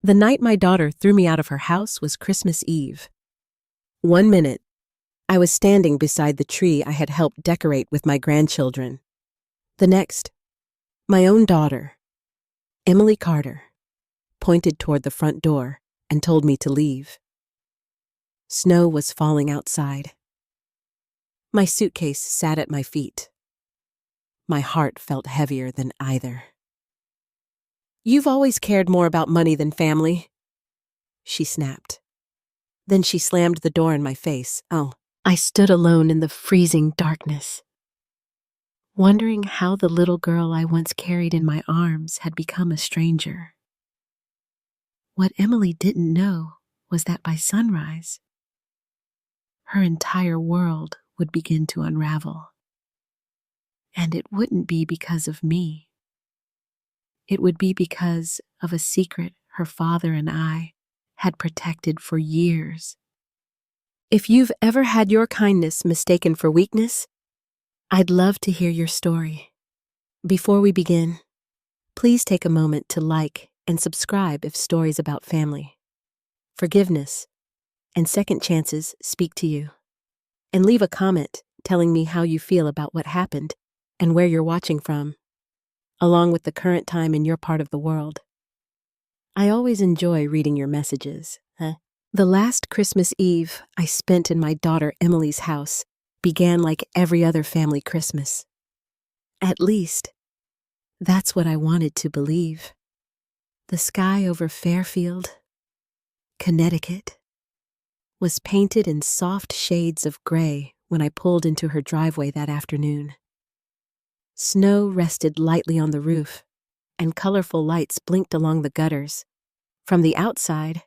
The night my daughter threw me out of her house was Christmas Eve. 1 minute, I was standing beside the tree I had helped decorate with my grandchildren. The next, my own daughter, Emily Carter, pointed toward the front door and told me to leave. Snow was falling outside. My suitcase sat at my feet. My heart felt heavier than either. "You've always cared more about money than family," she snapped. Then she slammed the door in my face. I stood alone in the freezing darkness, wondering how the little girl I once carried in my arms had become a stranger. What Emily didn't know was that by sunrise, her entire world would begin to unravel. And it wouldn't be because of me. It would be because of a secret her father and I had protected for years. If you've ever had your kindness mistaken for weakness, I'd love to hear your story. Before we begin, please take a moment to like and subscribe if stories about family, forgiveness, and second chances speak to you. And leave a comment telling me how you feel about what happened and where you're watching from, along with the current time in your part of the world. I always enjoy reading your messages. The last Christmas Eve I spent in my daughter Emily's house began like every other family Christmas. At least, that's what I wanted to believe. The sky over Fairfield, Connecticut, was painted in soft shades of gray when I pulled into her driveway that afternoon. Snow rested lightly on the roof, and colorful lights blinked along the gutters. From the outside,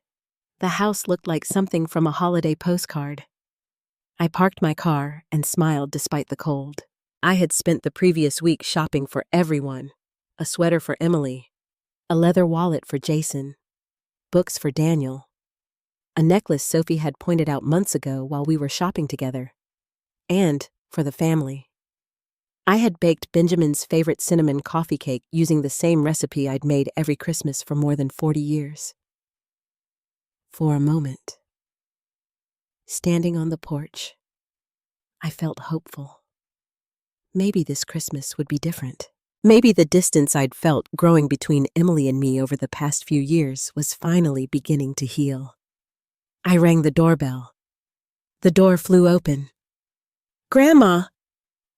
the house looked like something from a holiday postcard. I parked my car and smiled despite the cold. I had spent the previous week shopping for everyone: a sweater for Emily, a leather wallet for Jason, books for Daniel, a necklace Sophie had pointed out months ago while we were shopping together, and for the family. I had baked Benjamin's favorite cinnamon coffee cake using the same recipe I'd made every Christmas for more than 40 years. For a moment, standing on the porch, I felt hopeful. Maybe this Christmas would be different. Maybe the distance I'd felt growing between Emily and me over the past few years was finally beginning to heal. I rang the doorbell. The door flew open. "Grandma!"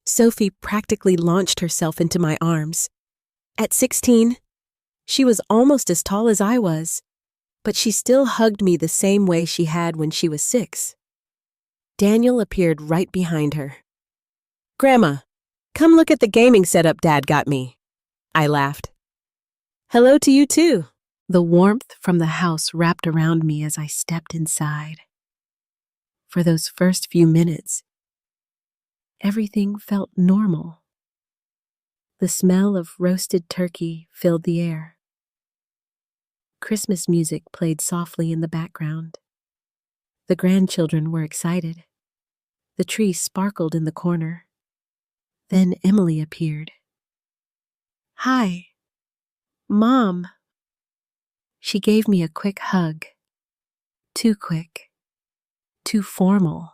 Sophie practically launched herself into my arms. At 16, she was almost as tall as I was, but she still hugged me the same way she had when she was 6. Daniel appeared right behind her. "Grandma, come look at the gaming setup Dad got me," I laughed. "Hello to you too." The warmth from the house wrapped around me as I stepped inside. For those first few minutes, everything felt normal. The smell of roasted turkey filled the air. Christmas music played softly in the background. The grandchildren were excited. The tree sparkled in the corner. Then Emily appeared. "Hi, Mom." She gave me a quick hug. Too quick. Too formal.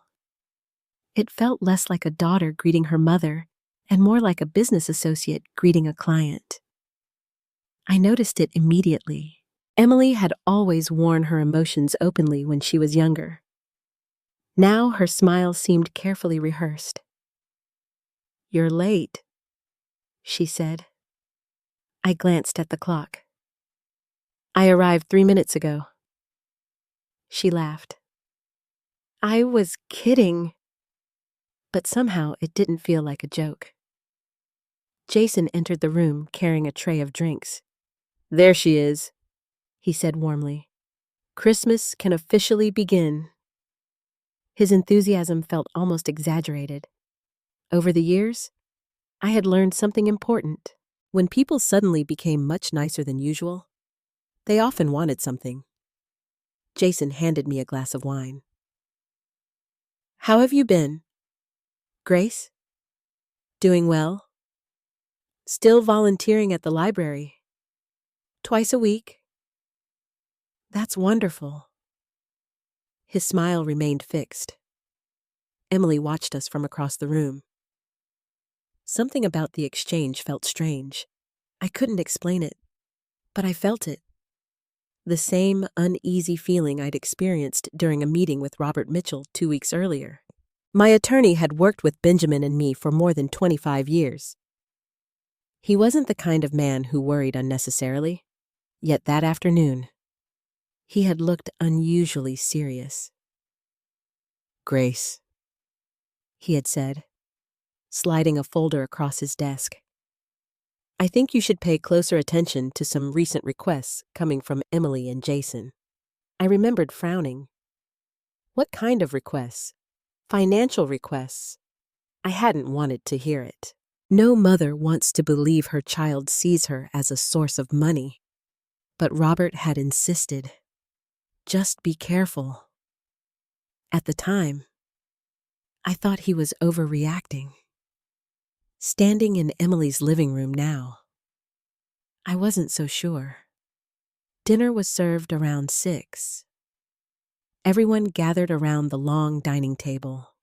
It felt less like a daughter greeting her mother and more like a business associate greeting a client. I noticed it immediately. Emily had always worn her emotions openly when she was younger. Now her smile seemed carefully rehearsed. "You're late," she said. I glanced at the clock. "I arrived 3 minutes ago." She laughed. I was kidding, but somehow it didn't feel like a joke. Jason entered the room carrying a tray of drinks. "There she is," he said warmly. "Christmas can officially begin." His enthusiasm felt almost exaggerated. Over the years, I had learned something important. When people suddenly became much nicer than usual, they often wanted something. Jason handed me a glass of wine. "How have you been, Grace?" "Doing well. Still volunteering at the library. Twice a week." That's wonderful. His smile remained fixed. Emily watched us from across the room. Something about the exchange felt strange. I couldn't explain it, but I felt it. The same uneasy feeling I'd experienced during a meeting with Robert Mitchell 2 weeks earlier. My attorney had worked with Benjamin and me for more than 25 years. He wasn't the kind of man who worried unnecessarily, yet that afternoon, he had looked unusually serious. "Grace," he had said, sliding a folder across his desk. "I think you should pay closer attention to some recent requests coming from Emily and Jason." I remembered frowning. What kind of requests? Financial requests. I hadn't wanted to hear it. No mother wants to believe her child sees her as a source of money. But Robert had insisted. Just be careful. At the time, I thought he was overreacting. Standing in Emily's living room now, I wasn't so sure. Dinner was served around 6. Everyone gathered around the long dining table.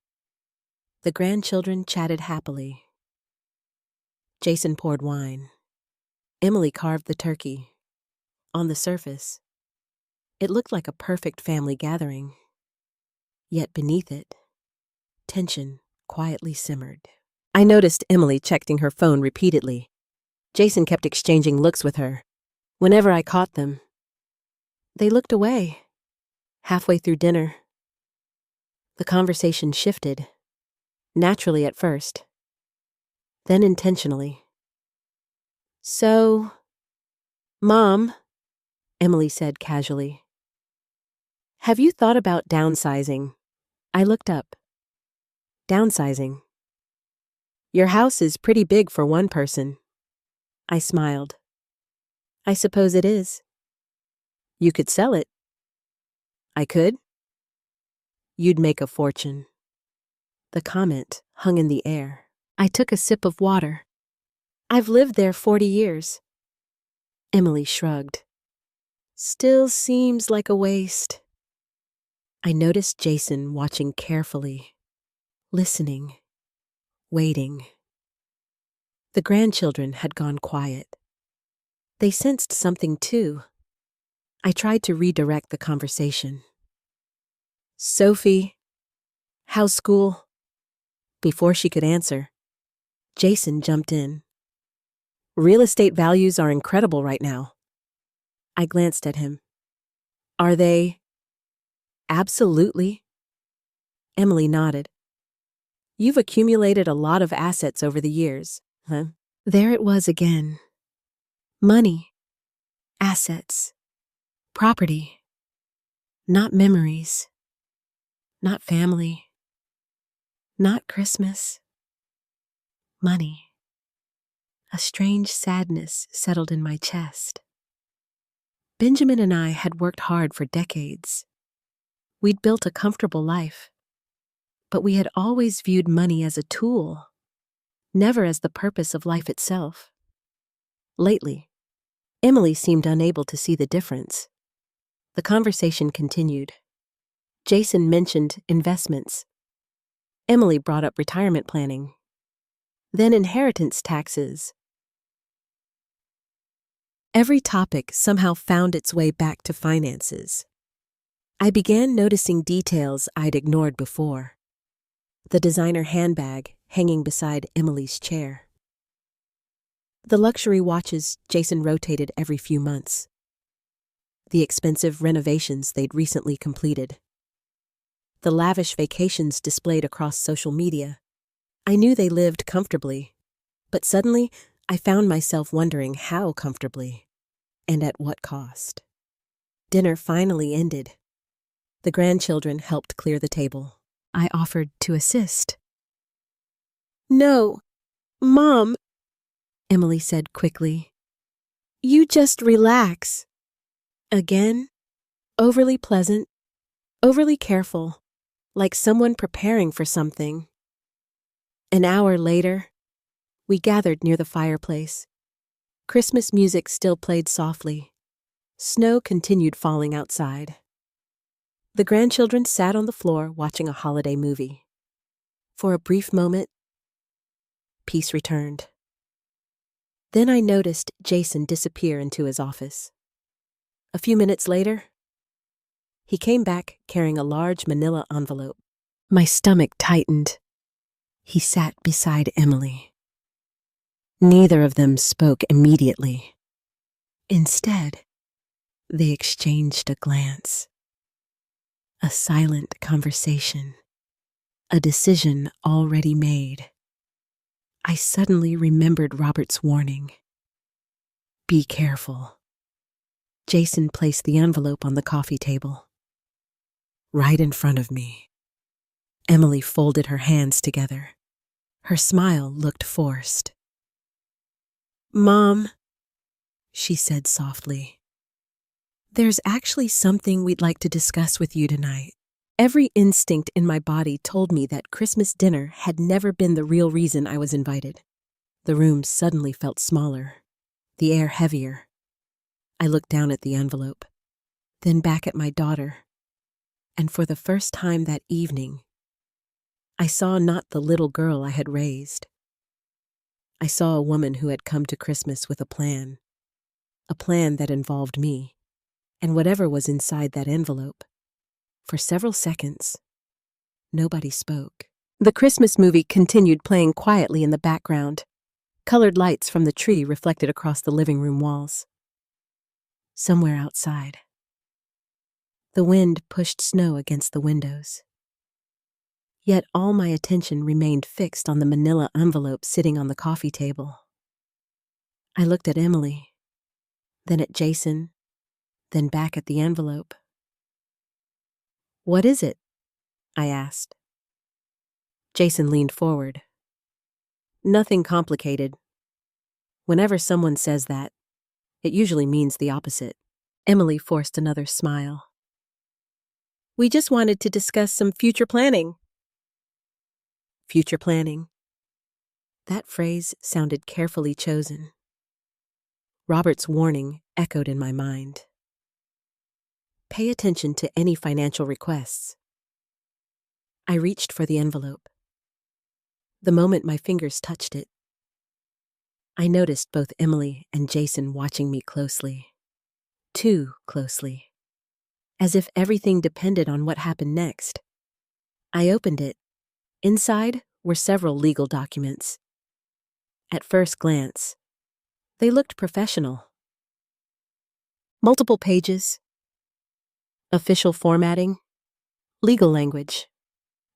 The grandchildren chatted happily. Jason poured wine. Emily carved the turkey. On the surface, it looked like a perfect family gathering. Yet beneath it, tension quietly simmered. I noticed Emily checking her phone repeatedly. Jason kept exchanging looks with her. Whenever I caught them, they looked away. Halfway through dinner, the conversation shifted, naturally at first, then intentionally. "So, Mom," Emily said casually, "have you thought about downsizing?" I looked up. "Downsizing? Your house is pretty big for one person." I smiled. "I suppose it is." "You could sell it." "I could?" "You'd make a fortune." The comment hung in the air. I took a sip of water. "I've lived there 40 years. Emily shrugged. "Still seems like a waste." I noticed Jason watching carefully, listening, waiting. The grandchildren had gone quiet. They sensed something too. I tried to redirect the conversation. "Sophie, how's school?" Before she could answer, Jason jumped in. "Real estate values are incredible right now." I glanced at him. "Are they?" "Absolutely." Emily nodded. "You've accumulated a lot of assets over the years, huh?" There it was again. Money, assets, property. Not memories. Not family. Not Christmas. Money. A strange sadness settled in my chest. Benjamin and I had worked hard for decades. We'd built a comfortable life. But we had always viewed money as a tool, never as the purpose of life itself. Lately, Emily seemed unable to see the difference. The conversation continued. Jason mentioned investments. Emily brought up retirement planning. Then inheritance taxes. Every topic somehow found its way back to finances. I began noticing details I'd ignored before. The designer handbag hanging beside Emily's chair. The luxury watches Jason rotated every few months. The expensive renovations they'd recently completed. The lavish vacations displayed across social media. I knew they lived comfortably, but suddenly I found myself wondering how comfortably, and at what cost. Dinner finally ended. The grandchildren helped clear the table. I offered to assist. "No, Mom," Emily said quickly. "You just relax." Again, overly pleasant, overly careful, like someone preparing for something. An hour later, we gathered near the fireplace. Christmas music still played softly. Snow continued falling outside. The grandchildren sat on the floor watching a holiday movie. For a brief moment, peace returned. Then I noticed Jason disappear into his office. A few minutes later, he came back carrying a large manila envelope. My stomach tightened. He sat beside Emily. Neither of them spoke immediately. Instead, they exchanged a glance. A silent conversation. A decision already made. I suddenly remembered Robert's warning. Be careful. Jason placed the envelope on the coffee table. Right in front of me. Emily folded her hands together. Her smile looked forced. Mom, she said softly, there's actually something we'd like to discuss with you tonight. Every instinct in my body told me that Christmas dinner had never been the real reason I was invited. The room suddenly felt smaller, the air heavier. I looked down at the envelope, then back at my daughter, and for the first time that evening, I saw not the little girl I had raised. I saw a woman who had come to Christmas with a plan that involved me, and whatever was inside that envelope. For several seconds, nobody spoke. The Christmas movie continued playing quietly in the background. Colored lights from the tree reflected across the living room walls. Somewhere outside, the wind pushed snow against the windows. Yet all my attention remained fixed on the manila envelope sitting on the coffee table. I looked at Emily, then at Jason, then back at the envelope. What is it? I asked. Jason leaned forward. Nothing complicated. Whenever someone says that, it usually means the opposite. Emily forced another smile. We just wanted to discuss some future planning. Future planning. That phrase sounded carefully chosen. Robert's warning echoed in my mind. Pay attention to any financial requests. I reached for the envelope. The moment my fingers touched it, I noticed both Emily and Jason watching me closely. Too closely. As if everything depended on what happened next. I opened it. Inside were several legal documents. At first glance, they looked professional. Multiple pages, official formatting, legal language,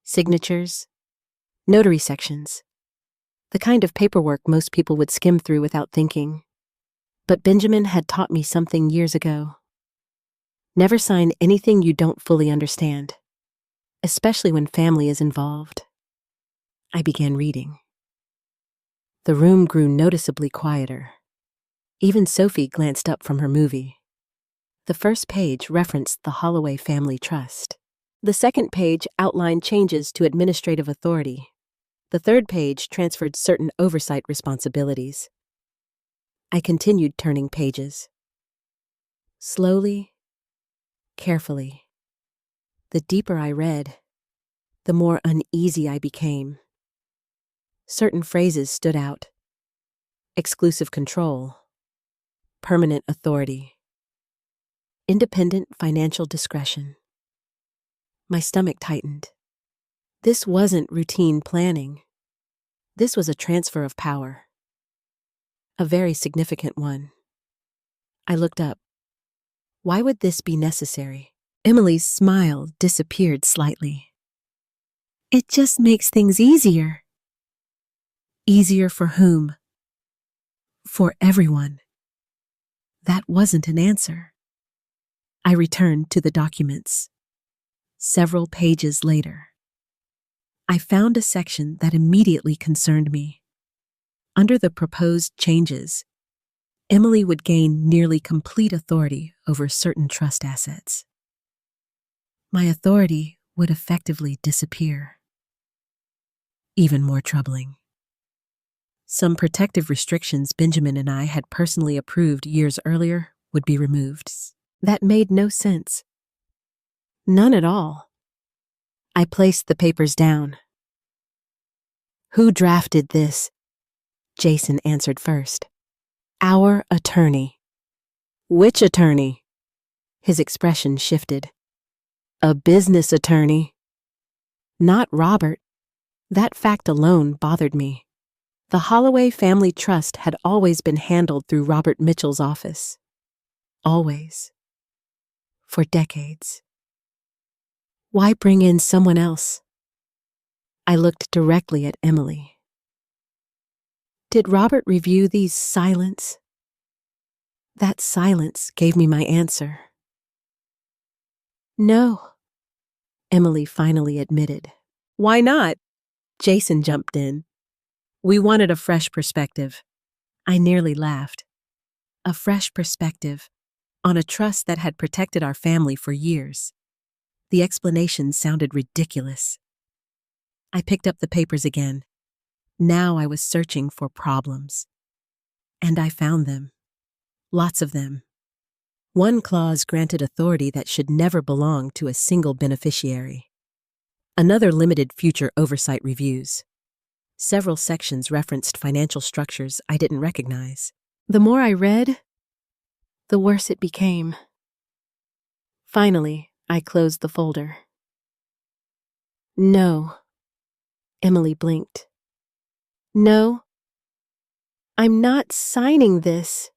signatures, notary sections, the kind of paperwork most people would skim through without thinking. But Benjamin had taught me something years ago. Never sign anything you don't fully understand, especially when family is involved. I began reading. The room grew noticeably quieter. Even Sophie glanced up from her movie. The first page referenced the Holloway Family Trust. The second page outlined changes to administrative authority. The third page transferred certain oversight responsibilities. I continued turning pages. Slowly, carefully. The deeper I read, the more uneasy I became. Certain phrases stood out. Exclusive control. Permanent authority. Independent financial discretion. My stomach tightened. This wasn't routine planning. This was a transfer of power. A very significant one. I looked up. Why would this be necessary? Emily's smile disappeared slightly. It just makes things easier. Easier for whom? For everyone. That wasn't an answer. I returned to the documents. Several pages later, I found a section that immediately concerned me. Under the proposed changes, Emily would gain nearly complete authority over certain trust assets. My authority would effectively disappear. Even more troubling. Some protective restrictions Benjamin and I had personally approved years earlier would be removed. That made no sense. None at all. I placed the papers down. Who drafted this? Jason answered first. Our attorney. Which attorney? His expression shifted. A business attorney. Not Robert. That fact alone bothered me. The Holloway Family Trust had always been handled through Robert Mitchell's office. Always. For decades. Why bring in someone else? I looked directly at Emily. Did Robert review these silence? That silence gave me my answer. No, Emily finally admitted. Why not? Jason jumped in. We wanted a fresh perspective. I nearly laughed. A fresh perspective on a trust that had protected our family for years. The explanation sounded ridiculous. I picked up the papers again. Now I was searching for problems. And I found them. Lots of them. One clause granted authority that should never belong to a single beneficiary. Another limited future oversight reviews. Several sections referenced financial structures I didn't recognize. The more I read, the worse it became. Finally, I closed the folder. No. Emily blinked. No. I'm not signing this.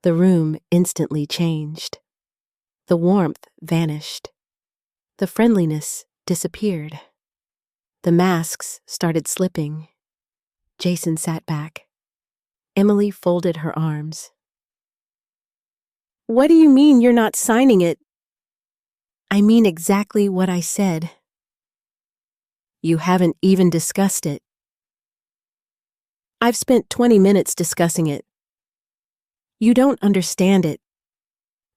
The room instantly changed. The warmth vanished. The friendliness disappeared. The masks started slipping. Jason sat back. Emily folded her arms. What do you mean you're not signing it? I mean exactly what I said. You haven't even discussed it. I've spent 20 minutes discussing it. You don't understand it.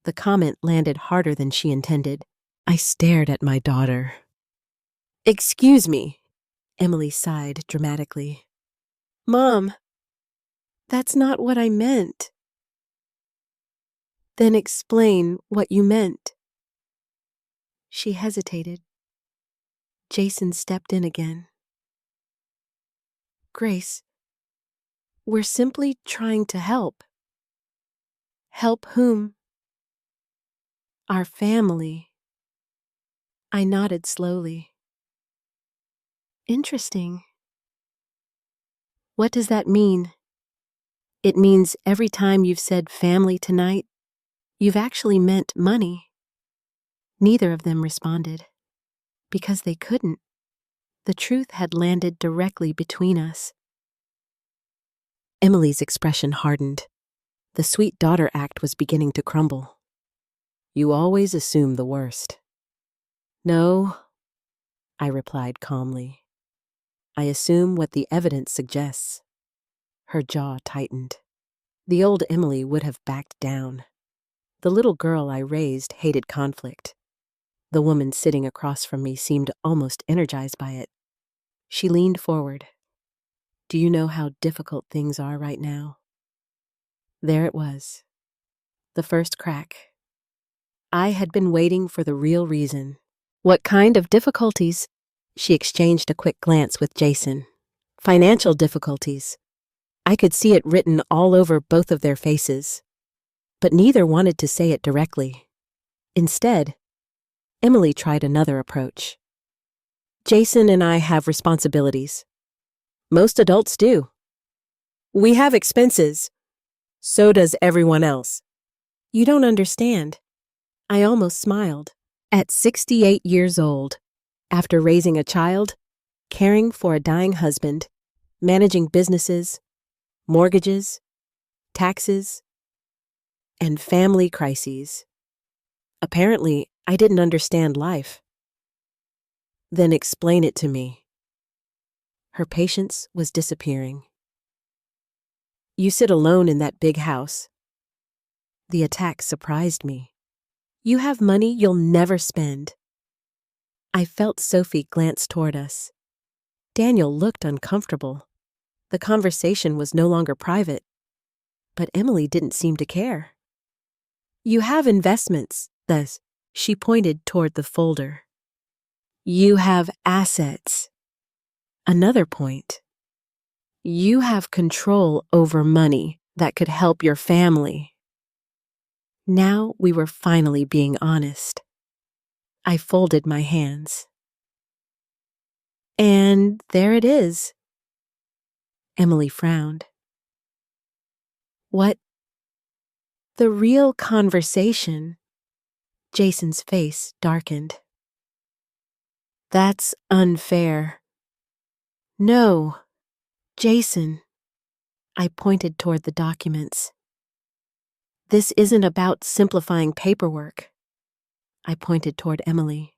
The comment landed harder than she intended. I stared at my daughter. Excuse me, Emily sighed dramatically. Mom, that's not what I meant. Then explain what you meant. She hesitated. Jason stepped in again. Grace, we're simply trying to help. Help whom? Our family. I nodded slowly. Interesting. What does that mean? It means every time you've said family tonight, you've actually meant money. Neither of them responded. Because they couldn't. The truth had landed directly between us. Emily's expression hardened. The sweet daughter act was beginning to crumble. You always assume the worst. No, I replied calmly. I assume what the evidence suggests. Her jaw tightened. The old Emily would have backed down. The little girl I raised hated conflict. The woman sitting across from me seemed almost energized by it. She leaned forward. Do you know how difficult things are right now? There it was. The first crack. I had been waiting for the real reason. What kind of difficulties? She exchanged a quick glance with Jason. Financial difficulties. I could see it written all over both of their faces. But neither wanted to say it directly. Instead, Emily tried another approach. Jason and I have responsibilities. Most adults do. We have expenses. So does everyone else. You don't understand. I almost smiled. At 68 years old, after raising a child, caring for a dying husband, managing businesses, mortgages, taxes, and family crises. Apparently, I didn't understand life. Then explain it to me. Her patience was disappearing. You sit alone in that big house. The attack surprised me. You have money you'll never spend. I felt Sophie glance toward us. Daniel looked uncomfortable. The conversation was no longer private. But Emily didn't seem to care. You have investments, thus. She pointed toward the folder. You have assets. Another point. You have control over money that could help your family. Now we were finally being honest. I folded my hands. And there it is. Emily frowned. What? The real conversation. Jason's face darkened. That's unfair. No, Jason. I pointed toward the documents. This isn't about simplifying paperwork. I pointed toward Emily.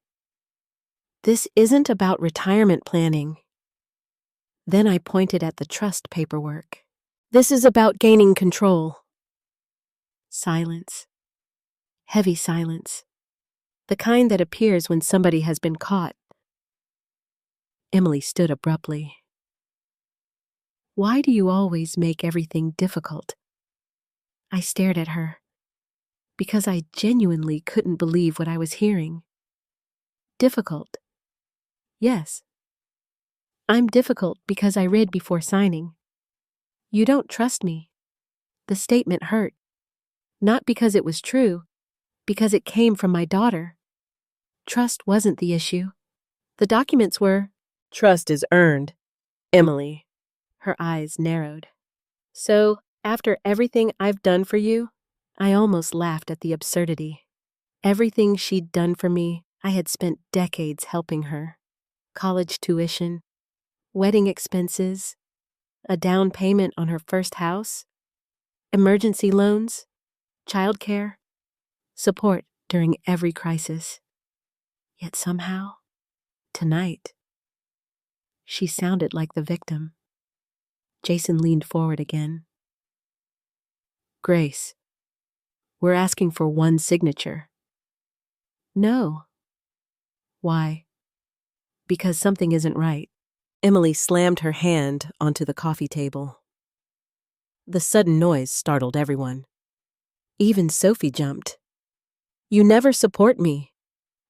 This isn't about retirement planning. Then I pointed at the trust paperwork. This is about gaining control. Silence. Heavy silence. The kind that appears when somebody has been caught. Emily stood abruptly. Why do you always make everything difficult? I stared at her, because I genuinely couldn't believe what I was hearing. Difficult. Yes. I'm difficult because I read before signing. You don't trust me. The statement hurt. Not because it was true, because it came from my daughter. Trust wasn't the issue. The documents were. Trust is earned. Emily. Her eyes narrowed. So, after everything I've done for you, I almost laughed at the absurdity. Everything she'd done for me, I had spent decades helping her. College tuition, wedding expenses, a down payment on her first house, emergency loans, childcare, support during every crisis. Yet somehow, tonight, she sounded like the victim. Jason leaned forward again. Grace, we're asking for one signature. No. Why? Because something isn't right. Emily slammed her hand onto the coffee table. The sudden noise startled everyone. Even Sophie jumped. You never support me.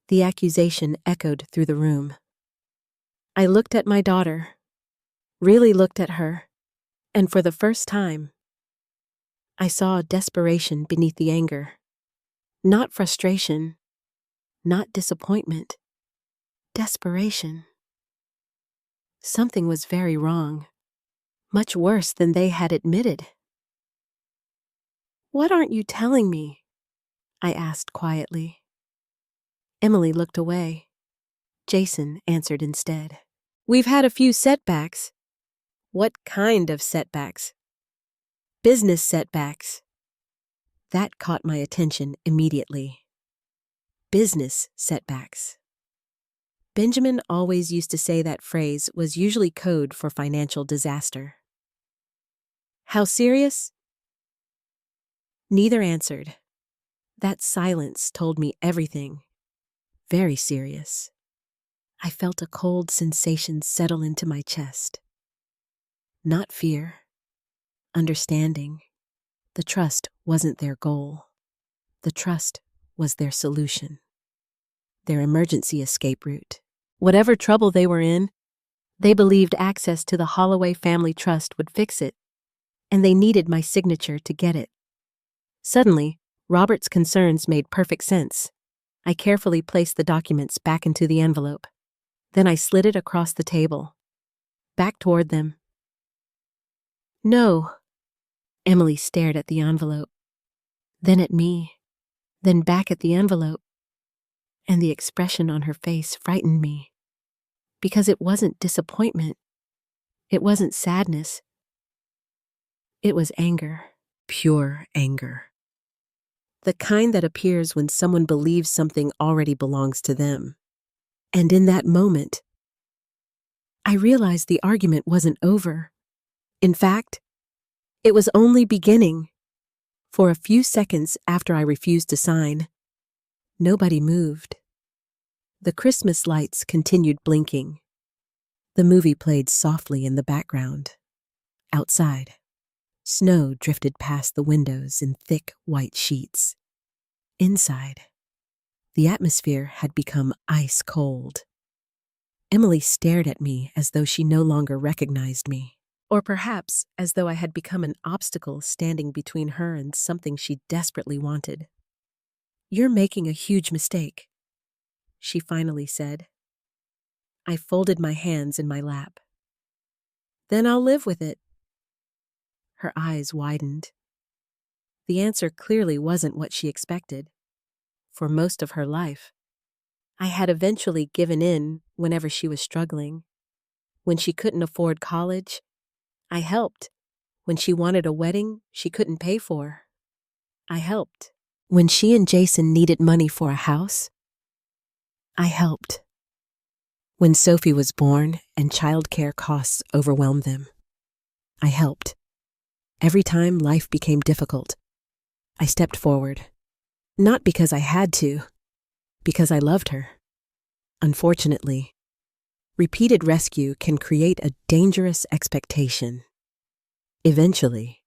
The accusation echoed through the room. I looked at my daughter, really looked at her, and for the first time, I saw desperation beneath the anger. Not frustration, not disappointment, desperation. Something was very wrong, much worse than they had admitted. What aren't you telling me? I asked quietly. Emily looked away. Jason answered instead. We've had a few setbacks. What kind of setbacks? Business setbacks. That caught my attention immediately. Business setbacks. Benjamin always used to say that phrase was usually code for financial disaster. How serious? Neither answered. That silence told me everything. Very serious. I felt a cold sensation settle into my chest. Not fear. Understanding. The trust wasn't their goal. The trust was their solution. Their emergency escape route. Whatever trouble they were in, they believed access to the Holloway family trust would fix it, and they needed my signature to get it. Suddenly, Robert's concerns made perfect sense. I carefully placed the documents back into the envelope. Then I slid it across the table, back toward them. No. Emily stared at the envelope, then at me, then back at the envelope, and the expression on her face frightened me, because it wasn't disappointment, it wasn't sadness, it was anger, pure anger. The kind that appears when someone believes something already belongs to them. And in that moment, I realized the argument wasn't over. In fact, it was only beginning. For a few seconds after I refused to sign, nobody moved. The Christmas lights continued blinking. The movie played softly in the background. Outside, snow drifted past the windows in thick white sheets. Inside, the atmosphere had become ice cold. Emily stared at me as though she no longer recognized me, or perhaps as though I had become an obstacle standing between her and something she desperately wanted. "You're making a huge mistake," she finally said. I folded my hands in my lap. "Then I'll live with it." Her eyes widened. The answer clearly wasn't what she expected. For most of her life, I had eventually given in whenever she was struggling. When she couldn't afford college, I helped. When she wanted a wedding she couldn't pay for, I helped. When she and Jason needed money for a house, I helped. When Sophie was born and childcare costs overwhelmed them, I helped. Every time life became difficult, I stepped forward. Not because I had to, because I loved her. Unfortunately, repeated rescue can create a dangerous expectation. Eventually,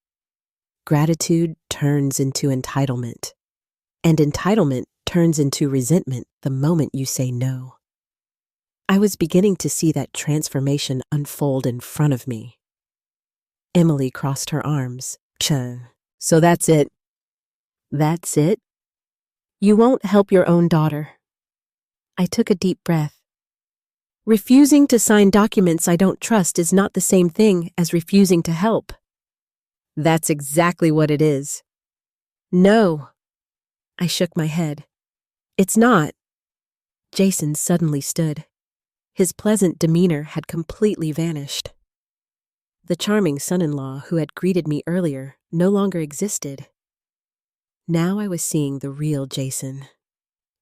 gratitude turns into entitlement, and entitlement turns into resentment the moment you say no. I was beginning to see that transformation unfold in front of me. Emily crossed her arms. "So that's it." "That's it? You won't help your own daughter." I took a deep breath. Refusing to sign documents I don't trust is not the same thing as refusing to help. That's exactly what it is. No. I shook my head. It's not. Jason suddenly stood. His pleasant demeanor had completely vanished. The charming son-in-law who had greeted me earlier no longer existed. Now I was seeing the real Jason.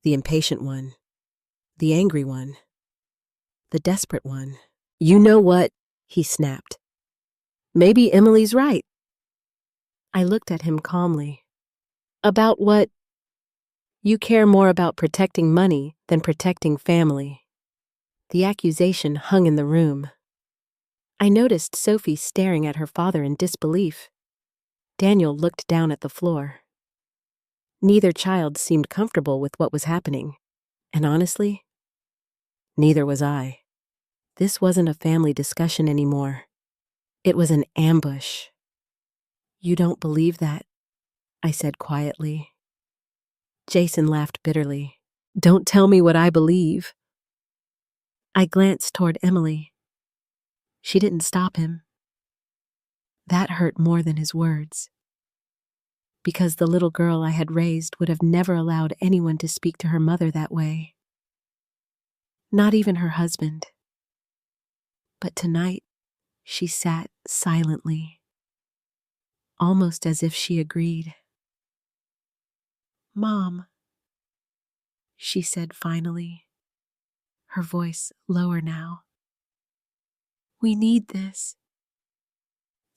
The impatient one. The angry one. The desperate one. "You know what?" he snapped. "Maybe Emily's right." I looked at him calmly. "About what?" "You care more about protecting money than protecting family." The accusation hung in the room. I noticed Sophie staring at her father in disbelief. Daniel looked down at the floor. Neither child seemed comfortable with what was happening, and honestly, neither was I. This wasn't a family discussion anymore. It was an ambush. "You don't believe that?" I said quietly. Jason laughed bitterly. "Don't tell me what I believe." I glanced toward Emily. She didn't stop him. That hurt more than his words, because the little girl I had raised would have never allowed anyone to speak to her mother that way. Not even her husband. But tonight, she sat silently, almost as if she agreed. "Mom," she said finally, her voice lower now. "We need this."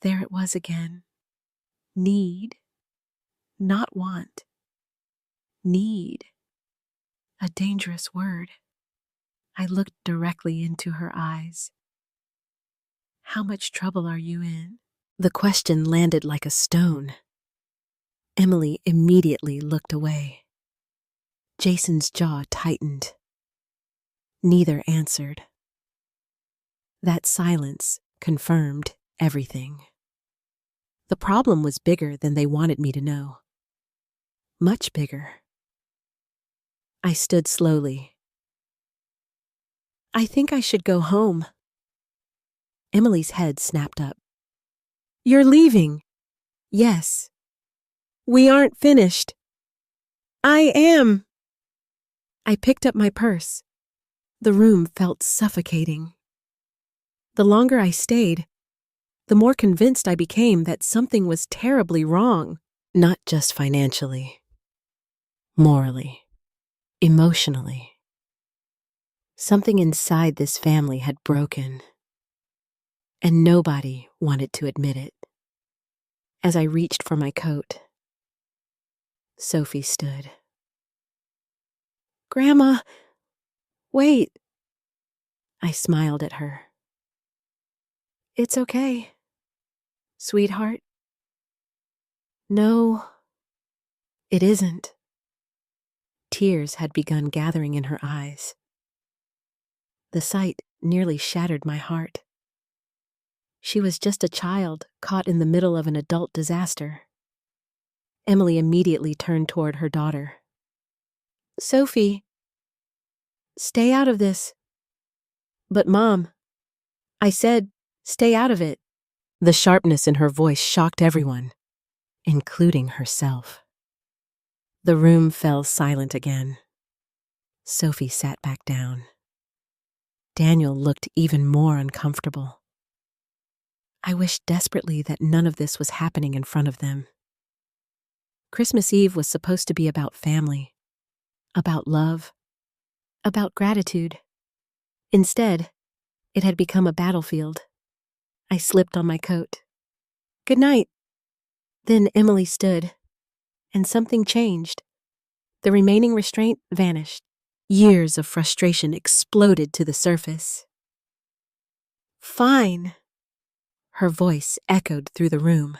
There it was again. Need, not want. Need. A dangerous word. I looked directly into her eyes. "How much trouble are you in?" The question landed like a stone. Emily immediately looked away. Jason's jaw tightened. Neither answered. That silence confirmed everything. The problem was bigger than they wanted me to know. Much bigger. I stood slowly. "I think I should go home." Emily's head snapped up. "You're leaving?" "Yes." "We aren't finished." "I am." I picked up my purse. The room felt suffocating. The longer I stayed, the more convinced I became that something was terribly wrong, not just financially, morally, emotionally. Something inside this family had broken, and nobody wanted to admit it. As I reached for my coat, Sophie stood. "Grandma, wait." I smiled at her. "It's okay, sweetheart." "No, it isn't." Tears had begun gathering in her eyes. The sight nearly shattered my heart. She was just a child caught in the middle of an adult disaster. Emily immediately turned toward her daughter. "Sophie, stay out of this." "But Mom, I said, stay out of it." The sharpness in her voice shocked everyone, including herself. The room fell silent again. Sophie sat back down. Daniel looked even more uncomfortable. I wished desperately that none of this was happening in front of them. Christmas Eve was supposed to be about family, about love, about gratitude. Instead, it had become a battlefield. I slipped on my coat. "Good night." Then Emily stood, and something changed. The remaining restraint vanished. Years of frustration exploded to the surface. "Fine." Her voice echoed through the room.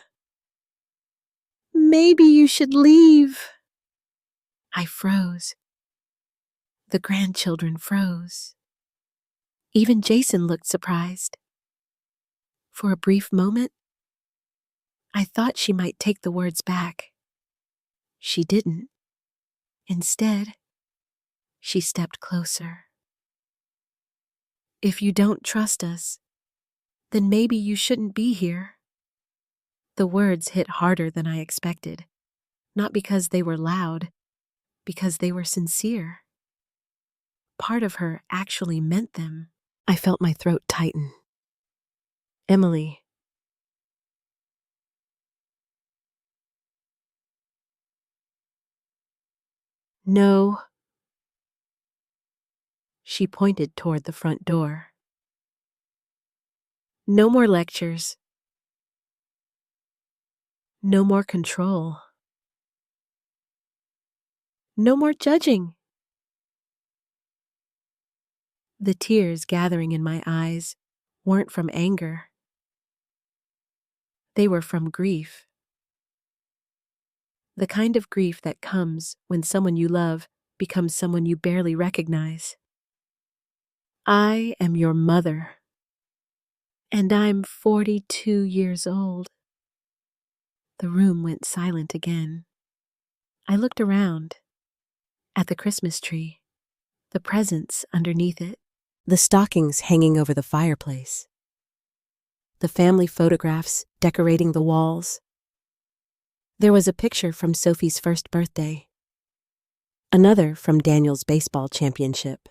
"Maybe you should leave." I froze. The grandchildren froze. Even Jason looked surprised. For a brief moment, I thought she might take the words back. She didn't. Instead, she stepped closer. "If you don't trust us, then maybe you shouldn't be here." The words hit harder than I expected, not because they were loud, because they were sincere. Part of her actually meant them. I felt my throat tighten. "Emily." "No." She pointed toward the front door. "No more lectures. No more control. No more judging." The tears gathering in my eyes weren't from anger. They were from grief. The kind of grief that comes when someone you love becomes someone you barely recognize. "I am your mother, and I'm 42 years old." The room went silent again. I looked around at the Christmas tree, the presents underneath it, the stockings hanging over the fireplace, the family photographs decorating the walls. There was a picture from Sophie's first birthday, another from Daniel's baseball championship,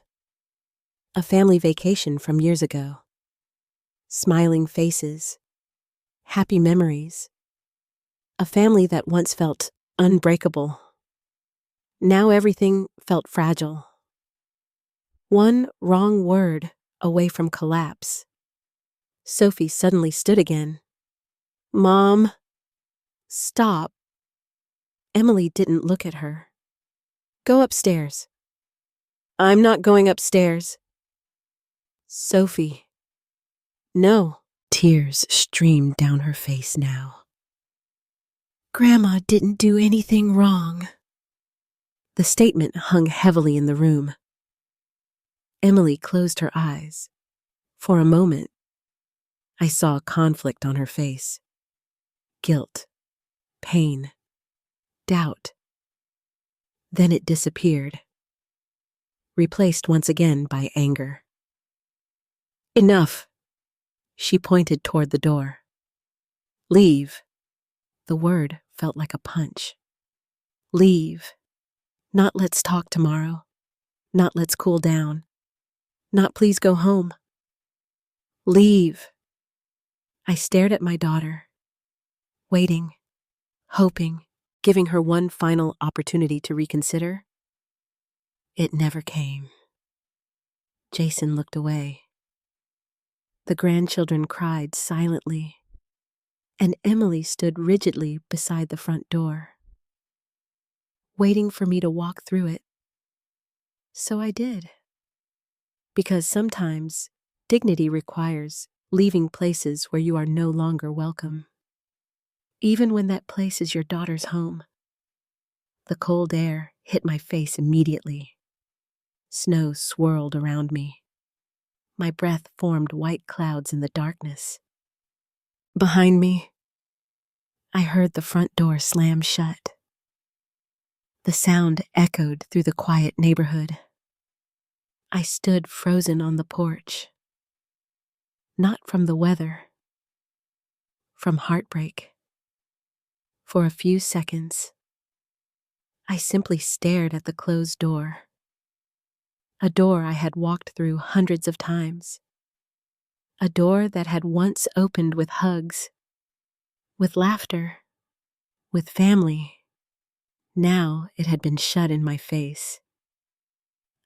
a family vacation from years ago. Smiling faces, happy memories, a family that once felt unbreakable. Now everything felt fragile. One wrong word away from collapse. Sophie suddenly stood again. "Mom, stop." Emily didn't look at her. "Go upstairs." "I'm not going upstairs." "Sophie." "No." Tears streamed down her face now. "Grandma didn't do anything wrong." The statement hung heavily in the room. Emily closed her eyes. For a moment, I saw conflict on her face. Guilt, pain, doubt. Then it disappeared, replaced once again by anger. "Enough." She pointed toward the door. "Leave." The word felt like a punch. Leave. Not "let's talk tomorrow." Not "let's cool down." Not "please go home." Leave. I stared at my daughter, waiting, hoping, giving her one final opportunity to reconsider. It never came. Jason looked away. The grandchildren cried silently, and Emily stood rigidly beside the front door, waiting for me to walk through it. So I did. Because sometimes dignity requires leaving places where you are no longer welcome, even when that place is your daughter's home. The cold air hit my face immediately. Snow swirled around me. My breath formed white clouds in the darkness. Behind me, I heard the front door slam shut. The sound echoed through the quiet neighborhood. I stood frozen on the porch. Not from the weather, from heartbreak. For a few seconds, I simply stared at the closed door. A door I had walked through hundreds of times. A door that had once opened with hugs, with laughter, with family. Now it had been shut in my face.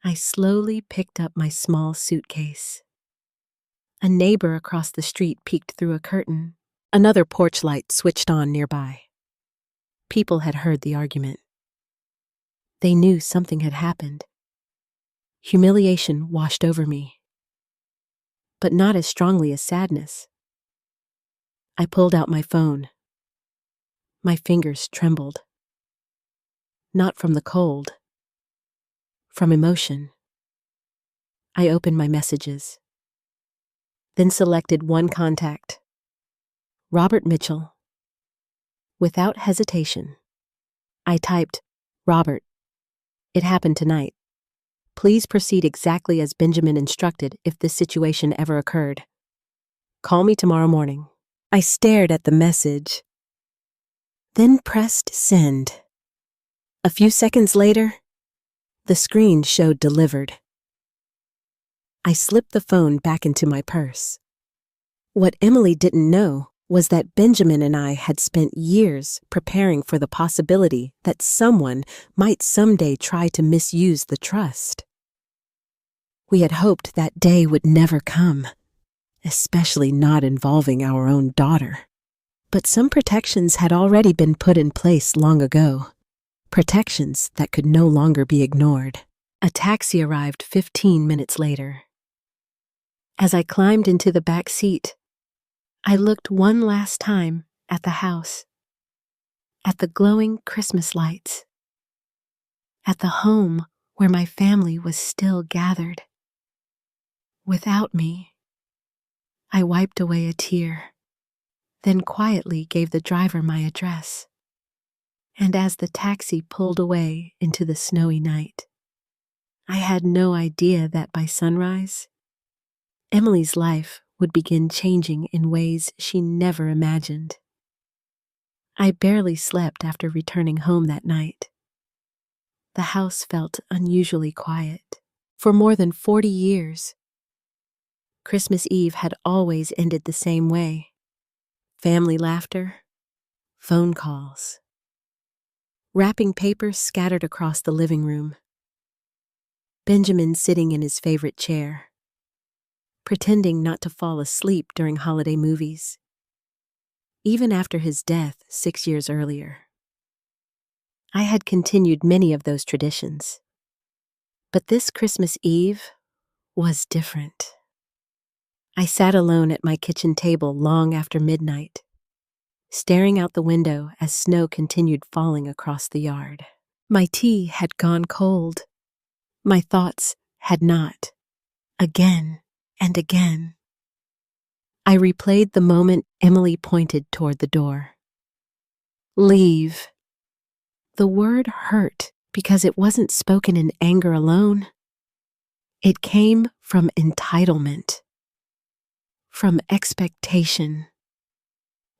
I slowly picked up my small suitcase. A neighbor across the street peeked through a curtain. Another porch light switched on nearby. People had heard the argument. They knew something had happened. Humiliation washed over me, but not as strongly as sadness. I pulled out my phone. My fingers trembled. Not from the cold, from emotion. I opened my messages, then selected one contact, Robert Mitchell. Without hesitation, I typed, "Robert, it happened tonight. Please proceed exactly as Benjamin instructed if this situation ever occurred. Call me tomorrow morning." I stared at the message, then pressed send. A few seconds later, the screen showed delivered. I slipped the phone back into my purse. What Emily didn't know was that Benjamin and I had spent years preparing for the possibility that someone might someday try to misuse the trust. We had hoped that day would never come, especially not involving our own daughter. But some protections had already been put in place long ago, protections that could no longer be ignored. A taxi arrived 15 minutes later. As I climbed into the back seat, I looked one last time at the house, at the glowing Christmas lights, at the home where my family was still gathered. Without me, I wiped away a tear, then quietly gave the driver my address. And as the taxi pulled away into the snowy night, I had no idea that by sunrise, Emily's life would begin changing in ways she never imagined. I barely slept after returning home that night. The house felt unusually quiet. For more than 40 years, Christmas Eve had always ended the same way. Family laughter, phone calls, wrapping paper scattered across the living room. Benjamin sitting in his favorite chair, pretending not to fall asleep during holiday movies, even after his death 6 years earlier. I had continued many of those traditions, but this Christmas Eve was different. I sat alone at my kitchen table long after midnight, staring out the window as snow continued falling across the yard. My tea had gone cold. My thoughts had not. Again and again, I replayed the moment Emily pointed toward the door. Leave. The word hurt because it wasn't spoken in anger alone. It came from entitlement, from expectation,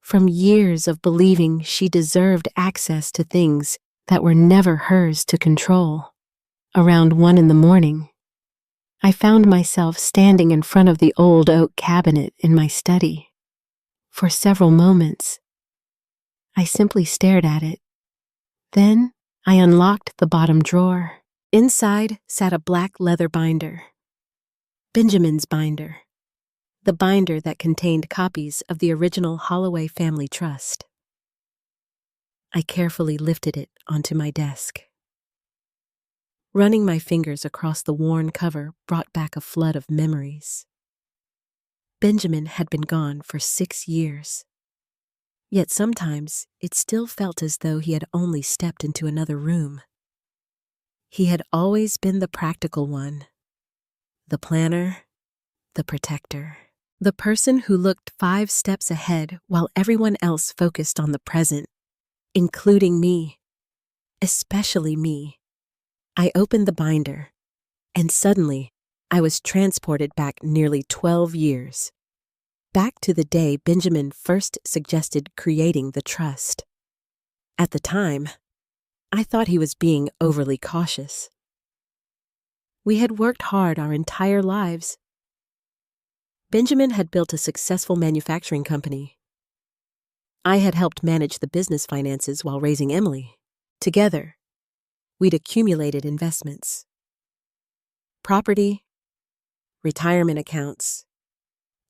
from years of believing she deserved access to things that were never hers to control. Around 1 a.m, I found myself standing in front of the old oak cabinet in my study. For several moments, I simply stared at it. Then I unlocked the bottom drawer. Inside sat a black leather binder. Benjamin's binder. The binder that contained copies of the original Holloway family trust. I carefully lifted it onto my desk. Running my fingers across the worn cover brought back a flood of memories. Benjamin had been gone for 6 years. Yet sometimes it still felt as though he had only stepped into another room. He had always been the practical one, the planner, the protector, the person who looked 5 steps ahead while everyone else focused on the present, including me, especially me. I opened the binder, and suddenly I was transported back nearly 12 years. Back to the day Benjamin first suggested creating the trust. At the time, I thought he was being overly cautious. We had worked hard our entire lives. Benjamin had built a successful manufacturing company. I had helped manage the business finances while raising Emily. Together, we'd accumulated investments, property, retirement accounts,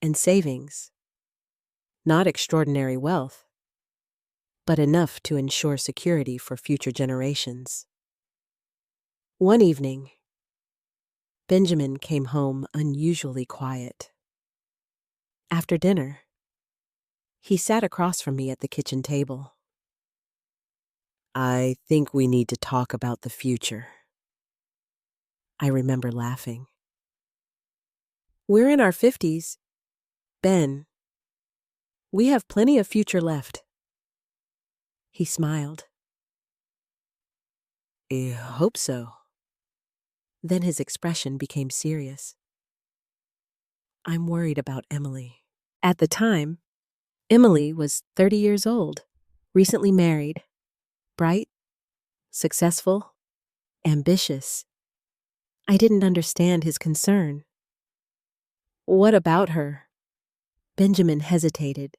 and savings. Not extraordinary wealth, but enough to ensure security for future generations. One evening, Benjamin came home unusually quiet. After dinner, he sat across from me at the kitchen table. "I think we need to talk about the future." I remember laughing. "We're in our 50s, Ben. We have plenty of future left." He smiled. "I hope so." Then his expression became serious. "I'm worried about Emily." At the time, Emily was 30 years old, recently married, bright, successful, ambitious. I didn't understand his concern. "What about her?" Benjamin hesitated,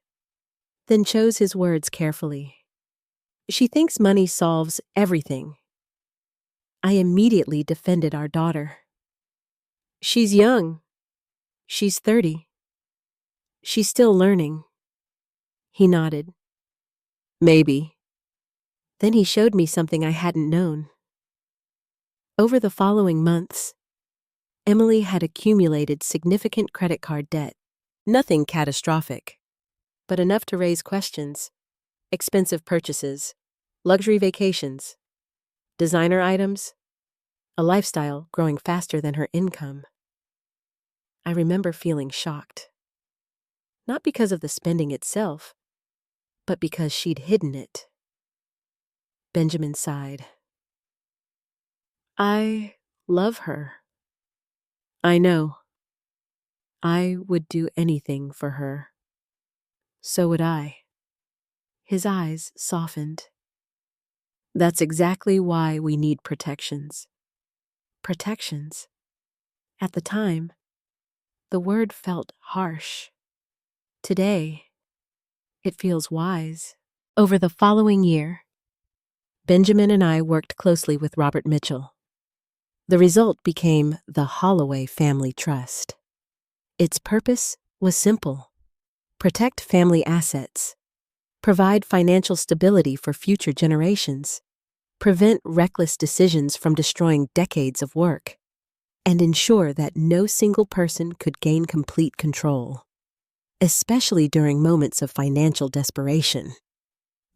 then chose his words carefully. "She thinks money solves everything." I immediately defended our daughter. "She's young. She's 30. She's still learning." He nodded. "Maybe." Then he showed me something I hadn't known. Over the following months, Emily had accumulated significant credit card debt. Nothing catastrophic, but enough to raise questions. Expensive purchases, luxury vacations, designer items, a lifestyle growing faster than her income. I remember feeling shocked. Not because of the spending itself, but because she'd hidden it. Benjamin sighed. "I love her. I know. I would do anything for her." "So would I." His eyes softened. "That's exactly why we need protections." Protections. At the time, the word felt harsh. Today, it feels wise. Over the following year, Benjamin and I worked closely with Robert Mitchell. The result became the Holloway Family Trust. Its purpose was simple: protect family assets, provide financial stability for future generations, prevent reckless decisions from destroying decades of work, and ensure that no single person could gain complete control, especially during moments of financial desperation.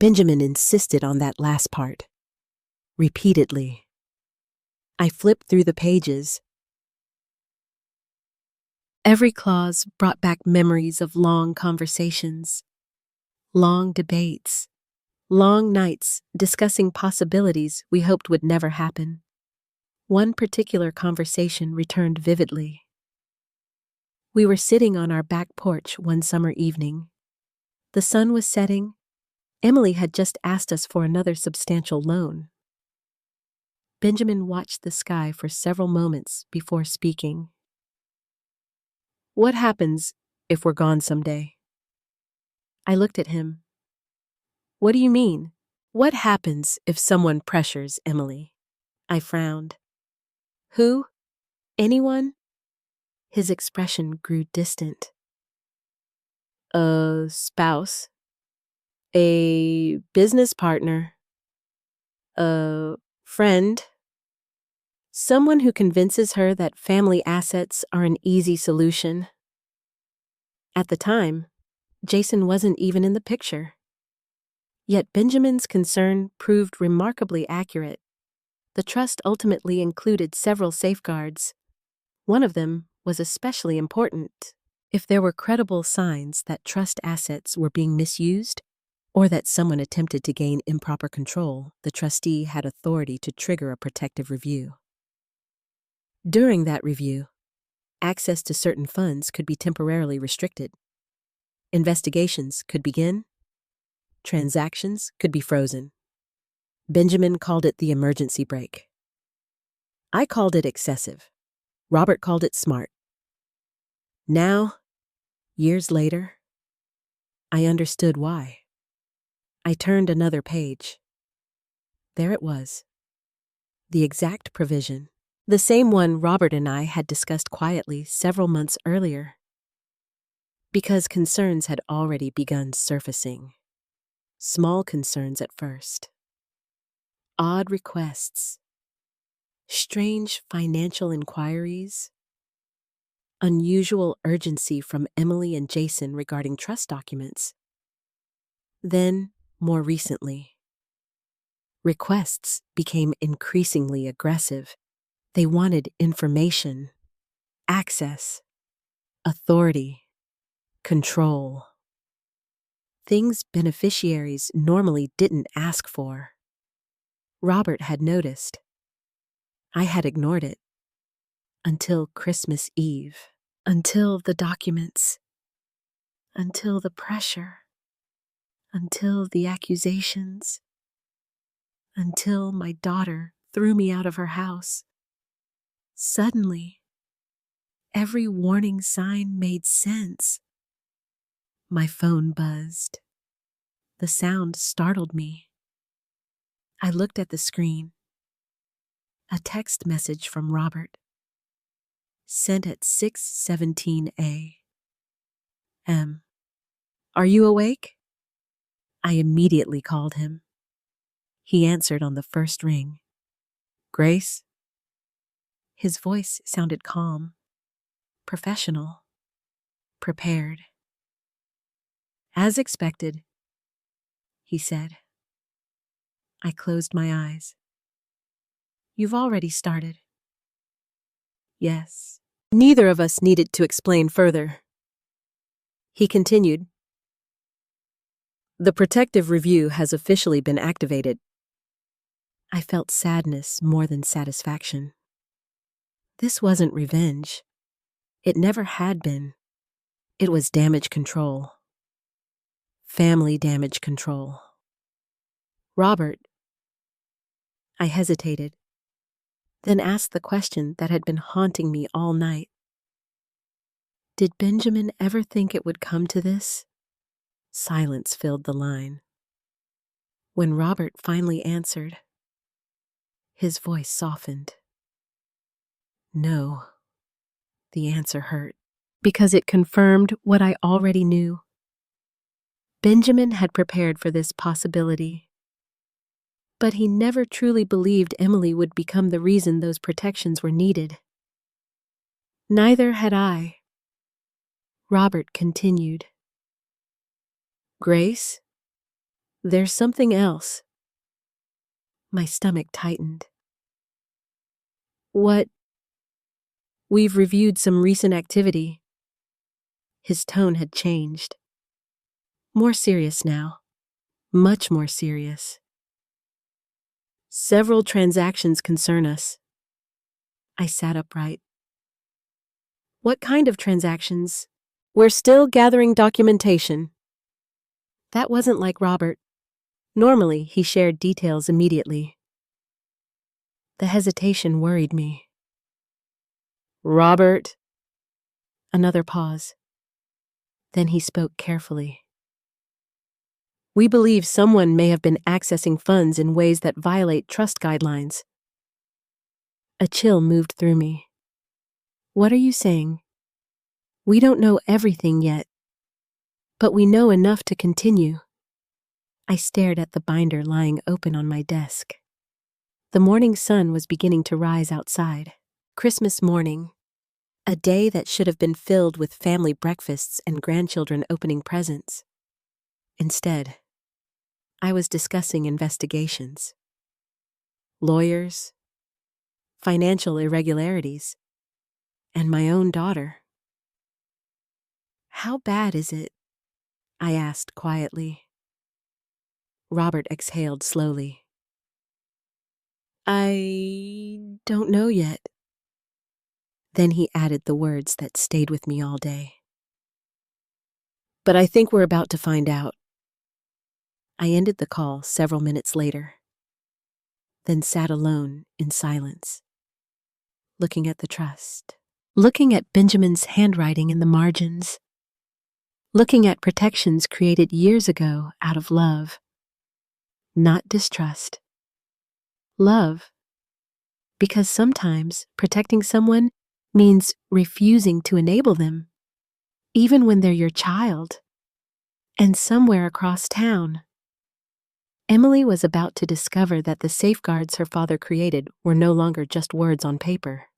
Benjamin insisted on that last part, repeatedly. I flipped through the pages. Every clause brought back memories of long conversations, long debates, long nights discussing possibilities we hoped would never happen. One particular conversation returned vividly. We were sitting on our back porch one summer evening. The sun was setting. Emily had just asked us for another substantial loan. Benjamin watched the sky for several moments before speaking. "What happens if we're gone someday?" I looked at him. "What do you mean? What happens if someone pressures Emily?" I frowned. "Who? Anyone?" His expression grew distant. "A spouse, a business partner, a friend, someone who convinces her that family assets are an easy solution." At the time, Jason wasn't even in the picture. Yet Benjamin's concern proved remarkably accurate. The trust ultimately included several safeguards. One of them was especially important. If there were credible signs that trust assets were being misused, or that someone attempted to gain improper control, the trustee had authority to trigger a protective review. During that review, access to certain funds could be temporarily restricted. Investigations could begin. Transactions could be frozen. Benjamin called it the emergency brake. I called it excessive. Robert called it smart. Now, years later, I understood why. I turned another page. There it was. The exact provision. The same one Robert and I had discussed quietly several months earlier. Because concerns had already begun surfacing. Small concerns at first. Odd requests. Strange financial inquiries. Unusual urgency from Emily and Jason regarding trust documents. Then, more recently, requests became increasingly aggressive. They wanted information, access, authority, control. Things beneficiaries normally didn't ask for. Robert had noticed. I had ignored it. Until Christmas Eve. Until the documents. Until the pressure. Until the accusations. Until my daughter threw me out of her house. Suddenly, every warning sign made sense. My phone buzzed. The sound startled me. I looked at the screen. A text message from Robert. Sent at 6:17 a.m. Are you awake? I immediately called him. He answered on the first ring. Grace? His voice sounded calm, professional, prepared. As expected, he said. I closed my eyes. You've already started. Yes. Neither of us needed to explain further. He continued. The protective review has officially been activated. I felt sadness more than satisfaction. This wasn't revenge. It never had been. It was damage control. Family damage control. Robert. I hesitated, then asked the question that had been haunting me all night. Did Benjamin ever think it would come to this? Silence filled the line. When Robert finally answered, his voice softened. No. The answer hurt, because it confirmed what I already knew. Benjamin had prepared for this possibility, but he never truly believed Emily would become the reason those protections were needed. Neither had I. Robert continued. Grace, there's something else. My stomach tightened. What? We've reviewed some recent activity. His tone had changed. More serious now. Much more serious. Several transactions concern us. I sat upright. What kind of transactions? We're still gathering documentation. That wasn't like Robert. Normally, he shared details immediately. The hesitation worried me. Robert. Another pause. Then he spoke carefully. We believe someone may have been accessing funds in ways that violate trust guidelines. A chill moved through me. What are you saying? We don't know everything yet, but we know enough to continue. I stared at the binder lying open on my desk. The morning sun was beginning to rise outside. Christmas morning, a day that should have been filled with family breakfasts and grandchildren opening presents. Instead, I was discussing investigations. Lawyers, financial irregularities, and my own daughter. "How bad is it?" I asked quietly. Robert exhaled slowly. "I don't know yet." Then he added the words that stayed with me all day. "But I think we're about to find out." I ended the call several minutes later, then sat alone in silence, looking at the trust, looking at Benjamin's handwriting in the margins, looking at protections created years ago out of love, not distrust. Love, because sometimes protecting someone means refusing to enable them, even when they're your child. And somewhere across town, Emily was about to discover that the safeguards her father created were no longer just words on paper.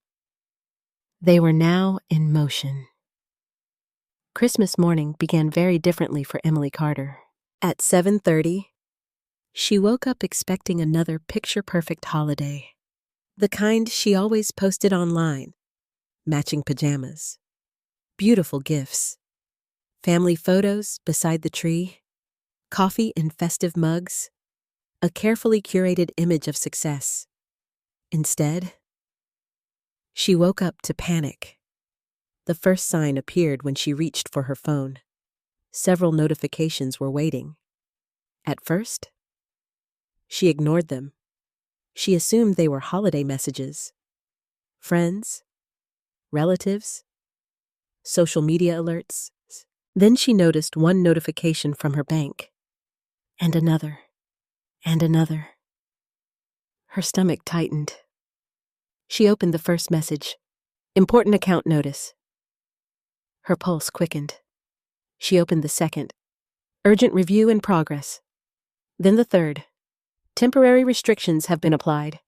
They were now in motion. Christmas morning began very differently for Emily Carter. At 7:30, she woke up expecting another picture-perfect holiday, the kind she always posted online: matching pajamas, beautiful gifts, family photos beside the tree, coffee in festive mugs, a carefully curated image of success. Instead, she woke up to panic. The first sign appeared when she reached for her phone. Several notifications were waiting. At first, she ignored them. She assumed they were holiday messages. Friends, relatives, social media alerts. Then she noticed one notification from her bank, and another, and another. Her stomach tightened. She opened the first message: important account notice. Her pulse quickened. She opened the second: urgent review in progress. Then the third: temporary restrictions have been applied.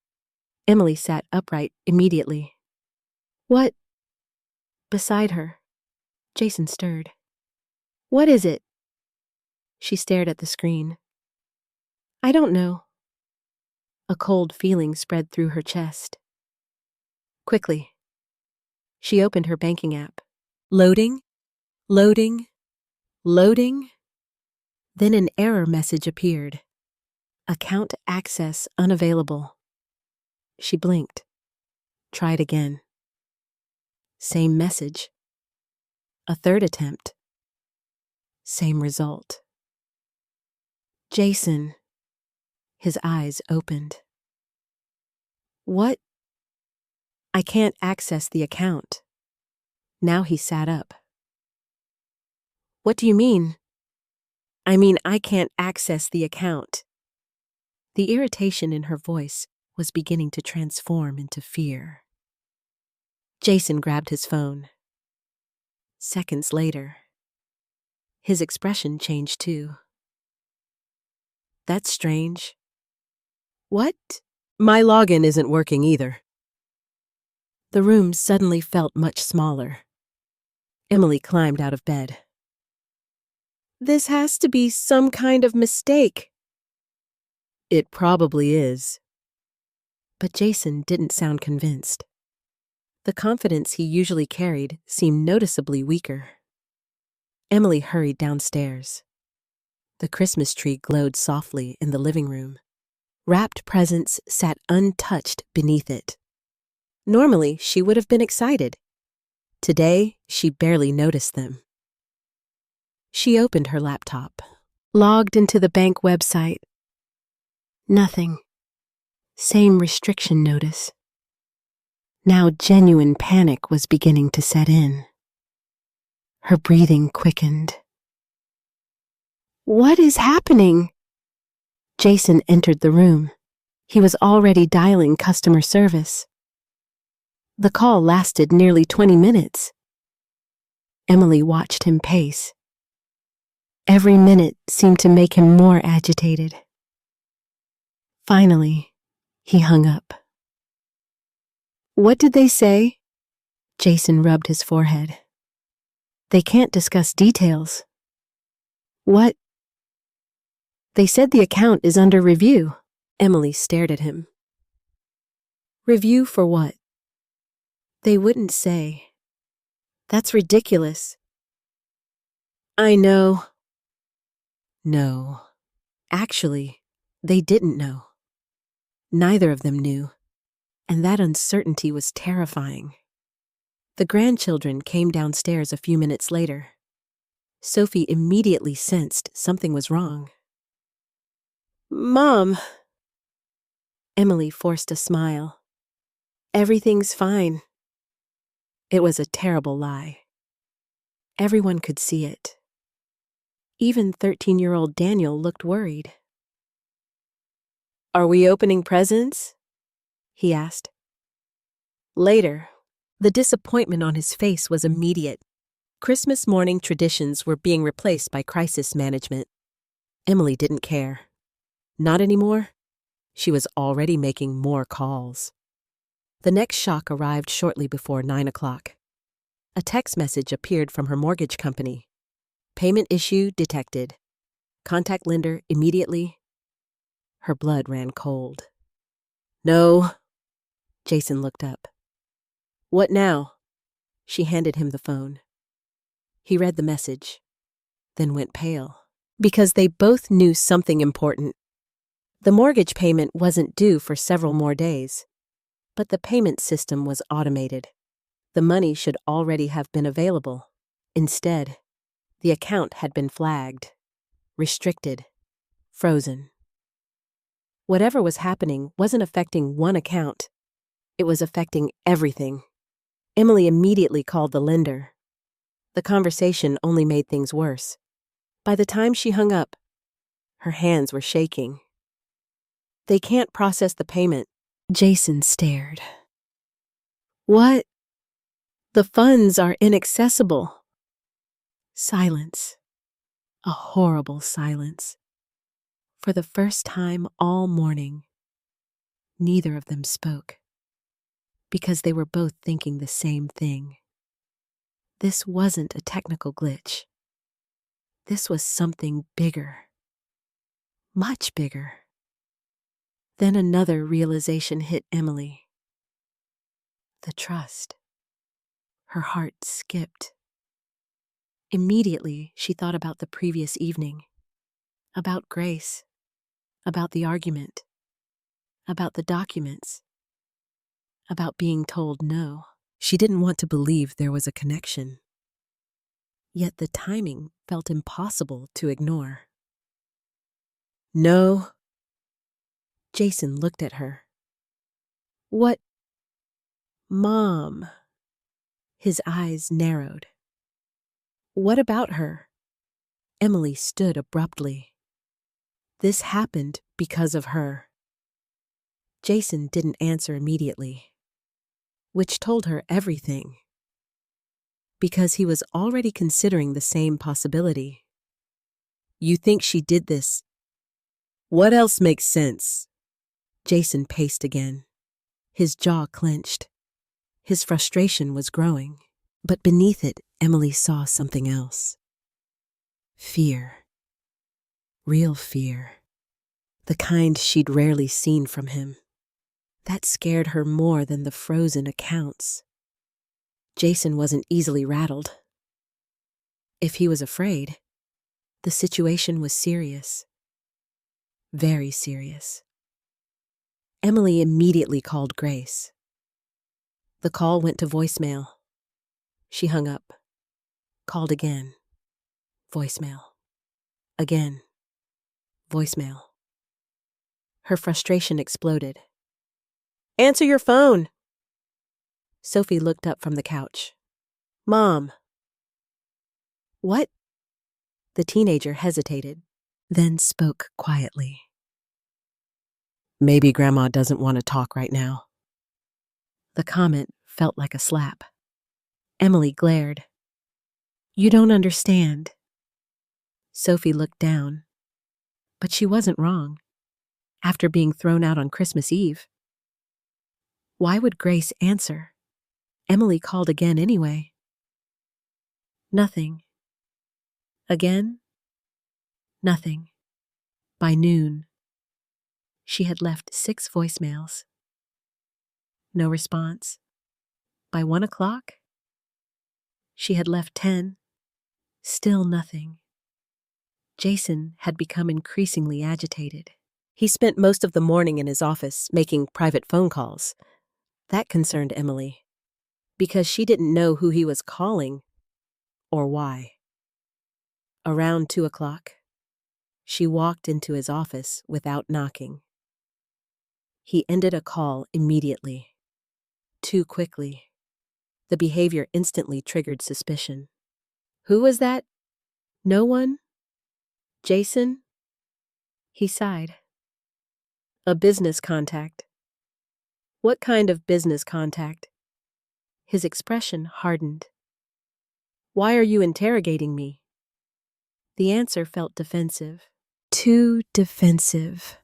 Emily sat upright immediately. "What?" Beside her, Jason stirred. "What is it?" She stared at the screen. "I don't know." A cold feeling spread through her chest. Quickly, she opened her banking app. Loading, loading, loading. Then an error message appeared. Account access unavailable. She blinked. Tried again. Same message. A third attempt. Same result. Jason. His eyes opened. "What?" "I can't access the account." Now he sat up. "What do you mean?" "I mean, I can't access the account." The irritation in her voice was beginning to transform into fear. Jason grabbed his phone. Seconds later, his expression changed too. "That's strange." "What?" "My login isn't working either." The room suddenly felt much smaller. Emily climbed out of bed. "This has to be some kind of mistake." "It probably is." But Jason didn't sound convinced. The confidence he usually carried seemed noticeably weaker. Emily hurried downstairs. The Christmas tree glowed softly in the living room. Wrapped presents sat untouched beneath it. Normally, she would have been excited. Today, she barely noticed them. She opened her laptop, logged into the bank website. Nothing. Same restriction notice. Now genuine panic was beginning to set in. Her breathing quickened. "What is happening?" Jason entered the room. He was already dialing customer service. The call lasted nearly 20 minutes. Emily watched him pace. Every minute seemed to make him more agitated. Finally, he hung up. "What did they say?" Jason rubbed his forehead. "They can't discuss details." "What?" "They said the account is under review." Emily stared at him. Review for what? They wouldn't say. That's ridiculous. I know. No. Actually, they didn't know. Neither of them knew, and that uncertainty was terrifying. The grandchildren came downstairs a few minutes later. Sophie immediately sensed something was wrong. Mom! Emily forced a smile. Everything's fine. It was a terrible lie. Everyone could see it. Even 13-year-old Daniel looked worried. Are we opening presents? He asked. Later, the disappointment on his face was immediate. Christmas morning traditions were being replaced by crisis management. Emily didn't care. Not anymore. She was already making more calls. The next shock arrived shortly before 9 o'clock. A text message appeared from her mortgage company. Payment issue detected. Contact lender immediately. Her blood ran cold. No. Jason looked up. What now? She handed him the phone. He read the message, then went pale, because they both knew something important. The mortgage payment wasn't due for several more days, but the payment system was automated. The money should already have been available. Instead, the account had been flagged, restricted, frozen. Whatever was happening wasn't affecting one account. It was affecting everything. Emily immediately called the lender. The conversation only made things worse. By the time she hung up, her hands were shaking. They can't process the payment. Jason stared. What? The funds are inaccessible. Silence. A horrible silence. For the first time all morning, neither of them spoke, because they were both thinking the same thing. This wasn't a technical glitch. This was something bigger. Much bigger. Then another realization hit Emily. The trust. Her heart skipped. Immediately, she thought about the previous evening, about Grace, about the argument, about the documents, about being told no. She didn't want to believe there was a connection. Yet the timing felt impossible to ignore. No. Jason looked at her. What? Mom. His eyes narrowed. What about her? Emily stood abruptly. This happened because of her. Jason didn't answer immediately, which told her everything. Because he was already considering the same possibility. You think she did this? What else makes sense? Jason paced again. His jaw clenched. His frustration was growing. But beneath it, Emily saw something else. Fear. Real fear. The kind she'd rarely seen from him. That scared her more than the frozen accounts. Jason wasn't easily rattled. If he was afraid, the situation was serious. Very serious. Emily immediately called Grace. The call went to voicemail. She hung up. Called again. Voicemail. Again. Voicemail. Her frustration exploded. Answer your phone! Sophie looked up from the couch. Mom. What? The teenager hesitated, then spoke quietly. Maybe Grandma doesn't want to talk right now. The comment felt like a slap. Emily glared. You don't understand. Sophie looked down. But she wasn't wrong. After being thrown out on Christmas Eve. Why would Grace answer? Emily called again anyway. Nothing. Again? Nothing. By noon, she had left 6 voicemails. No response. By 1 o'clock, she had left 10. Still nothing. Jason had become increasingly agitated. He spent most of the morning in his office making private phone calls. That concerned Emily, because she didn't know who he was calling or why. Around 2 o'clock, she walked into his office without knocking. He ended a call immediately. Too quickly. The behavior instantly triggered suspicion. Who was that? No one? Jason? He sighed. A business contact. What kind of business contact? His expression hardened. Why are you interrogating me? The answer felt defensive. Too defensive.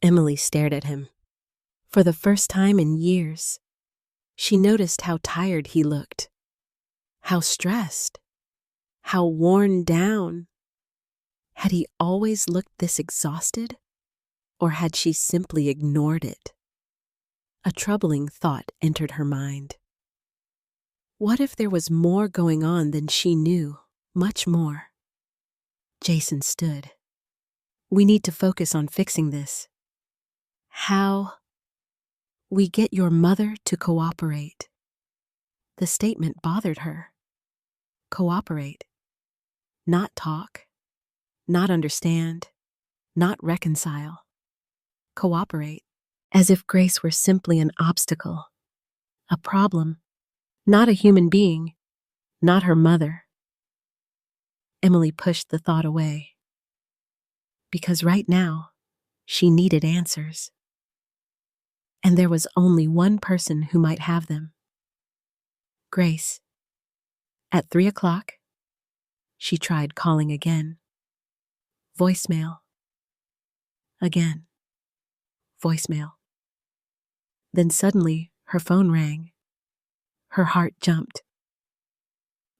Emily stared at him. For the first time in years, she noticed how tired he looked, how stressed, how worn down. Had he always looked this exhausted, or had she simply ignored it? A troubling thought entered her mind. What if there was more going on than she knew, much more? Jason stood. We need to focus on fixing this. How? We get your mother to cooperate. The statement bothered her. Cooperate. Not talk. Not understand. Not reconcile. Cooperate. As if Grace were simply an obstacle. A problem. Not a human being. Not her mother. Emily pushed the thought away. Because right now, she needed answers. And there was only one person who might have them. Grace. At 3 o'clock, she tried calling again. Voicemail. Again. Voicemail. Then suddenly, her phone rang. Her heart jumped.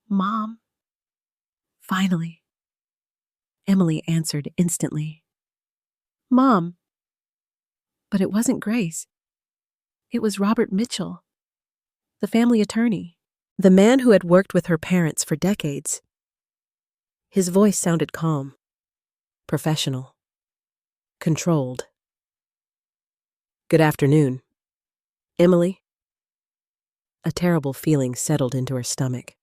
Mom. Finally. Emily answered instantly. Mom. But it wasn't Grace. It was Robert Mitchell, the family attorney, the man who had worked with her parents for decades. His voice sounded calm, professional, controlled. Good afternoon, Emily. A terrible feeling settled into her stomach.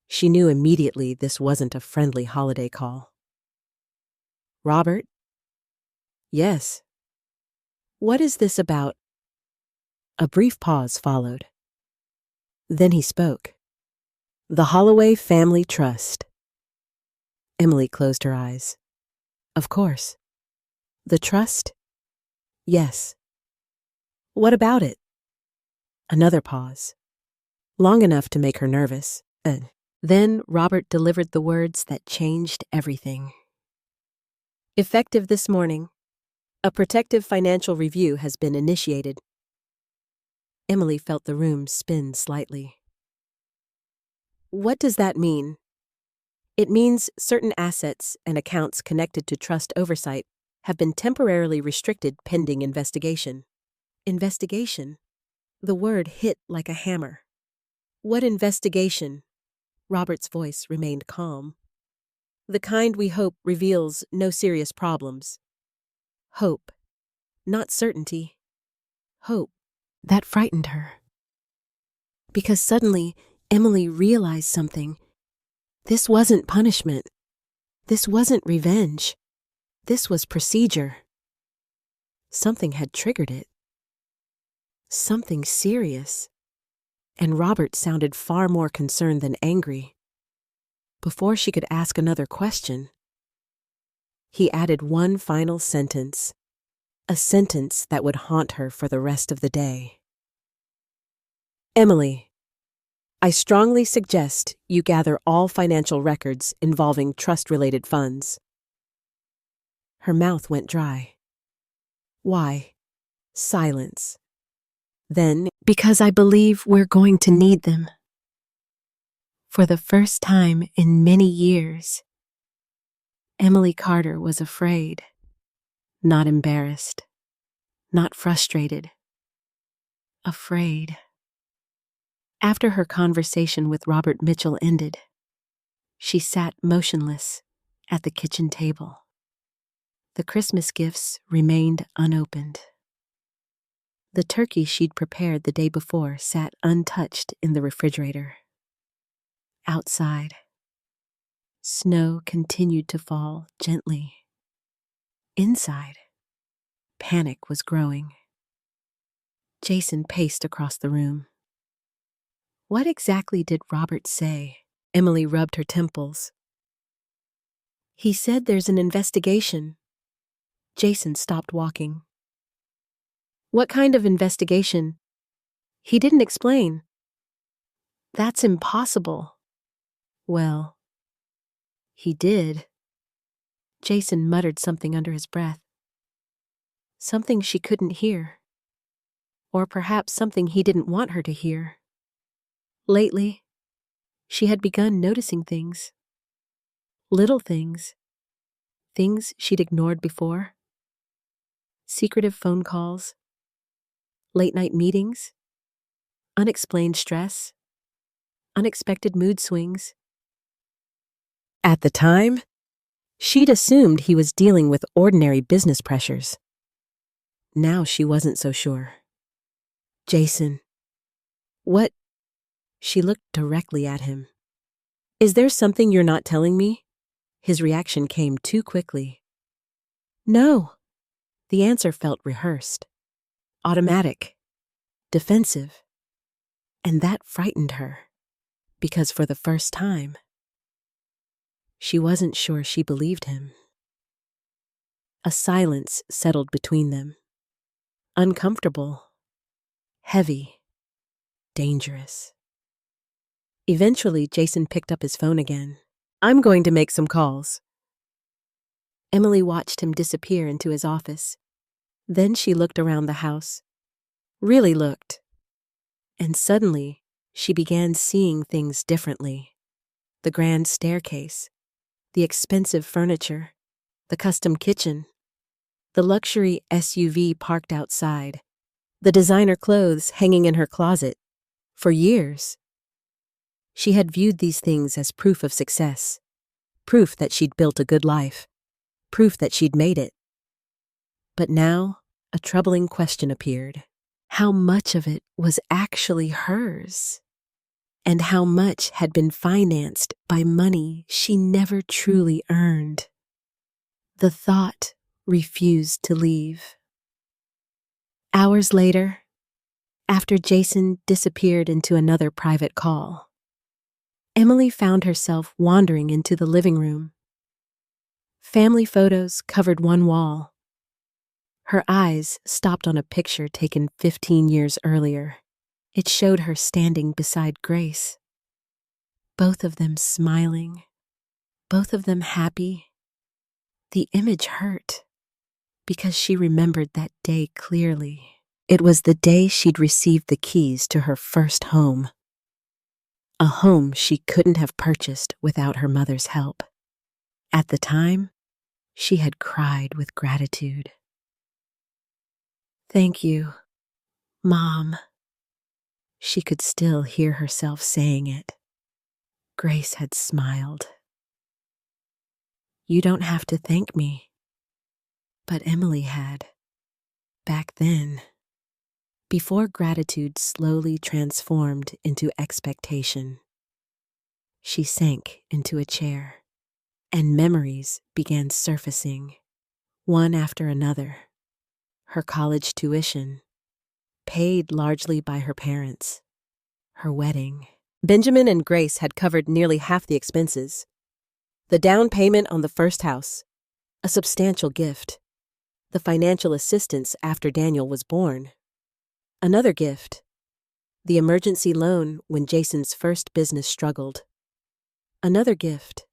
She knew immediately this wasn't a friendly holiday call. Robert? Yes. What is this about? A brief pause followed. Then he spoke. The Holloway Family Trust. Emily closed her eyes. Of course. The trust? Yes. What about it? Another pause. Long enough to make her nervous. Then Robert delivered the words that changed everything. Effective this morning, a protective financial review has been initiated. Emily felt the room spin slightly. What does that mean? It means certain assets and accounts connected to trust oversight have been temporarily restricted pending investigation. Investigation? The word hit like a hammer. What investigation? Robert's voice remained calm. The kind we hope reveals no serious problems. Hope, not certainty. Hope. That frightened her. Because suddenly, Emily realized something. This wasn't punishment. This wasn't revenge. This was procedure. Something had triggered it. Something serious. And Robert sounded far more concerned than angry. Before she could ask another question, he added one final sentence. A sentence that would haunt her for the rest of the day. Emily, I strongly suggest you gather all financial records involving trust-related funds. Her mouth went dry. Why? Silence. Then, because I believe we're going to need them. For the first time in many years, Emily Carter was afraid. Not embarrassed, not frustrated, afraid. After her conversation with Robert Mitchell ended, she sat motionless at the kitchen table. The Christmas gifts remained unopened. The turkey she'd prepared the day before sat untouched in the refrigerator. Outside, snow continued to fall gently. Inside, panic was growing. Jason paced across the room. What exactly did Robert say? Emily rubbed her temples. He said there's an investigation. Jason stopped walking. What kind of investigation? He didn't explain. That's impossible. Well, he did. Jason muttered something under his breath. Something she couldn't hear. Or perhaps something he didn't want her to hear. Lately, she had begun noticing things. Little things. Things she'd ignored before. Secretive phone calls. Late-night meetings. Unexplained stress. Unexpected mood swings. At the time, she'd assumed he was dealing with ordinary business pressures. Now she wasn't so sure. Jason. What? She looked directly at him. Is there something you're not telling me? His reaction came too quickly. No. The answer felt rehearsed. Automatic. Defensive. And that frightened her. Because for the first time, she wasn't sure she believed him. A silence settled between them. Uncomfortable. Heavy. Dangerous. Eventually, Jason picked up his phone again. I'm going to make some calls. Emily watched him disappear into his office. Then she looked around the house. Really looked. And suddenly, she began seeing things differently. The grand staircase, the expensive furniture, the custom kitchen, the luxury SUV parked outside, the designer clothes hanging in her closet. For years, she had viewed these things as proof of success, proof that she'd built a good life, proof that she'd made it. But now, a troubling question appeared. How much of it was actually hers? And how much had been financed by money she never truly earned? The thought refused to leave. Hours later, after Jason disappeared into another private call, Emily found herself wandering into the living room. Family photos covered one wall. Her eyes stopped on a picture taken 15 years earlier. It showed her standing beside Grace. Both of them smiling. Both of them happy. The image hurt because she remembered that day clearly. It was the day she'd received the keys to her first home. A home she couldn't have purchased without her mother's help. At the time, she had cried with gratitude. Thank you, Mom. She could still hear herself saying it. Grace had smiled. You don't have to thank me. But Emily had. Back then. Before gratitude slowly transformed into expectation. She sank into a chair, and memories began surfacing, one after another. Her college tuition, paid largely by her parents. Her wedding. Benjamin and Grace had covered nearly half the expenses. The down payment on the first house, a substantial gift. The financial assistance after Daniel was born. Another gift, the emergency loan when Jason's first business struggled. Another gift,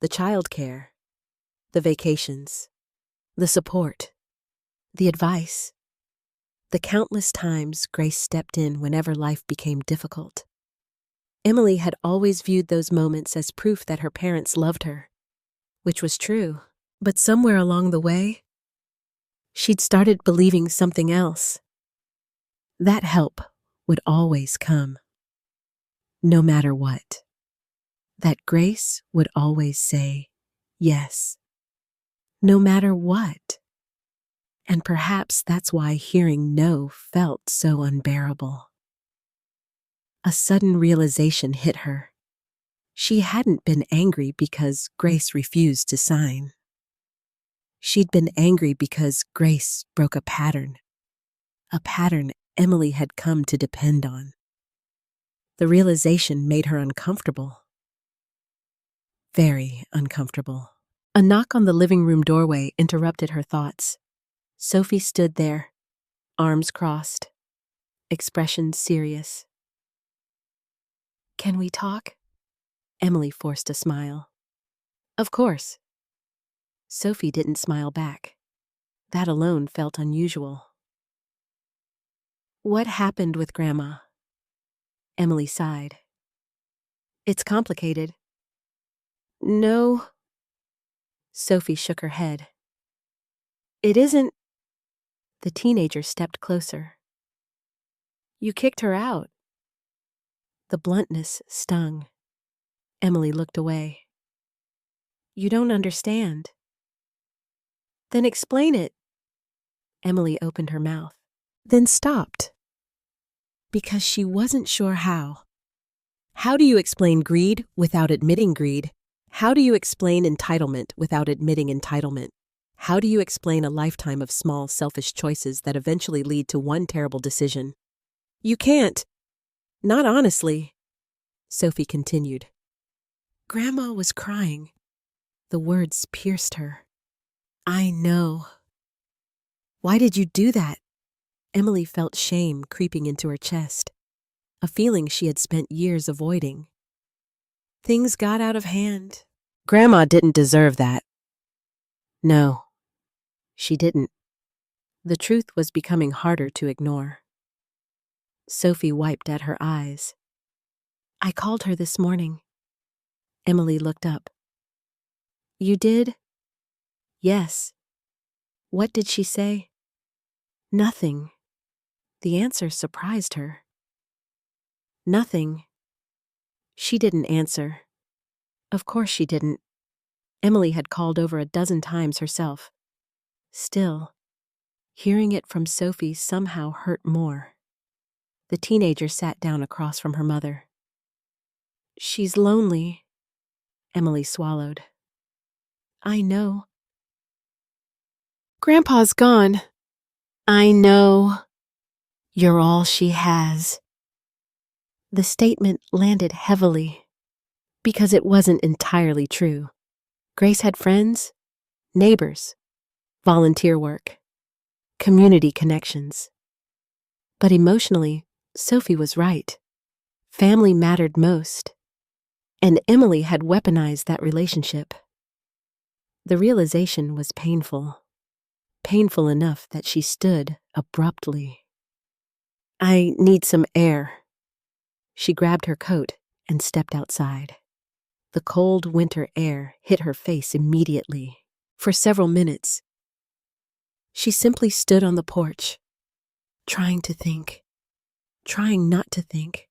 the childcare, the vacations, the support, the advice, the countless times Grace stepped in whenever life became difficult. Emily had always viewed those moments as proof that her parents loved her, which was true. But somewhere along the way, she'd started believing something else. That help would always come, no matter what. That Grace would always say yes, no matter what. And perhaps that's why hearing no felt so unbearable. A sudden realization hit her. She hadn't been angry because Grace refused to sign. She'd been angry because Grace broke a pattern Emily had come to depend on. The realization made her uncomfortable. Very uncomfortable. A knock on the living room doorway interrupted her thoughts. Sophie stood there, arms crossed, expression serious. "Can we talk?" Emily forced a smile. "Of course." Sophie didn't smile back. That alone felt unusual. "What happened with Grandma?" Emily sighed. "It's complicated." "No." Sophie shook her head. "It isn't." The teenager stepped closer. "You kicked her out." The bluntness stung. Emily looked away. "You don't understand." "Then explain it." Emily opened her mouth, then stopped. Because she wasn't sure how. How do you explain greed without admitting greed? How do you explain entitlement without admitting entitlement? How do you explain a lifetime of small, selfish choices that eventually lead to one terrible decision? You can't. Not honestly, Sophie continued. Grandma was crying. The words pierced her. I know. Why did you do that? Emily felt shame creeping into her chest, a feeling she had spent years avoiding. Things got out of hand. Grandma didn't deserve that. No, she didn't. The truth was becoming harder to ignore. Sophie wiped at her eyes. I called her this morning. Emily looked up. You did? Yes. What did she say? Nothing. The answer surprised her. Nothing. She didn't answer. Of course she didn't. Emily had called over a dozen times herself. Still, hearing it from Sophie somehow hurt more. The teenager sat down across from her mother. She's lonely, Emily swallowed. I know. Grandpa's gone. I know. You're all she has. The statement landed heavily because it wasn't entirely true. Grace had friends, neighbors, volunteer work, community connections. But emotionally, Sophie was right. Family mattered most, and Emily had weaponized that relationship. The realization was painful. Painful enough that she stood abruptly. I need some air. She grabbed her coat and stepped outside. The cold winter air hit her face immediately. For several minutes, she simply stood on the porch, trying to think, trying not to think,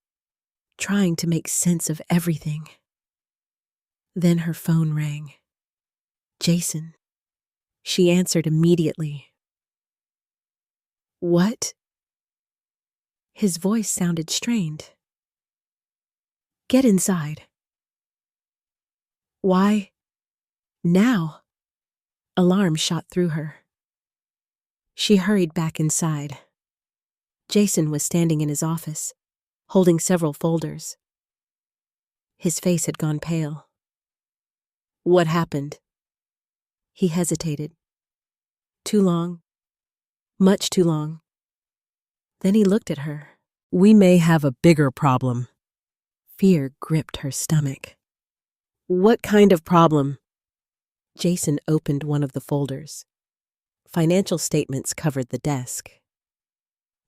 trying to make sense of everything. Then her phone rang. Jason. She answered immediately. What? His voice sounded strained. Get inside. Why? Now? Alarm shot through her. She hurried back inside. Jason was standing in his office, holding several folders. His face had gone pale. What happened? He hesitated. Too long. Much too long. Then he looked at her. We may have a bigger problem. Fear gripped her stomach. What kind of problem? Jason opened one of the folders. Financial statements covered the desk.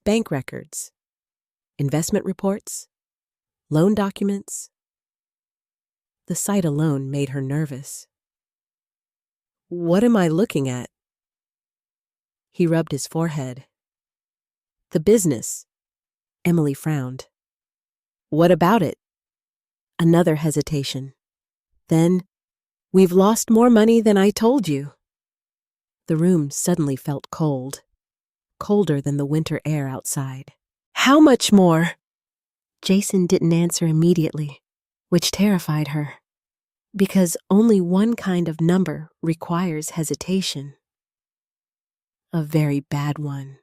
Bank records, investment reports, loan documents. The sight alone made her nervous. What am I looking at? He rubbed his forehead. The business, Emily frowned. What about it? Another hesitation. Then, we've lost more money than I told you. The room suddenly felt cold, colder than the winter air outside. How much more? Jason didn't answer immediately, which terrified her, because only one kind of number requires hesitation. A very bad one.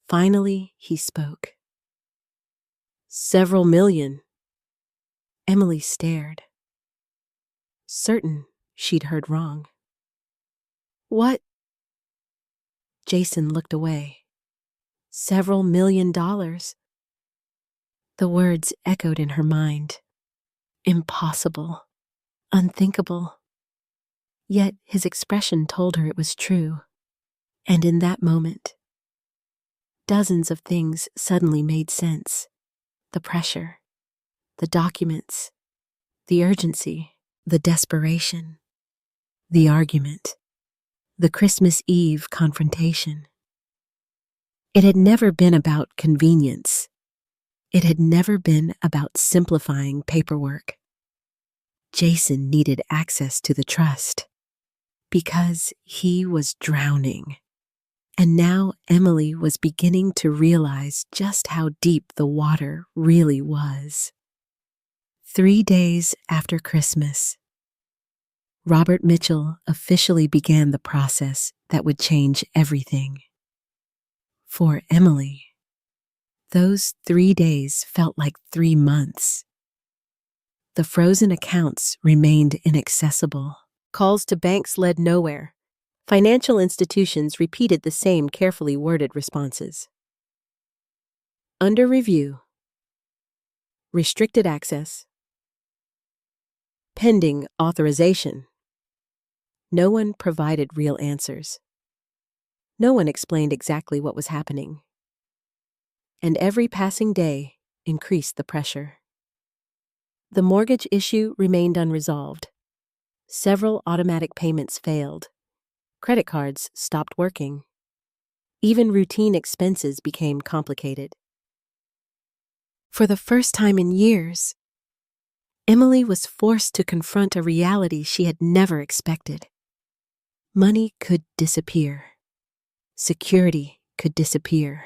Finally, he spoke. Several million. Emily stared, certain she'd heard wrong. What? Jason looked away. Several $1,000,000. The words echoed in her mind. Impossible. Unthinkable. Yet his expression told her it was true. And in that moment, dozens of things suddenly made sense. The pressure, the documents, the urgency, the desperation, the argument, the Christmas Eve confrontation. It had never been about convenience. It had never been about simplifying paperwork. Jason needed access to the trust because he was drowning. And now Emily was beginning to realize just how deep the water really was. 3 days after Christmas, Robert Mitchell officially began the process that would change everything. For Emily, those 3 days felt like 3 months. The frozen accounts remained inaccessible. Calls to banks led nowhere. Financial institutions repeated the same carefully worded responses. Under review. Restricted access. Pending authorization. No one provided real answers. No one explained exactly what was happening. And every passing day increased the pressure. The mortgage issue remained unresolved. Several automatic payments failed. Credit cards stopped working. Even routine expenses became complicated. For the first time in years, Emily was forced to confront a reality she had never expected. Money could disappear. Security could disappear.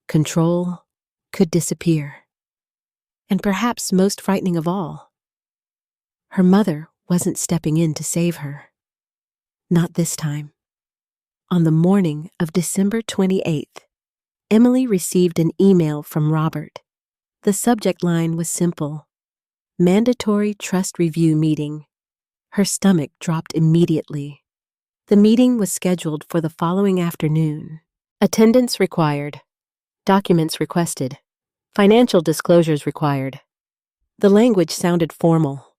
Control could disappear. And perhaps most frightening of all, her mother wasn't stepping in to save her. Not this time. On the morning of December 28th, Emily received an email from Robert. The subject line was simple: Mandatory Trust Review Meeting. Her stomach dropped immediately. The meeting was scheduled for the following afternoon. Attendance required. Documents requested. Financial disclosures required. The language sounded formal.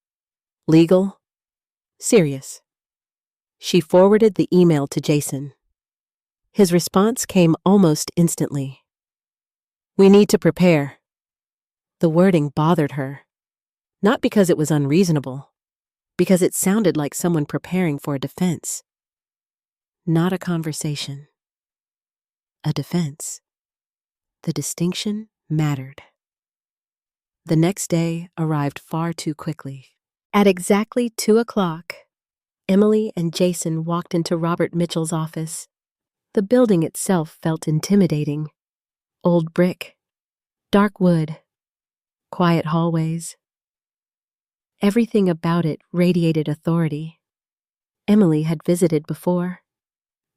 Legal. Serious. She forwarded the email to Jason. His response came almost instantly. We need to prepare. The wording bothered her. Not because it was unreasonable, because it sounded like someone preparing for a defense. Not a conversation. A defense. The distinction mattered. The next day arrived far too quickly. At exactly 2 o'clock, Emily and Jason walked into Robert Mitchell's office. The building itself felt intimidating. Old brick, dark wood, quiet hallways. Everything about it radiated authority. Emily had visited before,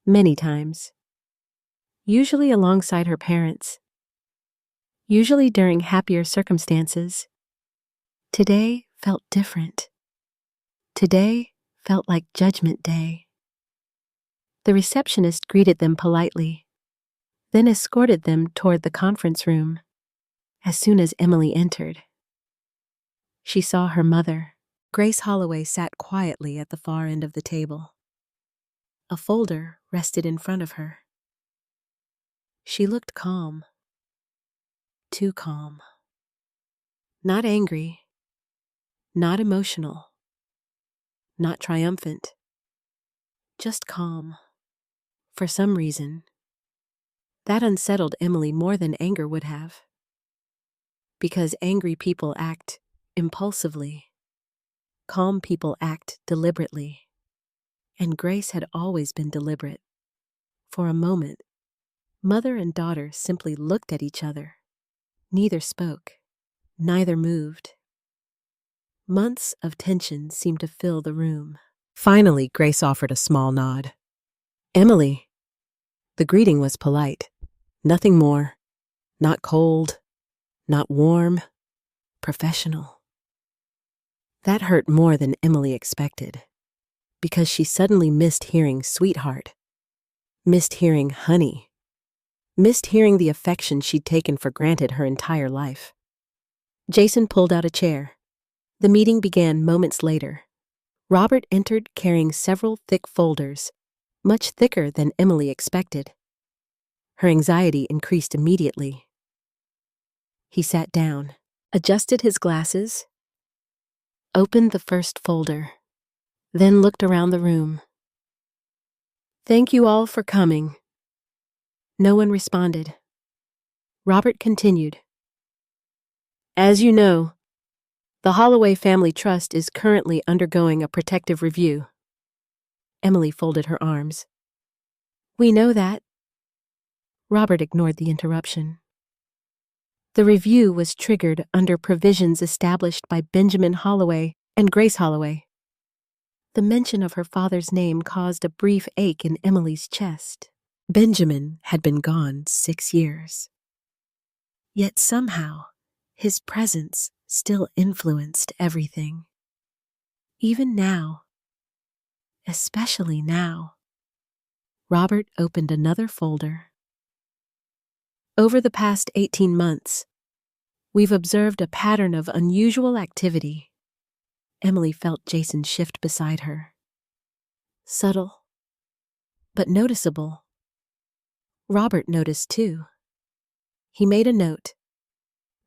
many times. Usually alongside her parents. Usually during happier circumstances. Today felt different. Today felt like Judgment Day. The receptionist greeted them politely, then escorted them toward the conference room. As soon as Emily entered, she saw her mother. Grace Holloway sat quietly at the far end of the table. A folder rested in front of her. She looked calm. Too calm. Not angry. Not emotional. Not triumphant. Just calm. For some reason, that unsettled Emily more than anger would have. Because angry people act impulsively. Calm people act deliberately. And Grace had always been deliberate. For a moment, mother and daughter simply looked at each other. Neither spoke. Neither moved. Months of tension seemed to fill the room. Finally, Grace offered a small nod. "Emily." The greeting was polite. Nothing more. Not cold. Not warm. Professional. That hurt more than Emily expected, because she suddenly missed hearing sweetheart, missed hearing honey, missed hearing the affection she'd taken for granted her entire life. Jason pulled out a chair. The meeting began moments later. Robert entered carrying several thick folders, much thicker than Emily expected. Her anxiety increased immediately. He sat down, adjusted his glasses, opened the first folder, then looked around the room. "Thank you all for coming." No one responded. Robert continued. "As you know, the Holloway Family Trust is currently undergoing a protective review." Emily folded her arms. "We know that." Robert ignored the interruption. The review was triggered under provisions established by Benjamin Holloway and Grace Holloway. The mention of her father's name caused a brief ache in Emily's chest. Benjamin had been gone 6 years. Yet somehow, his presence still influenced everything. Even now, especially now. Robert opened another folder. "Over the past 18 months, we've observed a pattern of unusual activity." Emily felt Jason shift beside her. Subtle, but noticeable. Robert noticed too. He made a note,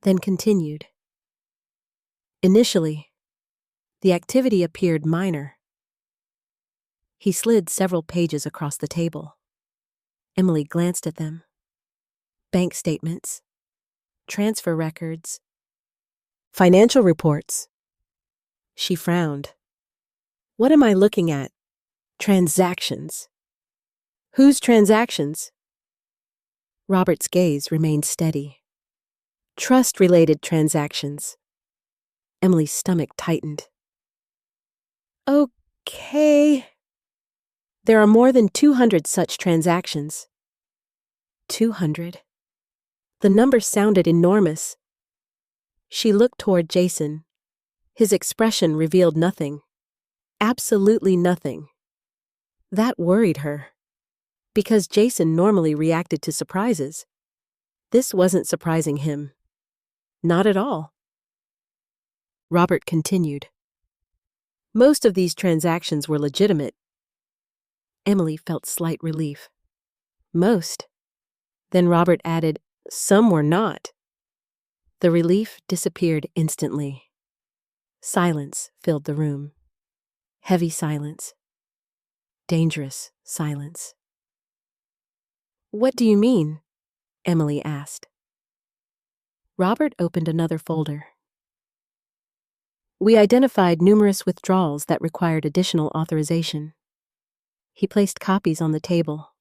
then continued. "Initially, the activity appeared minor." He slid several pages across the table. Emily glanced at them. Bank statements, transfer records, financial reports. She frowned. "What am I looking at? Transactions. Whose transactions?" Robert's gaze remained steady. "Trust-related transactions." Emily's stomach tightened. "Okay." "There are more than 200 such transactions." 200. The number sounded enormous. She looked toward Jason. His expression revealed nothing. Absolutely nothing. That worried her. Because Jason normally reacted to surprises. This wasn't surprising him. Not at all. Robert continued. "Most of these transactions were legitimate." Emily felt slight relief. "Most?" Then Robert added, "Some were not." The relief disappeared instantly. Silence filled the room. Heavy silence. Dangerous silence. "What do you mean?" Emily asked. Robert opened another folder. "We identified numerous withdrawals that required additional authorization." He placed copies on the table.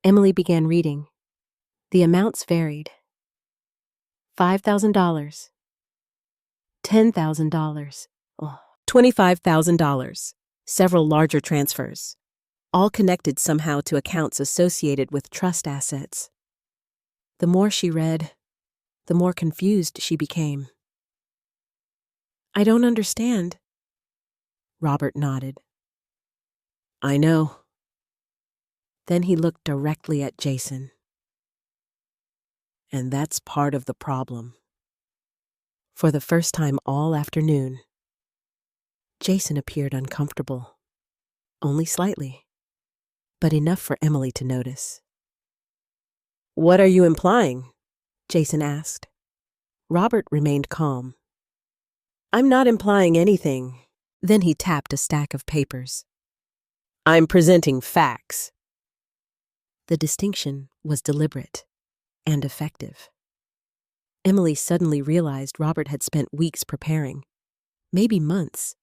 Emily began reading. The amounts varied. $5,000. $10,000. $25,000. Several larger transfers, all connected somehow to accounts associated with trust assets. The more she read, the more confused she became. "I don't understand." Robert nodded. "I know." Then he looked directly at Jason. "And that's part of the problem." For the first time all afternoon, Jason appeared uncomfortable. Only slightly, but enough for Emily to notice. "What are you implying?" Jason asked. Robert remained calm. "I'm not implying anything." Then he tapped a stack of papers. "I'm presenting facts." The distinction was deliberate and effective. Emily suddenly realized Robert had spent weeks preparing, maybe months.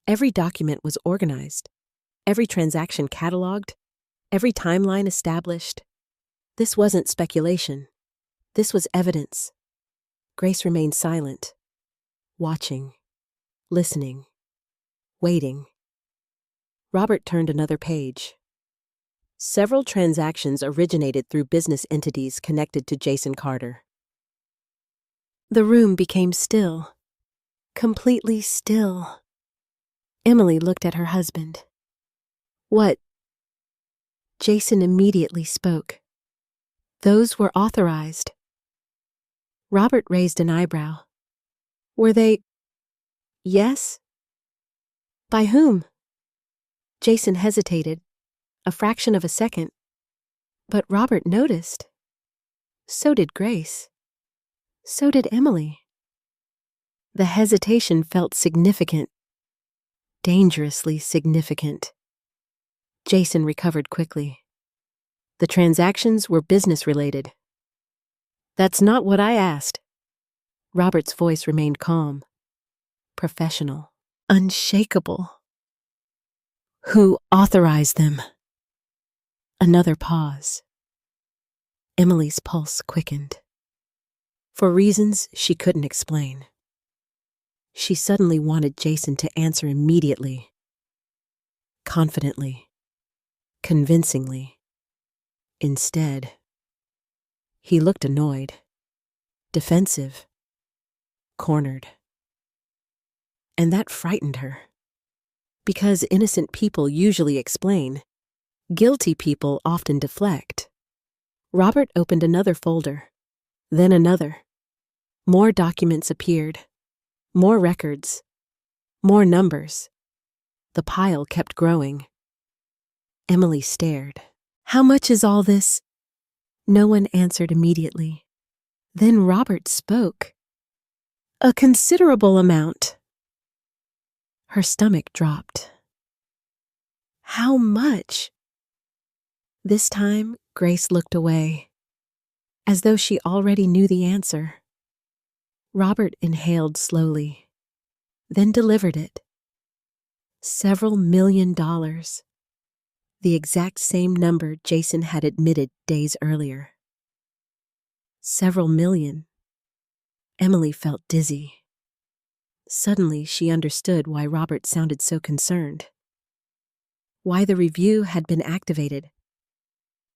Every document was organized, every transaction cataloged, every timeline established. This wasn't speculation. This was evidence. Grace remained silent, watching, listening, waiting. Robert turned another page. Several transactions originated through business entities connected to Jason Carter. The room became still, completely still. Emily looked at her husband. What? Jason immediately spoke. Those were authorized. Robert raised an eyebrow. Were they? Yes? By whom? Jason hesitated, a fraction of a second. But Robert noticed. So did Grace. So did Emily. The hesitation felt significant, dangerously significant. Jason recovered quickly. The transactions were business-related. That's not what I asked. Robert's voice remained calm, professional, unshakable. Who authorized them? Another pause. Emily's pulse quickened. For reasons she couldn't explain. She suddenly wanted Jason to answer immediately, confidently, convincingly. Instead, he looked annoyed, defensive, cornered. And that frightened her. Because innocent people usually explain, guilty people often deflect. Robert opened another folder, then another. More documents appeared, more records, more numbers. The pile kept growing. Emily stared. How much is all this? No one answered immediately. Then Robert spoke. A considerable amount. Her stomach dropped. How much? This time, Grace looked away, as though she already knew the answer. Robert inhaled slowly, then delivered it. Several $1,000,000. The exact same number Jason had admitted days earlier. Several million. Emily felt dizzy. Suddenly, she understood why Robert sounded so concerned. Why the review had been activated.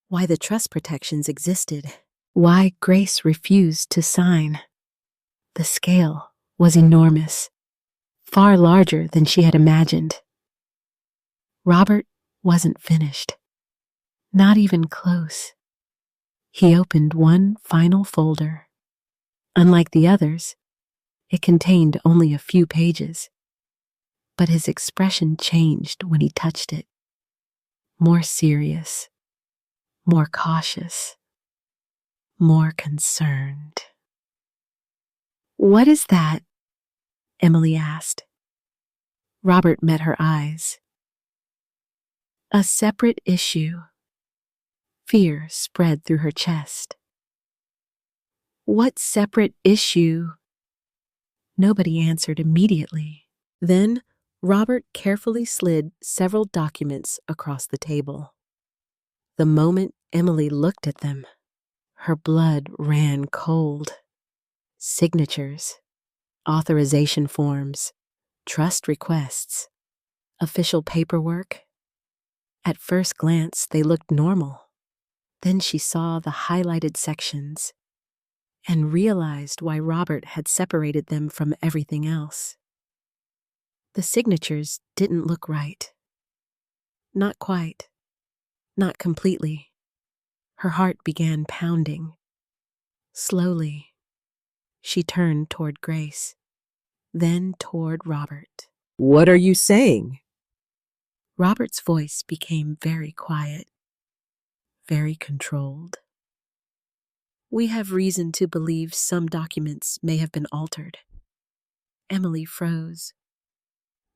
Why the trust protections existed. Why Grace refused to sign. The scale was enormous, far larger than she had imagined. Robert wasn't finished. Not even close. He opened one final folder. Unlike the others, it contained only a few pages. But his expression changed when he touched it. More serious, more cautious, more concerned. What is that? Emily asked. Robert met her eyes. A separate issue. Fear spread through her chest. What separate issue? Nobody answered immediately. Then Robert carefully slid several documents across the table. The moment Emily looked at them, her blood ran cold. Signatures, authorization forms, trust requests, official paperwork. At first glance, they looked normal. Then she saw the highlighted sections and realized why Robert had separated them from everything else. The signatures didn't look right. Not quite. Not completely. Her heart began pounding. Slowly, she turned toward Grace, then toward Robert. What are you saying? Robert's voice became very quiet, very controlled. We have reason to believe some documents may have been altered. Emily froze.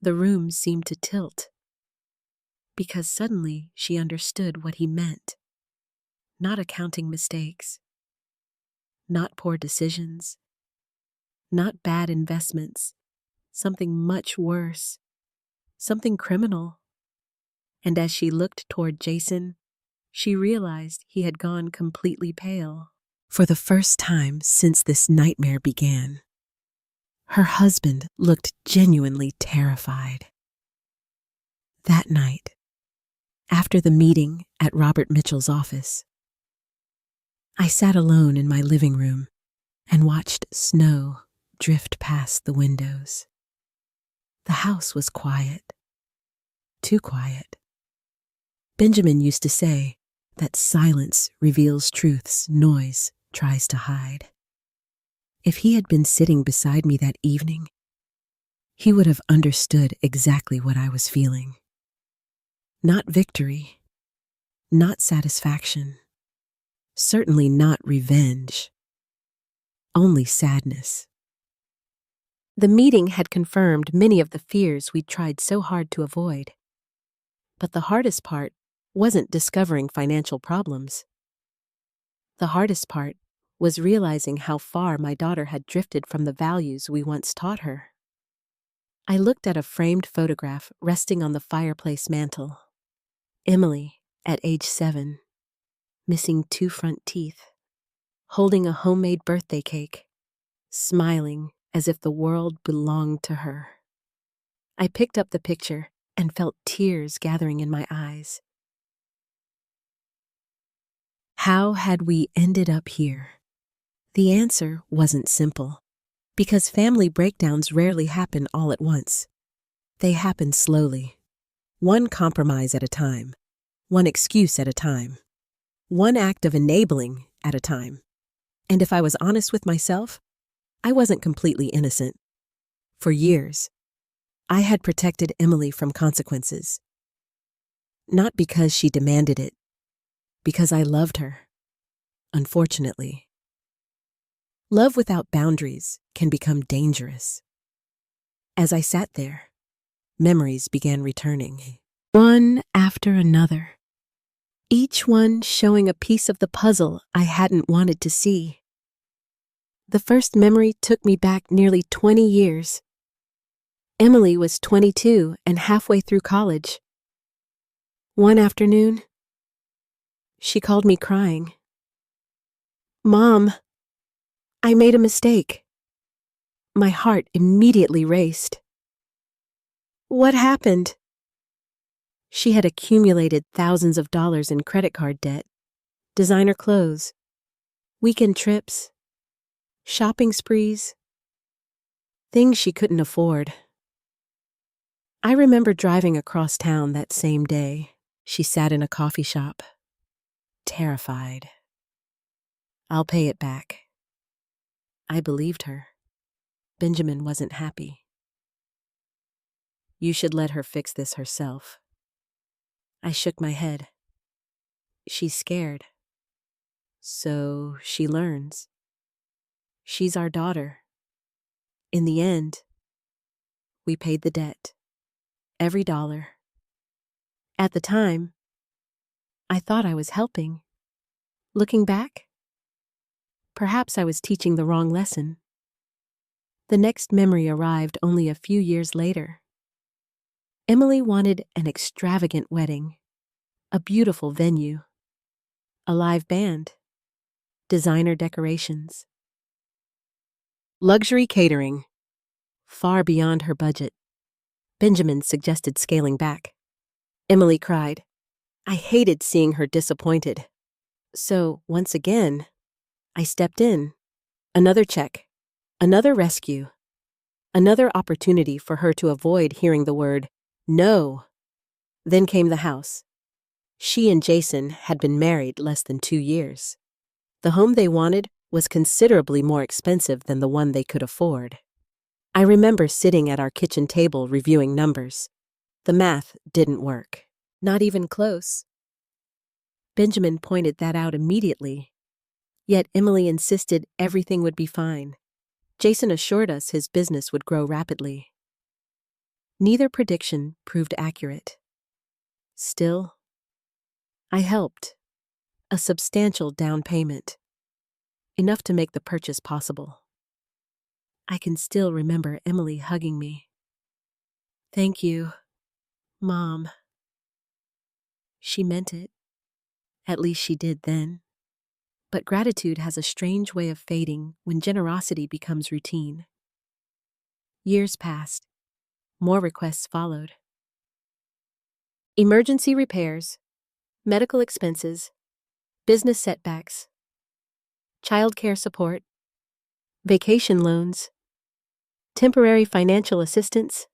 The room seemed to tilt, because suddenly she understood what he meant. Not accounting mistakes, not poor decisions, Not bad investments. Something much worse. Something criminal. And as she looked toward Jason, she realized he had gone completely pale. For the first time since this nightmare began, her husband looked genuinely terrified. That night, after the meeting at Robert Mitchell's office, I sat alone in my living room and watched snow drift past the windows. The house was quiet. Too quiet. Benjamin used to say that silence reveals truths noise tries to hide. If he had been sitting beside me that evening, he would have understood exactly what I was feeling. Not victory, not satisfaction, certainly not revenge, only sadness. The meeting had confirmed many of the fears we'd tried so hard to avoid. But the hardest part wasn't discovering financial problems. The hardest part was realizing how far my daughter had drifted from the values we once taught her. I looked at a framed photograph resting on the fireplace mantel. Emily, at age 7, missing 2 front teeth, holding a homemade birthday cake, smiling as if the world belonged to her. I picked up the picture and felt tears gathering in my eyes. How had we ended up here? The answer wasn't simple, because family breakdowns rarely happen all at once. They happen slowly, one compromise at a time, one excuse at a time, one act of enabling at a time. And if I was honest with myself, I wasn't completely innocent. For years, I had protected Emily from consequences. Not because she demanded it, because I loved her. Unfortunately, love without boundaries can become dangerous. As I sat there, memories began returning, one after another, each one showing a piece of the puzzle I hadn't wanted to see. The first memory took me back nearly 20 years. Emily was 22 and halfway through college. One afternoon, she called me crying. "Mom, I made a mistake." My heart immediately raced. What happened? She had accumulated thousands of dollars in credit card debt, designer clothes, weekend trips, shopping sprees, things she couldn't afford. I remember driving across town that same day. She sat in a coffee shop, terrified. "I'll pay it back." I believed her. Benjamin wasn't happy. "You should let her fix this herself." I shook my head. "She's scared. So she learns. She's our daughter." In the end, we paid the debt. Every dollar. At the time, I thought I was helping. Looking back, perhaps I was teaching the wrong lesson. The next memory arrived only a few years later. Emily wanted an extravagant wedding, a beautiful venue, a live band, designer decorations, luxury catering, far beyond her budget. Benjamin suggested scaling back. Emily cried. I hated seeing her disappointed. So, once again, I stepped in. Another check, another rescue, another opportunity for her to avoid hearing the word no. Then came the house. She and Jason had been married less than 2 years. The home they wanted was considerably more expensive than the one they could afford. I remember sitting at our kitchen table reviewing numbers. The math didn't work. Not even close. Benjamin pointed that out immediately. Yet Emily insisted everything would be fine. Jason assured us his business would grow rapidly. Neither prediction proved accurate. Still, I helped. A substantial down payment. Enough to make the purchase possible. I can still remember Emily hugging me. "Thank you, Mom." She meant it. At least she did then. But gratitude has a strange way of fading when generosity becomes routine. Years passed. More requests followed. Emergency repairs, medical expenses, business setbacks, childcare support, vacation loans, temporary financial assistance.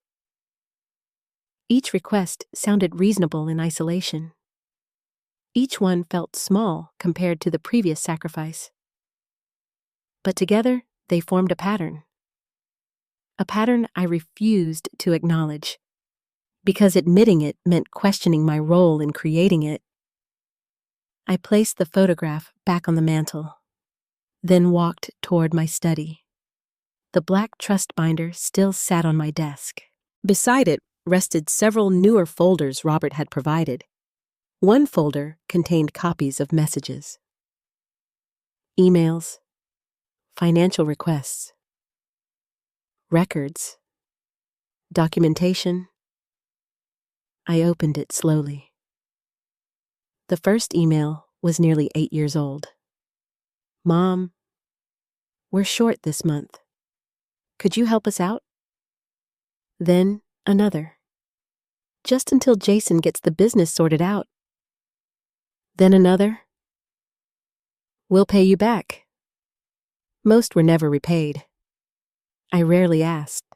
Each request sounded reasonable in isolation. Each one felt small compared to the previous sacrifice. But together, they formed a pattern. A pattern I refused to acknowledge, because admitting it meant questioning my role in creating it. I placed the photograph back on the mantel, then walked toward my study. The black trust binder still sat on my desk. Beside it rested several newer folders Robert had provided. One folder contained copies of messages, emails, financial requests, records, documentation. I opened it slowly. The first email was nearly 8 years old. "Mom, we're short this month. Could you help us out?" Then another. "Just until Jason gets the business sorted out." Then another. "We'll pay you back." Most were never repaid. I rarely asked.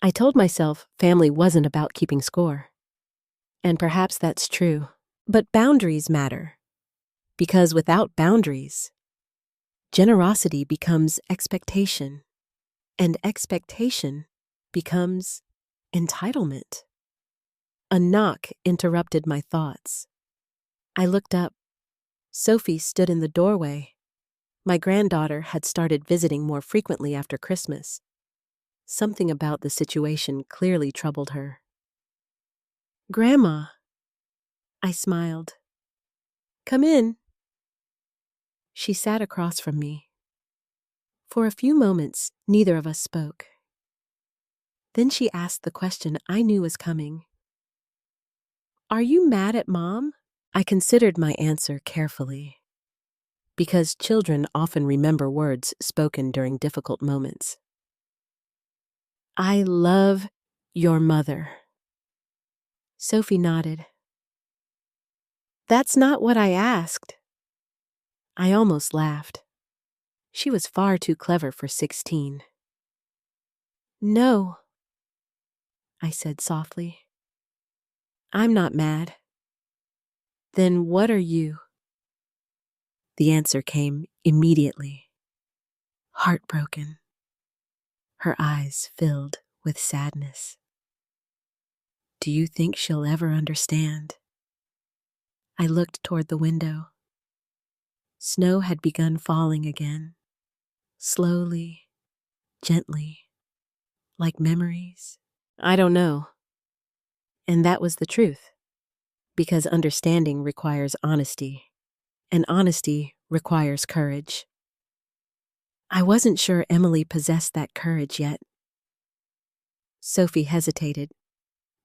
I told myself family wasn't about keeping score. And perhaps that's true. But boundaries matter. Because without boundaries, generosity becomes expectation. And expectation becomes entitlement. A knock interrupted my thoughts. I looked up. Sophie stood in the doorway. My granddaughter had started visiting more frequently after Christmas. Something about the situation clearly troubled her. "Grandma," I smiled. "Come in." She sat across from me. For a few moments, neither of us spoke. Then she asked the question I knew was coming. "Are you mad at Mom?" I considered my answer carefully, because children often remember words spoken during difficult moments. "I love your mother." Sophie nodded. "That's not what I asked." I almost laughed. She was far too clever for 16. "No," I said softly. "I'm not mad." "Then what are you?" The answer came immediately. Heartbroken. Her eyes filled with sadness. "Do you think she'll ever understand?" I looked toward the window. Snow had begun falling again, slowly, gently, like memories. I don't know. And that was the truth, because understanding requires honesty, and honesty requires courage. I wasn't sure Emily possessed that courage yet. Sophie hesitated,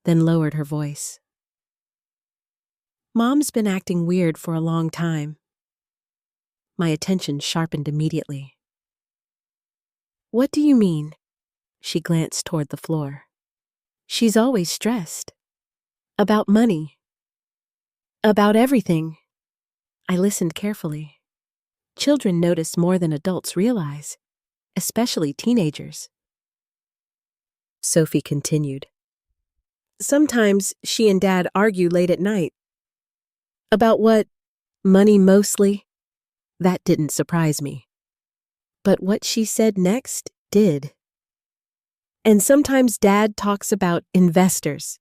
then lowered her voice. "Mom's been acting weird for a long time." My attention sharpened immediately. "What do you mean?" She glanced toward the floor. "She's always stressed. About money. About everything." I listened carefully. Children notice more than adults realize, especially teenagers. Sophie continued. "Sometimes she and Dad argue late at night. About what? Money mostly." That didn't surprise me. But what she said next did. "And sometimes Dad talks about investors."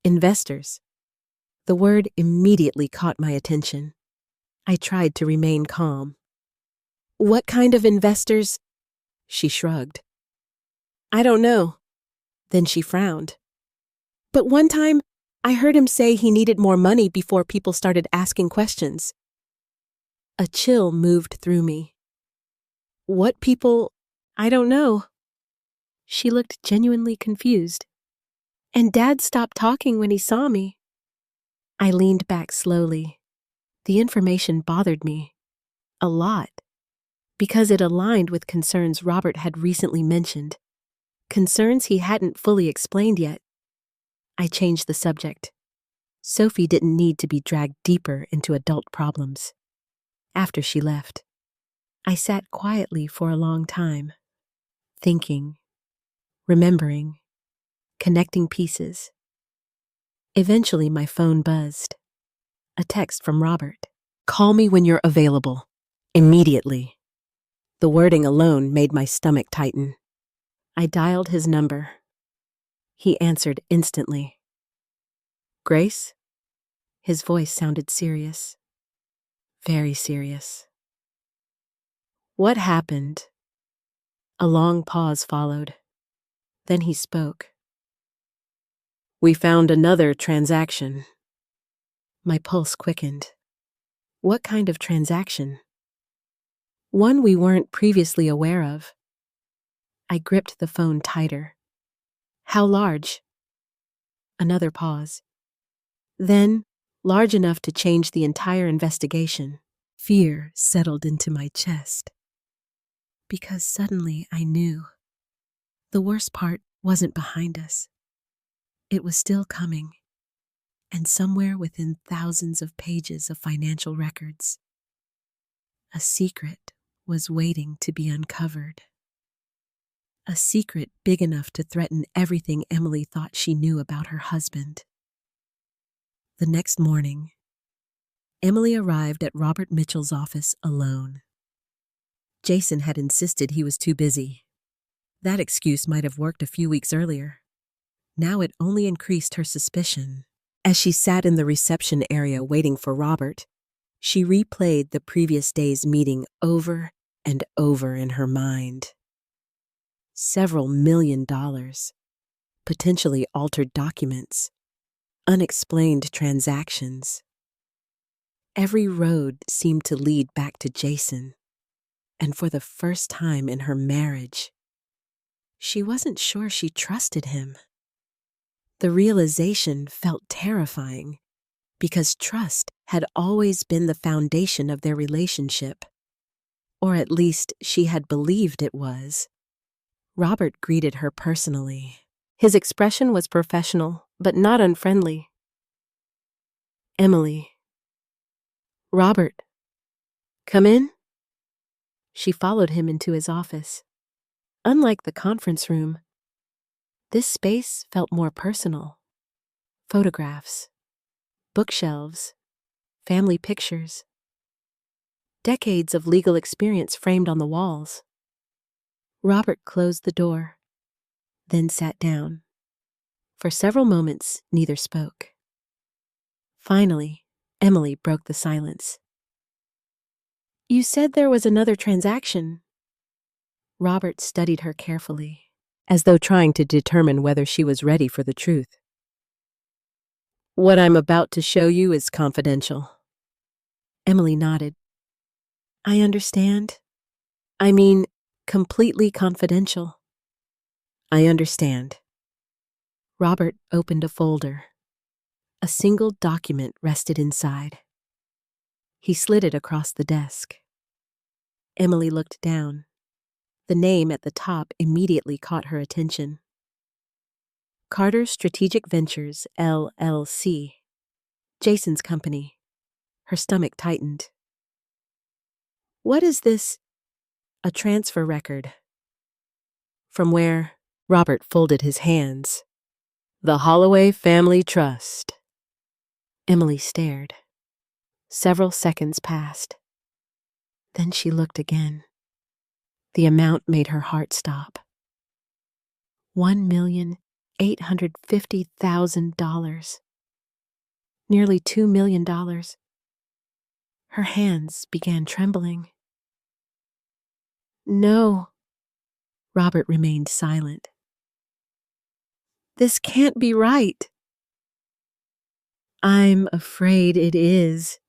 Investors. The word immediately caught my attention. I tried to remain calm. "What kind of investors?" She shrugged. "I don't know." Then she frowned. "But one time, I heard him say he needed more money before people started asking questions." A chill moved through me. "What people?" I don't know. She looked genuinely confused. And Dad stopped talking when he saw me. I leaned back slowly. The information bothered me. A lot. Because it aligned with concerns Robert had recently mentioned. Concerns he hadn't fully explained yet. I changed the subject. Sophie didn't need to be dragged deeper into adult problems. After she left, I sat quietly for a long time, thinking, remembering, connecting pieces. Eventually, my phone buzzed. A text from Robert. Call me when you're available. Immediately. The wording alone made my stomach tighten. I dialed his number. He answered instantly. Grace? His voice sounded serious. Very serious. What happened? A long pause followed. Then he spoke. We found another transaction. My pulse quickened. What kind of transaction? One we weren't previously aware of. I gripped the phone tighter. How large? Another pause. Then, large enough to change the entire investigation. Fear settled into my chest. Because suddenly I knew. The worst part wasn't behind us. It was still coming. And somewhere within thousands of pages of financial records, a secret was waiting to be uncovered. A secret big enough to threaten everything Emily thought she knew about her husband. The next morning, Emily arrived at Robert Mitchell's office alone. Jason had insisted he was too busy. That excuse might have worked a few weeks earlier. Now it only increased her suspicion. As she sat in the reception area waiting for Robert, she replayed the previous day's meeting over and over in her mind. Several $1 million, potentially altered documents, unexplained transactions. Every road seemed to lead back to Jason, and for the first time in her marriage, she wasn't sure she trusted him. The realization felt terrifying because trust had always been the foundation of their relationship, or at least she had believed it was. Robert greeted her personally. His expression was professional, but not unfriendly. Emily. Robert. Come in? She followed him into his office. Unlike the conference room, this space felt more personal. Photographs, bookshelves, family pictures, decades of legal experience framed on the walls. Robert closed the door, then sat down. For several moments, neither spoke. Finally, Emily broke the silence. You said there was another transaction. Robert studied her carefully, as though trying to determine whether she was ready for the truth. What I'm about to show you is confidential. Emily nodded. I understand. I mean, completely confidential. I understand. Robert opened a folder. A single document rested inside. He slid it across the desk. Emily looked down. The name at the top immediately caught her attention. Carter Strategic Ventures, LLC. Jason's company. Her stomach tightened. What is this? A transfer record. From where? Robert folded his hands. The Holloway Family Trust. Emily stared. Several seconds passed. Then she looked again. The amount made her heart stop. $1,850,000. Nearly $2 million. Her hands began trembling. No. Robert remained silent. This can't be right. I'm afraid it is.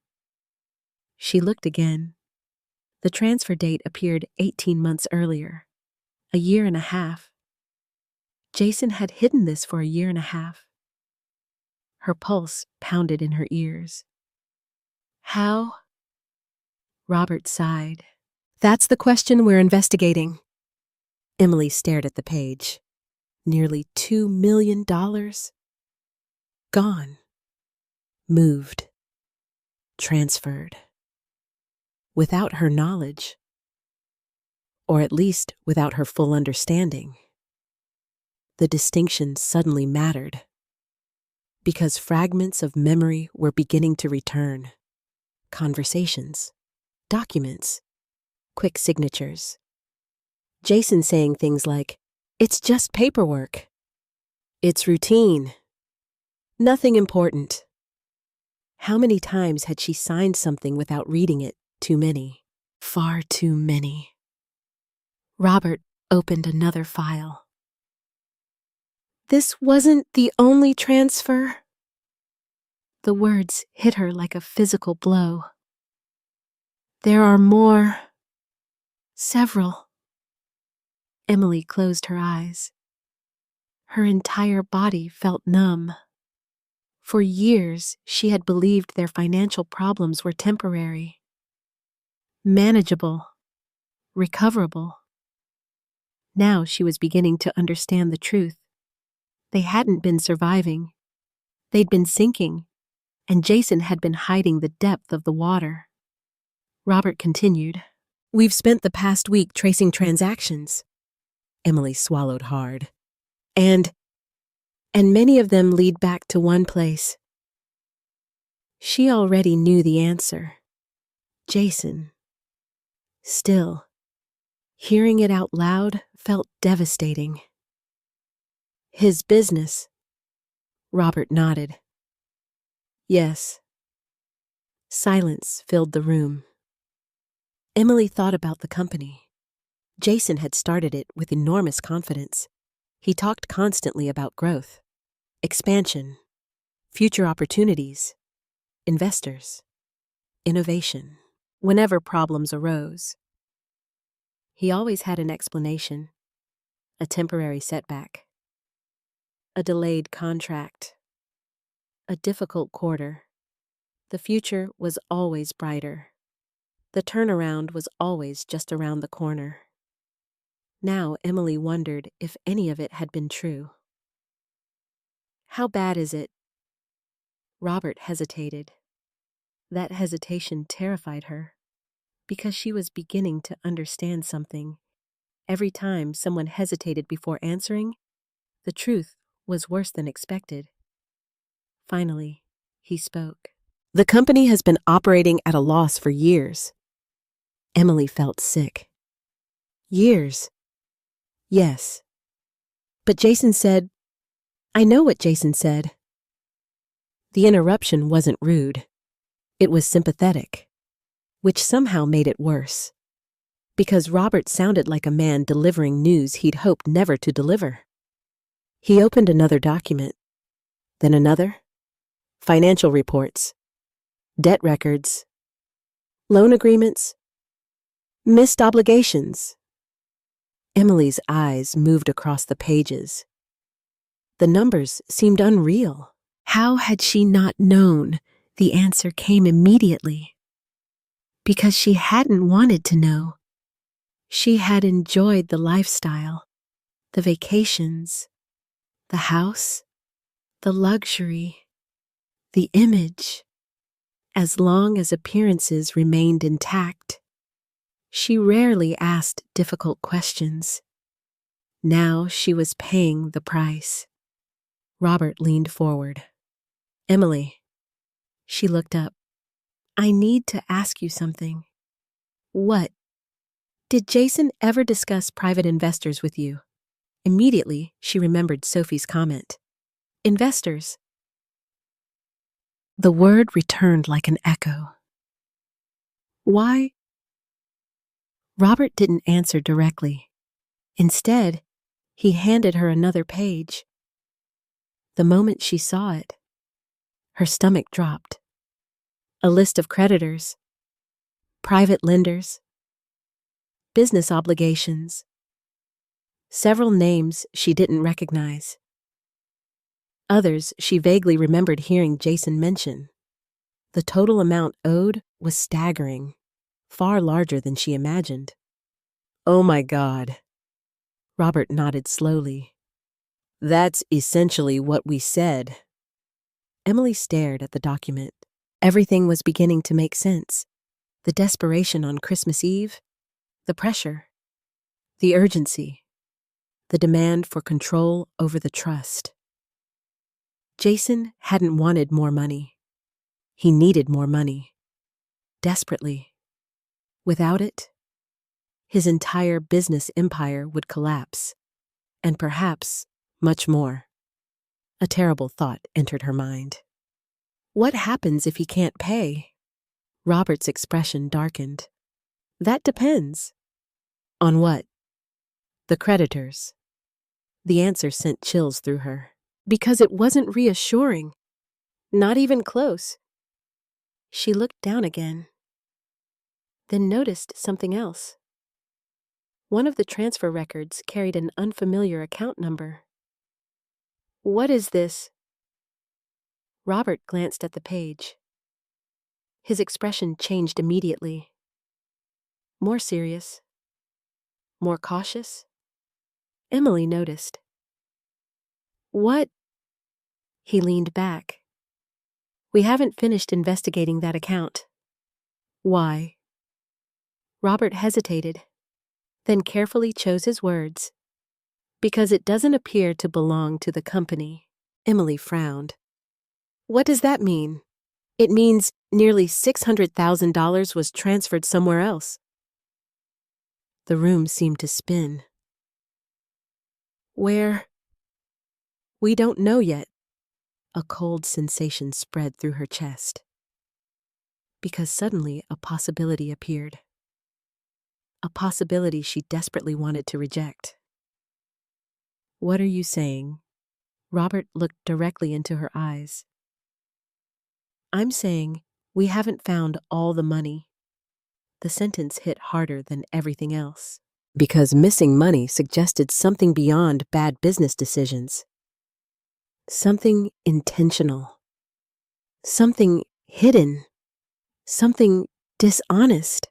She looked again. The transfer date appeared 18 months earlier. A year and a half. Jason had hidden this for a year and a half. Her pulse pounded in her ears. How? Robert sighed. That's the question we're investigating. Emily stared at the page. Nearly $2 million. Gone. Moved. Transferred. Without her knowledge. Or at least without her full understanding. The distinction suddenly mattered. Because fragments of memory were beginning to return. Conversations. Documents. Quick signatures. Jason saying things like, "It's just paperwork. It's routine. Nothing important." How many times had she signed something without reading it? Too many. Far too many. Robert opened another file. This wasn't the only transfer. The words hit her like a physical blow. There are more. Several. Emily closed her eyes. Her entire body felt numb. For years, she had believed their financial problems were temporary. Manageable. Recoverable. Now she was beginning to understand the truth. They hadn't been surviving. They'd been sinking, and Jason had been hiding the depth of the water. Robert continued. We've spent the past week tracing transactions. Emily swallowed hard. And many of them lead back to one place. She already knew the answer. Jason. Still, hearing it out loud felt devastating. His business. Robert nodded. Yes. Silence filled the room. Emily thought about the company. Jason had started it with enormous confidence. He talked constantly about growth, expansion, future opportunities, investors, innovation. Whenever problems arose, he always had an explanation, a temporary setback, a delayed contract, a difficult quarter. The future was always brighter. The turnaround was always just around the corner. Now Emily wondered if any of it had been true. How bad is it? Robert hesitated. That hesitation terrified her, because she was beginning to understand something. Every time someone hesitated before answering, the truth was worse than expected. Finally, he spoke. The company has been operating at a loss for years. Emily felt sick. Years. Yes. But Jason said, I know what Jason said. The interruption wasn't rude. It was sympathetic, which somehow made it worse, because Robert sounded like a man delivering news he'd hoped never to deliver. He opened another document, then another. Financial reports, debt records, loan agreements, missed obligations. Emily's eyes moved across the pages. The numbers seemed unreal. How had she not known? The answer came immediately. Because she hadn't wanted to know. She had enjoyed the lifestyle, the vacations, the house, the luxury, the image. As long as appearances remained intact, she rarely asked difficult questions. Now she was paying the price. Robert leaned forward. Emily. She looked up. I need to ask you something. What? Did Jason ever discuss private investors with you? Immediately, she remembered Sophie's comment. Investors. The word returned like an echo. Why? Robert didn't answer directly. Instead, he handed her another page. The moment she saw it, her stomach dropped. A list of creditors, private lenders, business obligations. Several names she didn't recognize. Others she vaguely remembered hearing Jason mention. The total amount owed was staggering, far larger than she imagined. "Oh my God." Robert nodded slowly. "That's essentially what we said." Emily stared at the document. Everything was beginning to make sense. The desperation on Christmas Eve, the pressure, the urgency, the demand for control over the trust. Jason hadn't wanted more money. He needed more money. Desperately. Without it, his entire business empire would collapse. And perhaps much more. A terrible thought entered her mind. What happens if he can't pay? Robert's expression darkened. That depends. On what? The creditors. The answer sent chills through her. Because it wasn't reassuring. Not even close. She looked down again. Then noticed something else. One of the transfer records carried an unfamiliar account number. What is this? Robert glanced at the page. His expression changed immediately. More serious. More cautious. Emily noticed. What? He leaned back. We haven't finished investigating that account. Why? Robert hesitated, then carefully chose his words. Because it doesn't appear to belong to the company. Emily frowned. What does that mean? It means nearly $600,000 was transferred somewhere else. The room seemed to spin. Where? We don't know yet. A cold sensation spread through her chest. Because suddenly a possibility appeared. A possibility she desperately wanted to reject. What are you saying? Robert looked directly into her eyes. I'm saying we haven't found all the money. The sentence hit harder than everything else. Because missing money suggested something beyond bad business decisions. Something intentional. Something hidden. Something dishonest.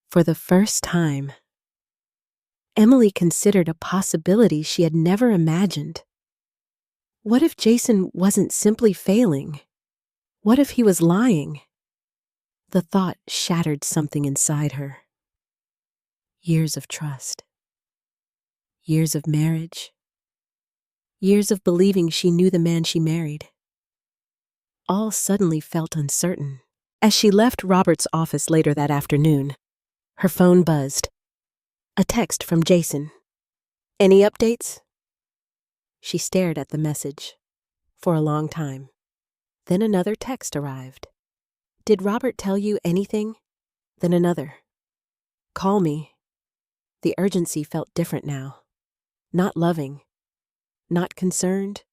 For the first time, Emily considered a possibility she had never imagined. What if Jason wasn't simply failing? What if he was lying? The thought shattered something inside her. Years of trust. Years of marriage. Years of believing she knew the man she married. All suddenly felt uncertain. As she left Robert's office later that afternoon, her phone buzzed. A text from Jason. Any updates? She stared at the message for a long time. Then another text arrived. Did Robert tell you anything? Then another. Call me. The urgency felt different now. Not loving. Not concerned.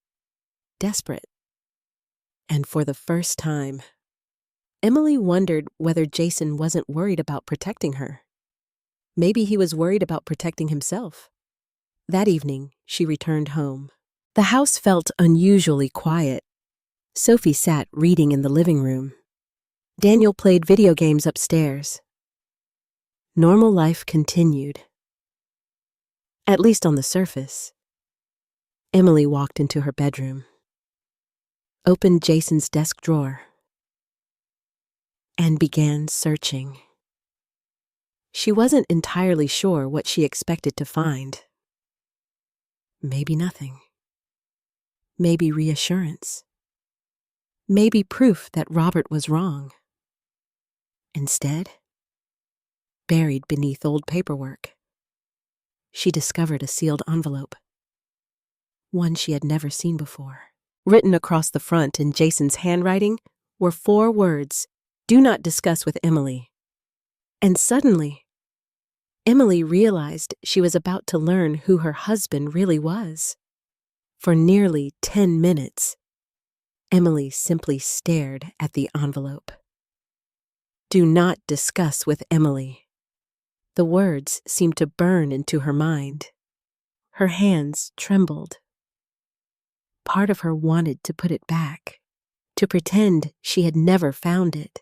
Desperate. And for the first time, Emily wondered whether Jason wasn't worried about protecting her. Maybe he was worried about protecting himself. That evening, she returned home. The house felt unusually quiet. Sophie sat reading in the living room. Daniel played video games upstairs. Normal life continued. At least on the surface. Emily walked into her bedroom, opened Jason's desk drawer, and began searching. She wasn't entirely sure what she expected to find. Maybe nothing. Maybe reassurance. Maybe proof that Robert was wrong. Instead, buried beneath old paperwork, she discovered a sealed envelope. One she had never seen before. Written across the front in Jason's handwriting were 4 words, "Do not discuss with Emily." And suddenly, Emily realized she was about to learn who her husband really was. For nearly 10 minutes, Emily simply stared at the envelope. Do not discuss with Emily. The words seemed to burn into her mind. Her hands trembled. Part of her wanted to put it back, to pretend she had never found it,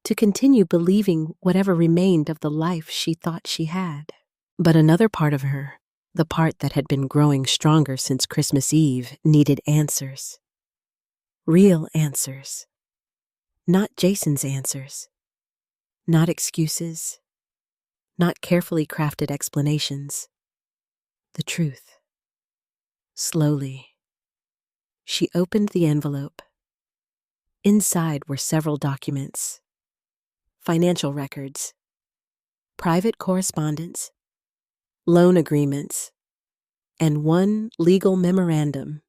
to continue believing whatever remained of the life she thought she had. But another part of her, the part that had been growing stronger since Christmas Eve, needed answers. Real answers. Not Jason's answers. Not excuses. Not carefully crafted explanations. The truth. Slowly, she opened the envelope. Inside were several documents. Financial records. Private correspondence. Loan agreements. And one legal memorandum.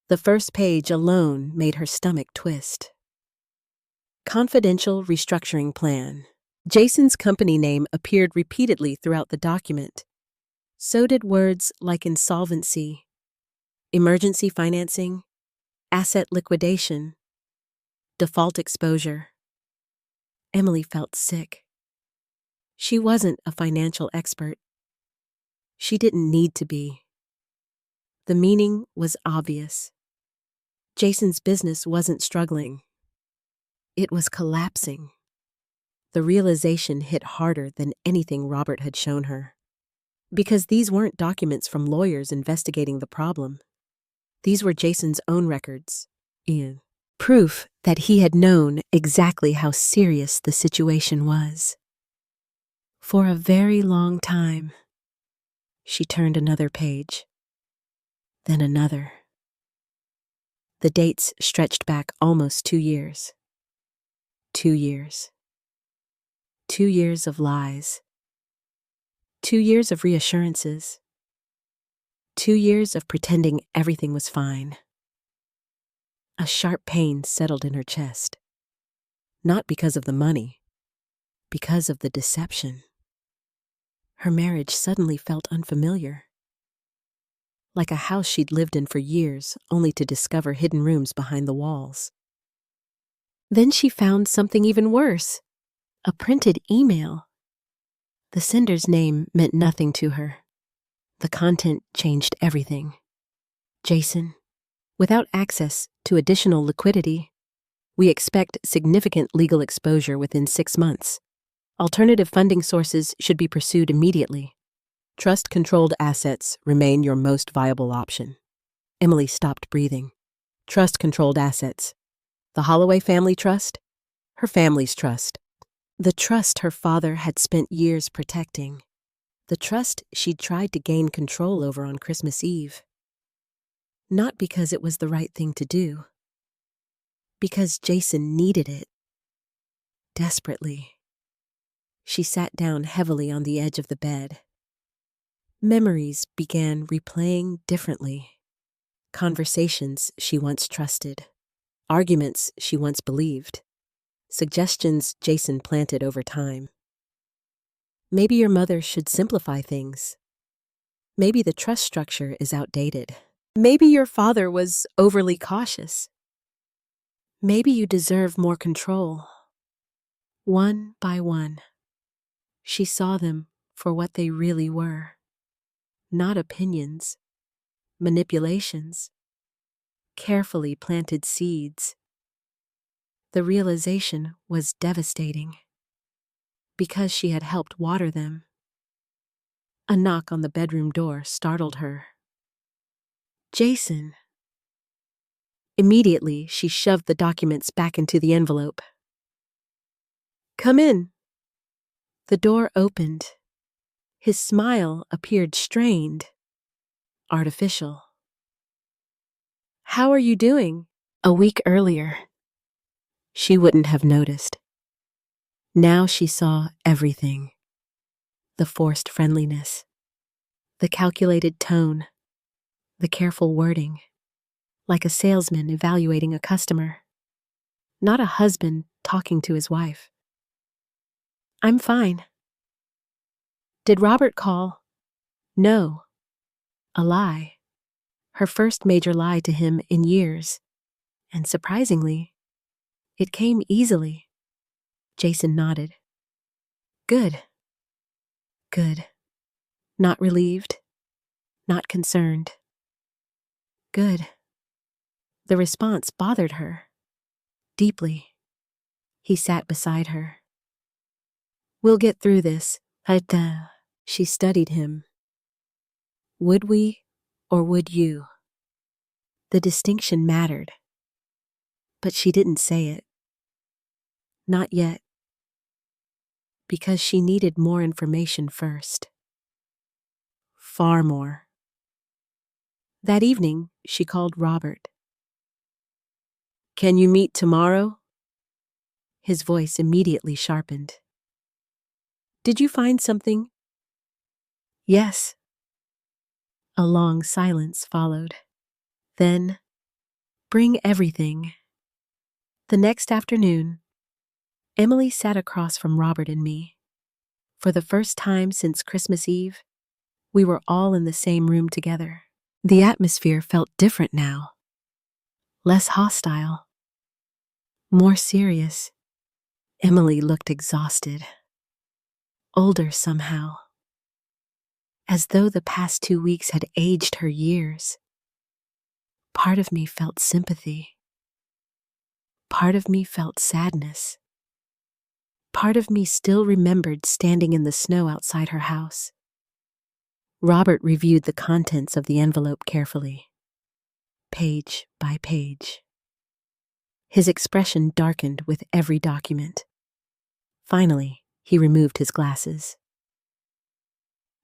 The first page alone made her stomach twist. Confidential restructuring plan. Jason's company name appeared repeatedly throughout the document. So did words like insolvency, emergency financing, asset liquidation, default exposure. Emily felt sick. She wasn't a financial expert. She didn't need to be. The meaning was obvious. Jason's business wasn't struggling. It was collapsing. The realization hit harder than anything Robert had shown her. Because these weren't documents from lawyers investigating the problem. These were Jason's own records. Ian. Proof that he had known exactly how serious the situation was. For a very long time. She turned another page. Then another. The dates stretched back almost 2 years. 2 years. 2 years of lies. 2 years of reassurances. 2 years of pretending everything was fine. A sharp pain settled in her chest. Not because of the money, because of the deception. Her marriage suddenly felt unfamiliar. Like a house she'd lived in for years, only to discover hidden rooms behind the walls. Then she found something even worse. A printed email. The sender's name meant nothing to her. The content changed everything. Jason, without access to additional liquidity, we expect significant legal exposure within 6 months. Alternative funding sources should be pursued immediately. Trust-controlled assets remain your most viable option. Emily stopped breathing. Trust-controlled assets. The Holloway family trust? Her family's trust. The trust her father had spent years protecting. The trust she'd tried to gain control over on Christmas Eve. Not because it was the right thing to do. Because Jason needed it. Desperately. She sat down heavily on the edge of the bed. Memories began replaying differently. Conversations she once trusted. Arguments she once believed. Suggestions Jason planted over time. Maybe your mother should simplify things. Maybe the trust structure is outdated. Maybe your father was overly cautious. Maybe you deserve more control. One by one, she saw them for what they really were. Not opinions, manipulations, carefully planted seeds. The realization was devastating. Because she had helped water them. A knock on the bedroom door startled her. Jason. Immediately, she shoved the documents back into the envelope. Come in. The door opened. His smile appeared strained, artificial. How are you doing? A week earlier, she wouldn't have noticed. Now she saw everything. The forced friendliness, the calculated tone, the careful wording, like a salesman evaluating a customer, not a husband talking to his wife. I'm fine. Did Robert call? No. A lie. Her first major lie to him in years. And surprisingly, it came easily. Jason nodded. Good. Good. Not relieved. not concerned. Good. The response bothered her. Deeply. He sat beside her. We'll get through this. She studied him. Would we, or would you? The distinction mattered. But she didn't say it. Not yet. Because she needed more information first. Far more. That evening, she called Robert. Can you meet tomorrow? His voice immediately sharpened. Did you find something? Yes. A long silence followed. Then, bring everything. The next afternoon, Emily sat across from Robert and me. For the first time since Christmas Eve, we were all in the same room together. The atmosphere felt different now. Less hostile. More serious. Emily looked exhausted. Older somehow. As though the past 2 weeks had aged her years. Part of me felt sympathy. Part of me felt sadness. Part of me still remembered standing in the snow outside her house. Robert reviewed the contents of the envelope carefully, page by page. His expression darkened with every document. Finally, he removed his glasses.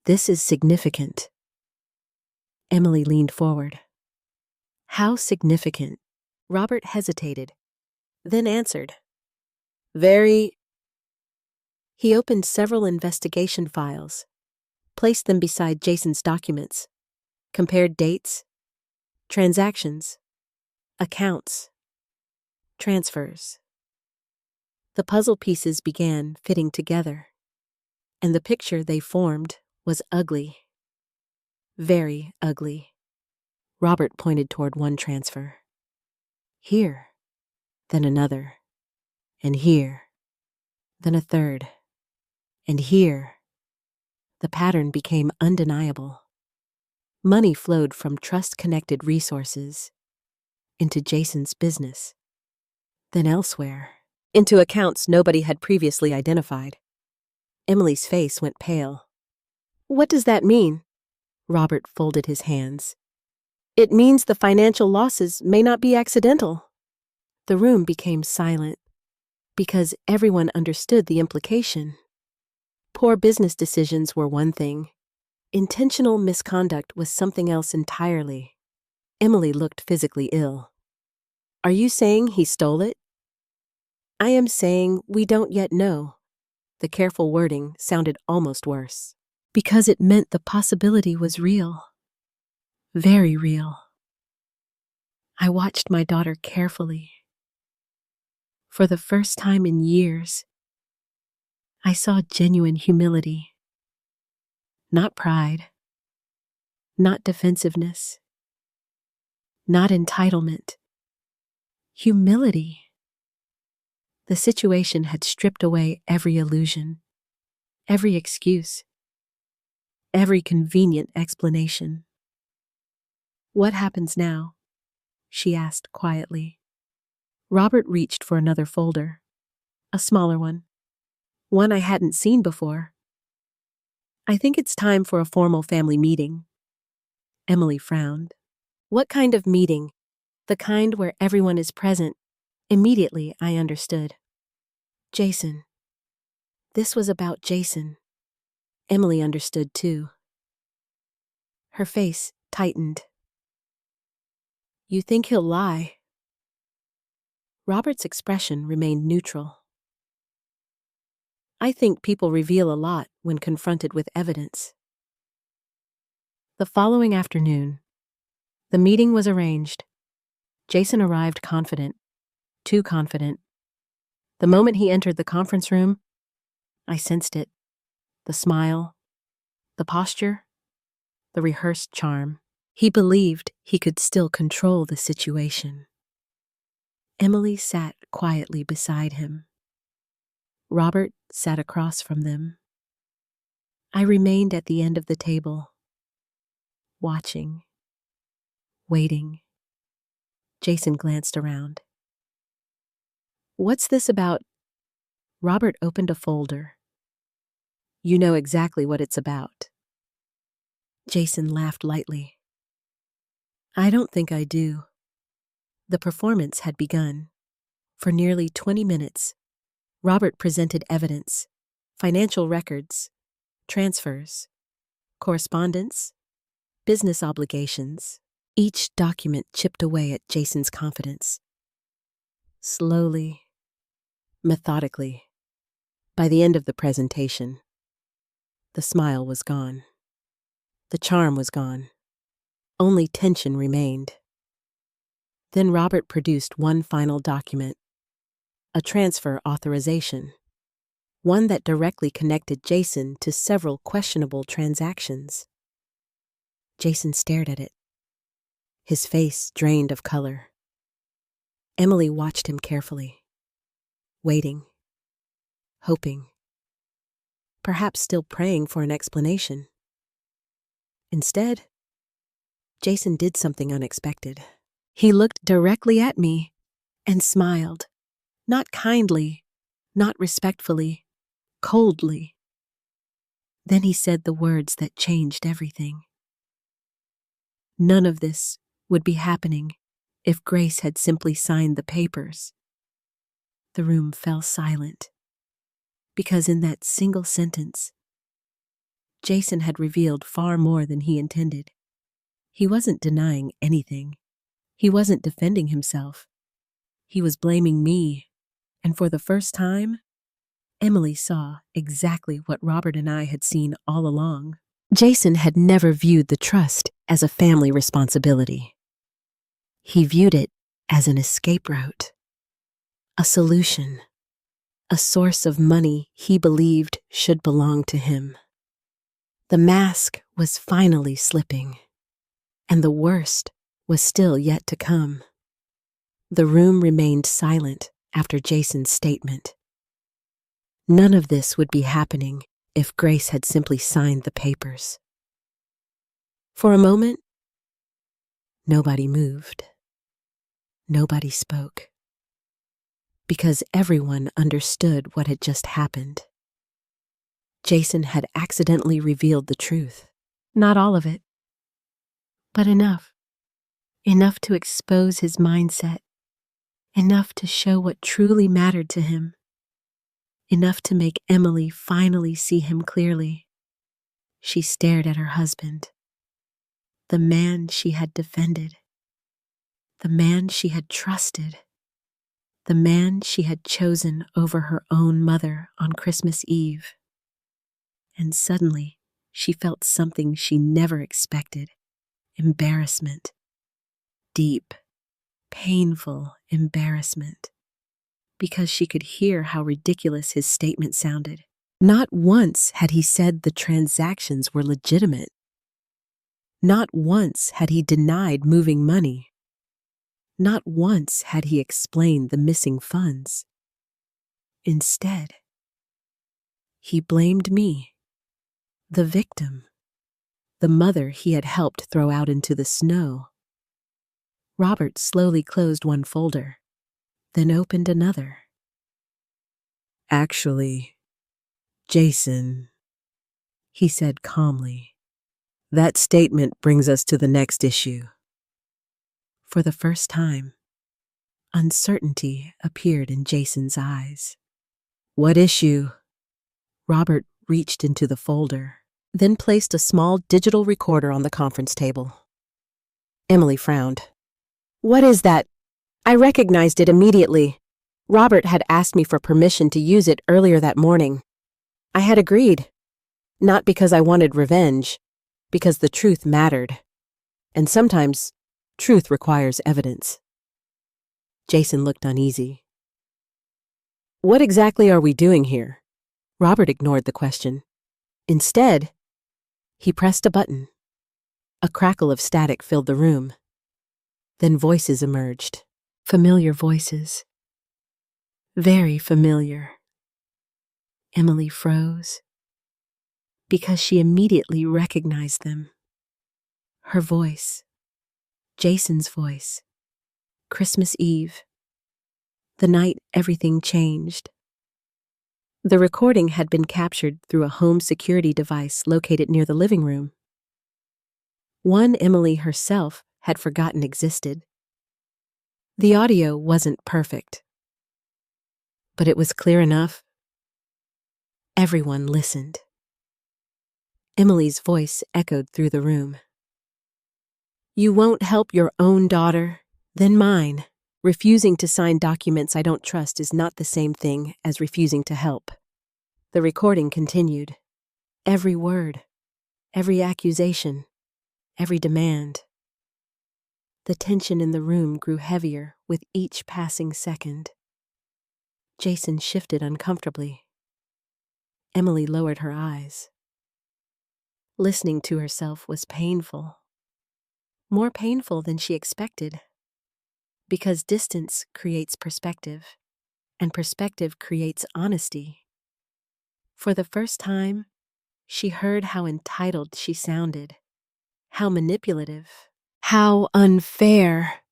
This is significant. Emily leaned forward. How significant? Robert hesitated, then answered. Very. He opened several investigation files, placed them beside Jason's documents, compared dates, transactions, accounts, transfers. The puzzle pieces began fitting together, and the picture they formed was ugly. Very ugly. Robert pointed toward one transfer. Here, then another, and here, then a third, and here. The pattern became undeniable. Money flowed from trust-connected resources into Jason's business, then elsewhere, into accounts nobody had previously identified. Emily's face went pale. What does that mean? Robert folded his hands. It means the financial losses may not be accidental. The room became silent because everyone understood the implication. Poor business decisions were one thing. Intentional misconduct was something else entirely. Emily looked physically ill. Are you saying he stole it? I am saying we don't yet know. The careful wording sounded almost worse. Because it meant the possibility was real. Very real. I watched my daughter carefully. For the first time in years, I saw genuine humility. Not pride. Not defensiveness. Not entitlement. Humility. The situation had stripped away every illusion, every excuse, every convenient explanation. What happens now? She asked quietly. Robert reached for another folder, a smaller one I hadn't seen before. I think it's time for a formal family meeting. Emily frowned. What kind of meeting? The kind where everyone is present. Immediately, I understood. Jason. This was about Jason. Emily understood too. Her face tightened. You think he'll lie? Robert's expression remained neutral. I think people reveal a lot when confronted with evidence. The following afternoon, the meeting was arranged. Jason arrived confident, too confident. The moment he entered the conference room, I sensed it. The smile, the posture, the rehearsed charm. He believed he could still control the situation. Emily sat quietly beside him. Robert sat across from them. I remained at the end of the table. watching, waiting. Jason glanced around. "What's this about?" Robert opened a folder. "You know exactly what it's about." Jason laughed lightly. "I don't think I do." The performance had begun. For nearly 20 minutes, Robert presented evidence, financial records, transfers, correspondence, business obligations. Each document chipped away at Jason's confidence. Slowly, methodically, by the end of the presentation, the smile was gone. The charm was gone. Only tension remained. Then Robert produced one final document, a transfer authorization, one that directly connected Jason to several questionable transactions. Jason stared at it, his face drained of color. Emily watched him carefully, waiting, hoping, perhaps still praying for an explanation. Instead, Jason did something unexpected. He looked directly at me and smiled, not kindly, not respectfully, coldly. Then he said the words that changed everything. None of this would be happening if Grace had simply signed the papers. The room fell silent, because in that single sentence, Jason had revealed far more than he intended. He wasn't denying anything. He wasn't defending himself. He was blaming me, and for the first time, Emily saw exactly what Robert and I had seen all along. Jason had never viewed the trust as a family responsibility. He viewed it as an escape route, a solution, a source of money he believed should belong to him. The mask was finally slipping, and the worst was still yet to come. The room remained silent after Jason's statement. None of this would be happening if Grace had simply signed the papers. For a moment, nobody moved. Nobody spoke. Because everyone understood what had just happened. Jason had accidentally revealed the truth. Not all of it, but enough. Enough to expose his mindset. Enough to show what truly mattered to him. Enough to make Emily finally see him clearly. She stared at her husband. The man she had defended. The man she had trusted. The man she had chosen over her own mother on Christmas Eve. And suddenly, she felt something she never expected. Embarrassment. Deep, painful embarrassment. Because she could hear how ridiculous his statement sounded. Not once had he said the transactions were legitimate. Not once had he denied moving money. Not once had he explained the missing funds. Instead, he blamed me, the victim, the mother he had helped throw out into the snow. Robert slowly closed one folder, then opened another. "Actually, Jason," he said calmly, "that statement brings us to the next issue." For the first time, uncertainty appeared in Jason's eyes. "What issue?" Robert reached into the folder, then placed a small digital recorder on the conference table. Emily frowned. "What is that?" I recognized it immediately. Robert had asked me for permission to use it earlier that morning. I had agreed, not because I wanted revenge, because the truth mattered. And sometimes, truth requires evidence. Jason looked uneasy. "What exactly are we doing here?" Robert ignored the question. Instead, he pressed a button. A crackle of static filled the room. Then voices emerged. Familiar voices. Very familiar. Emily froze because she immediately recognized them. Her voice. Jason's voice. Christmas Eve. The night everything changed. The recording had been captured through a home security device located near the living room. One Emily herself had forgotten existed. The audio wasn't perfect, but it was clear enough. Everyone listened. Emily's voice echoed through the room. You won't help your own daughter, then mine. Refusing to sign documents I don't trust is not the same thing as refusing to help. The recording continued. Every word, every accusation, every demand. The tension in the room grew heavier with each passing second. Jason shifted uncomfortably. Emily lowered her eyes. Listening to herself was painful. More painful than she expected. Because distance creates perspective, and perspective creates honesty. For the first time, she heard how entitled she sounded, how manipulative, how unfair.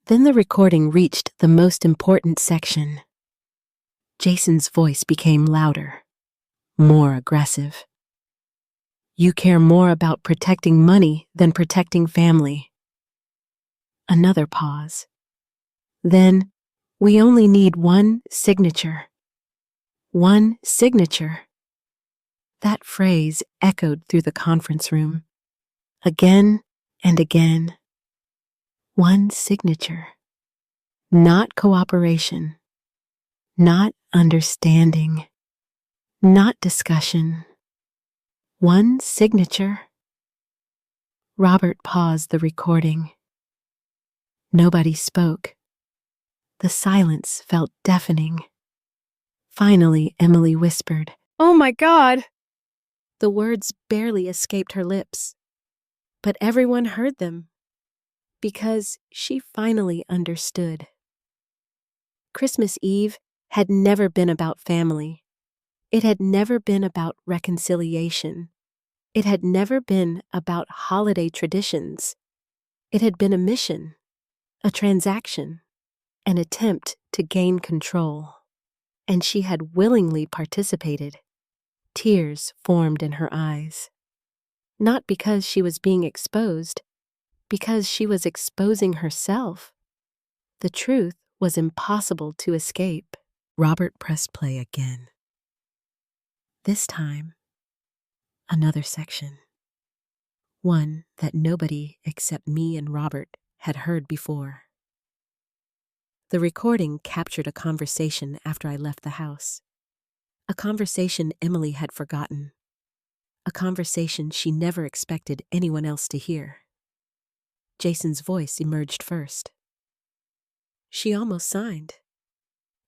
Then the recording reached the most important section. Jason's voice became louder, more aggressive. You care more about protecting money than protecting family. Another pause. Then, we only need one signature. One signature. That phrase echoed through the conference room. Again and again. One signature. Not cooperation. Not understanding. Not discussion. One signature. Robert paused the recording. Nobody spoke. The silence felt deafening. Finally, Emily whispered, "Oh my God!" The words barely escaped her lips, but everyone heard them, because she finally understood. Christmas Eve had never been about family. It had never been about reconciliation. It had never been about holiday traditions. It had been a mission, a transaction, an attempt to gain control. And she had willingly participated. Tears formed in her eyes. Not because she was being exposed, because she was exposing herself. The truth was impossible to escape. Robert pressed play again. This time, another section. One that nobody except me and Robert had heard before. The recording captured a conversation after I left the house. A conversation Emily had forgotten. A conversation she never expected anyone else to hear. Jason's voice emerged first. She almost signed.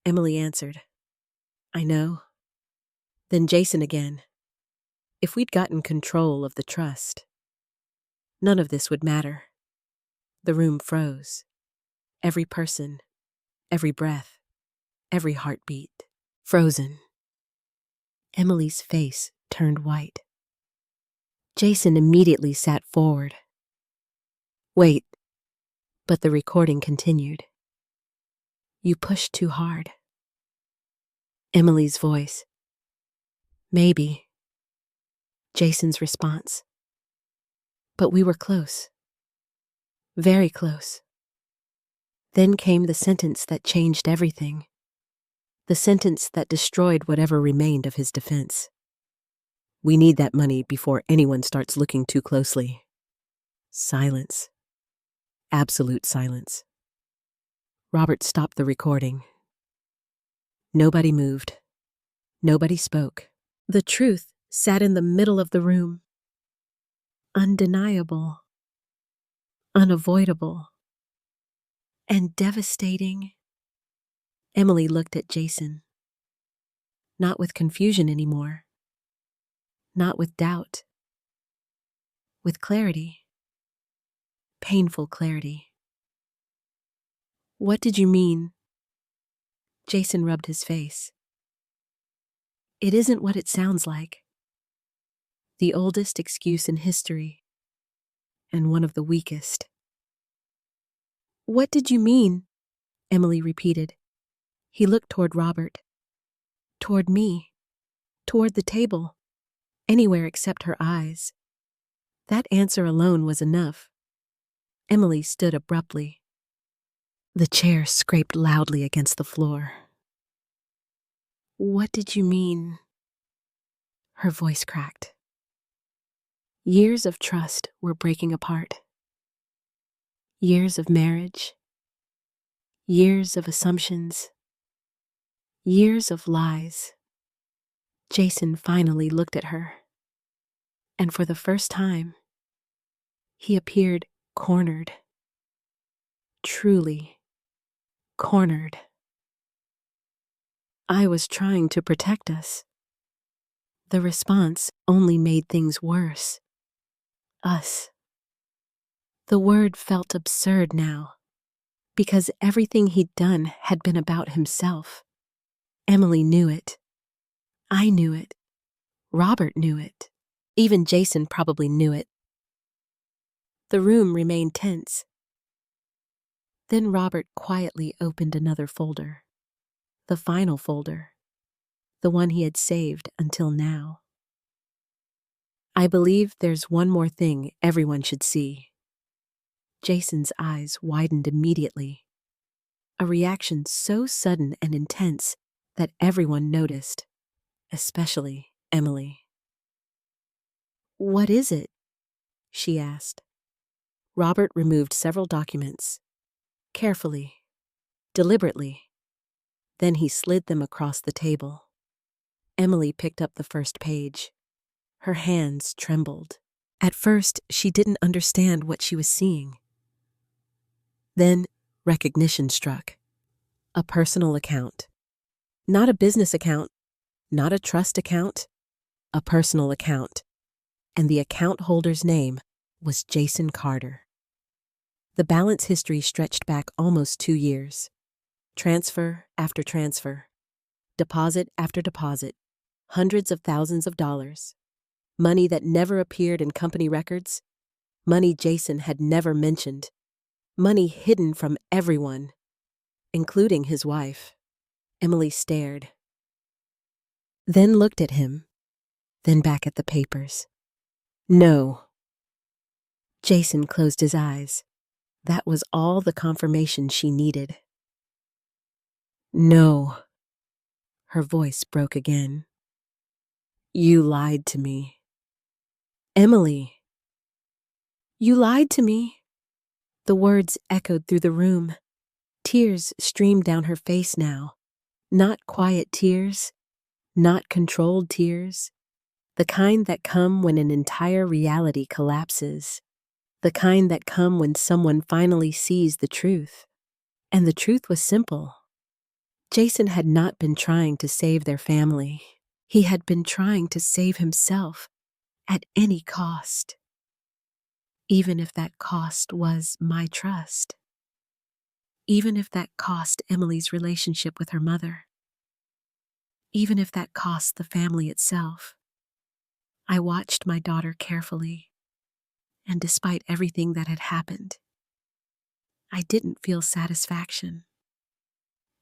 Emily answered, I know. Then Jason again. If we'd gotten control of the trust, none of this would matter. The room froze. Every person, every breath, every heartbeat, frozen. Emily's face turned white. Jason immediately sat forward. Wait, but the recording continued. You pushed too hard. Emily's voice. Maybe. Jason's response. But we were close. Very close. Then came the sentence that changed everything. The sentence that destroyed whatever remained of his defense. We need that money before anyone starts looking too closely. Silence. Absolute silence. Robert stopped the recording. Nobody moved. Nobody spoke. The truth sat in the middle of the room. Undeniable. Unavoidable. And devastating. Emily looked at Jason. Not with confusion anymore. Not with doubt. With clarity. Painful clarity. What did you mean? Jason rubbed his face. It isn't what it sounds like. The oldest excuse in history. and one of the weakest. "What did you mean?" Emily repeated. He looked toward Robert, toward me, toward the table, anywhere except her eyes. That answer alone was enough. Emily stood abruptly. The chair scraped loudly against the floor. "What did you mean?" Her voice cracked. Years of trust were breaking apart. Years of marriage. Years of assumptions. Years of lies. Jason finally looked at her. And for the first time, he appeared cornered. Truly cornered. "I was trying to protect us." The response only made things worse. Us. The word felt absurd now, because everything he'd done had been about himself. Emily knew it. I knew it. Robert knew it. Even Jason probably knew it. The room remained tense. Then Robert quietly opened another folder. The final folder. The one he had saved until now. "I believe there's one more thing everyone should see." Jason's eyes widened immediately. A reaction so sudden and intense that everyone noticed, especially Emily. "What is it?" she asked. Robert removed several documents, carefully, deliberately. Then he slid them across the table. Emily picked up the first page. Her hands trembled. At first, she didn't understand what she was seeing. Then, recognition struck. A personal account. Not a business account, not a trust account, a personal account. And the account holder's name was Jason Carter. The balance history stretched back almost 2 years. Transfer after transfer. Deposit after deposit. Hundreds of thousands of dollars. Money that never appeared in company records. Money Jason had never mentioned. Money hidden from everyone, including his wife. Emily stared. Then looked at him. Then back at the papers. No. Jason closed his eyes. That was all the confirmation she needed. "No." Her voice broke again. "You lied to me." "Emily." "You lied to me." The words echoed through the room. Tears streamed down her face now. Not quiet tears, not controlled tears. The kind that come when an entire reality collapses. The kind that come when someone finally sees the truth. And the truth was simple. Jason had not been trying to save their family. He had been trying to save himself at any cost. Even if that cost was my trust. Even if that cost Emily's relationship with her mother. Even if that cost the family itself. I watched my daughter carefully, and despite everything that had happened, I didn't feel satisfaction,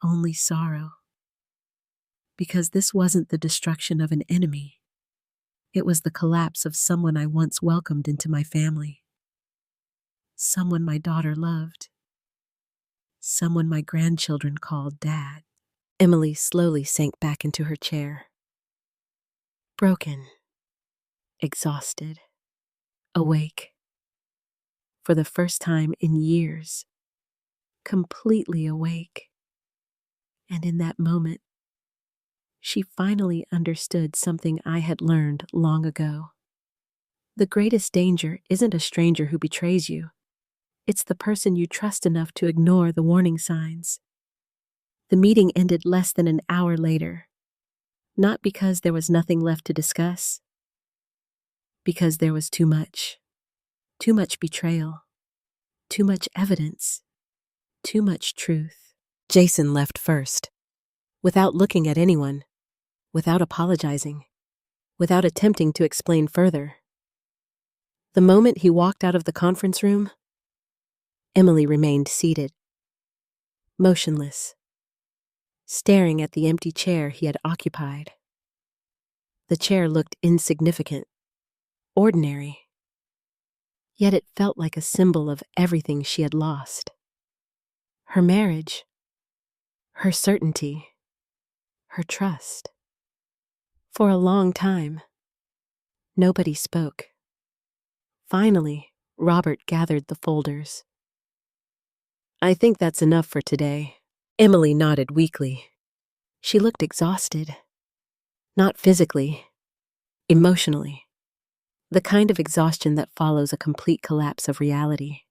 only sorrow. Because this wasn't the destruction of an enemy. It was the collapse of someone I once welcomed into my family. Someone my daughter loved. Someone my grandchildren called Dad. Emily slowly sank back into her chair. Broken. Exhausted. Awake. For the first time in years. Completely awake. And in that moment, she finally understood something I had learned long ago. The greatest danger isn't a stranger who betrays you. It's the person you trust enough to ignore the warning signs. The meeting ended less than an hour later. Not because there was nothing left to discuss. Because there was too much. Too much betrayal. Too much evidence. Too much truth. Jason left first. Without looking at anyone. Without apologizing. Without attempting to explain further. The moment he walked out of the conference room, Emily remained seated, motionless, staring at the empty chair he had occupied. The chair looked insignificant, ordinary, yet it felt like a symbol of everything she had lost. Her marriage, her certainty, her trust. For a long time, nobody spoke. Finally, Robert gathered the folders. "I think that's enough for today." Emily nodded weakly. She looked exhausted. Not physically, emotionally. The kind of exhaustion that follows a complete collapse of reality.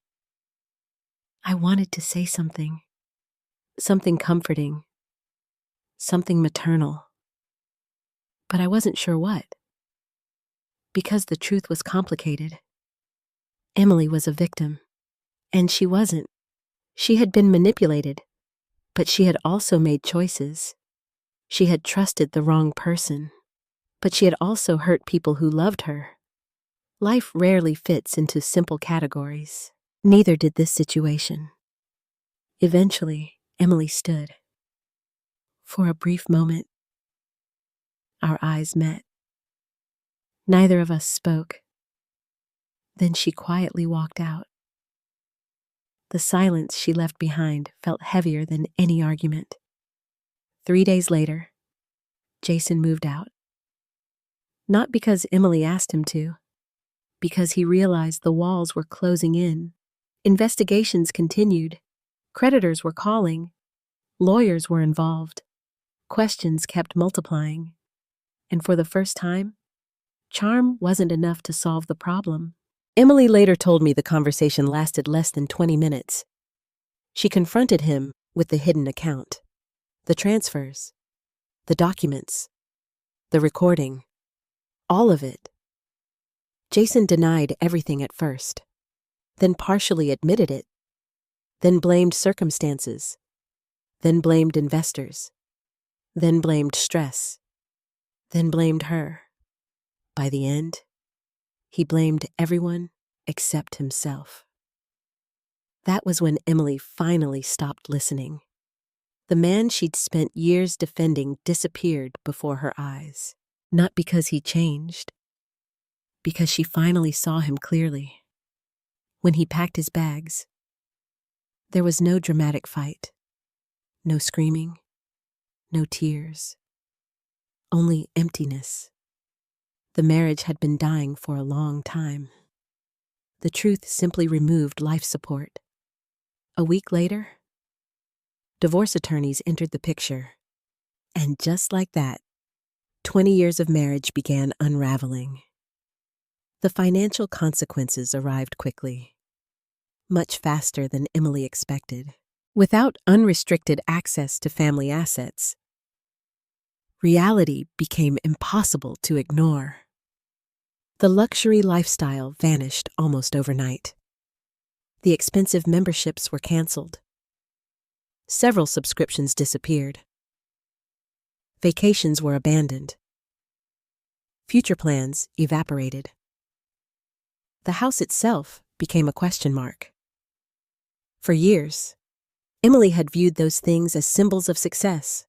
I wanted to say something. Something comforting. Something maternal. But I wasn't sure what. Because the truth was complicated. Emily was a victim. And she wasn't. She had been manipulated. But she had also made choices. She had trusted the wrong person. But she had also hurt people who loved her. Life rarely fits into simple categories. Neither did this situation. Eventually, Emily stood. For a brief moment, our eyes met. Neither of us spoke. Then she quietly walked out. The silence she left behind felt heavier than any argument. 3 days later, Jason moved out. Not because Emily asked him to, because he realized the walls were closing in. Investigations continued. Creditors were calling. Lawyers were involved. Questions kept multiplying. And for the first time, charm wasn't enough to solve the problem. Emily later told me the conversation lasted less than 20 minutes. She confronted him with the hidden account, the transfers, the documents, the recording, all of it. Jason denied everything at first, then partially admitted it, then blamed circumstances, then blamed investors, then blamed stress, then blamed her. By the end, he blamed everyone except himself. That was when Emily finally stopped listening. The man she'd spent years defending disappeared before her eyes. Not because he changed, because she finally saw him clearly. When he packed his bags, there was no dramatic fight, no screaming, no tears, only emptiness. The marriage had been dying for a long time. The truth simply removed life support. A week later, divorce attorneys entered the picture. And just like that, 20 years of marriage began unraveling. The financial consequences arrived quickly, much faster than Emily expected. Without unrestricted access to family assets, reality became impossible to ignore. The luxury lifestyle vanished almost overnight. The expensive memberships were canceled. Several subscriptions disappeared. Vacations were abandoned. Future plans evaporated. The house itself became a question mark. For years, Emily had viewed those things as symbols of success.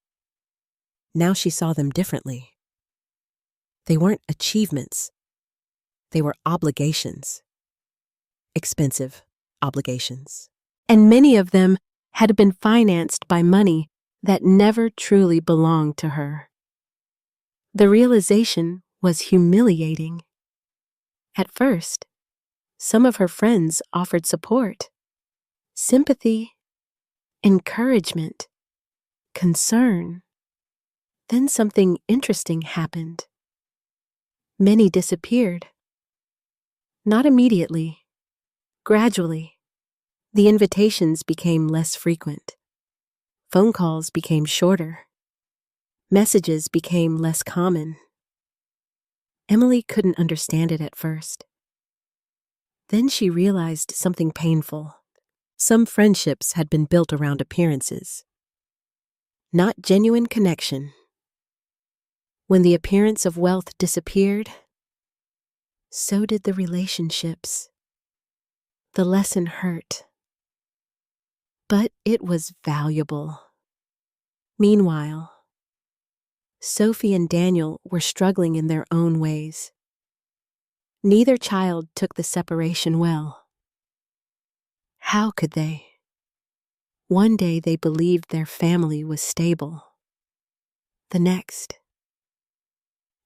Now she saw them differently. They weren't achievements. They were obligations. Expensive obligations. And many of them had been financed by money that never truly belonged to her. The realization was humiliating. At first, some of her friends offered support, sympathy, encouragement, concern. Then something interesting happened. Many disappeared. Not immediately, gradually. The invitations became less frequent. Phone calls became shorter. Messages became less common. Emily couldn't understand it at first. Then she realized something painful. Some friendships had been built around appearances, not genuine connection. When the appearance of wealth disappeared, So did the relationships. The lesson hurt, but it was valuable. Meanwhile, Sophie and Daniel were struggling in their own ways. Neither child took the separation well. How could they? One day they believed their family was stable. The next,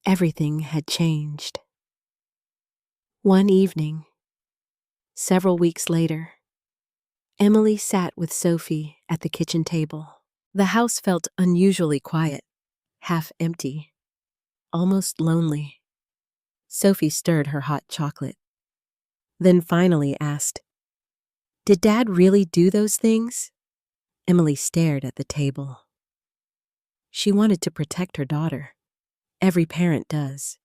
everything had changed. One evening, several weeks later, Emily sat with Sophie at the kitchen table. The house felt unusually quiet, half empty, almost lonely. Sophie stirred her hot chocolate, then finally asked, "Did Dad really do those things?" Emily stared at the table. She wanted to protect her daughter. Every parent does.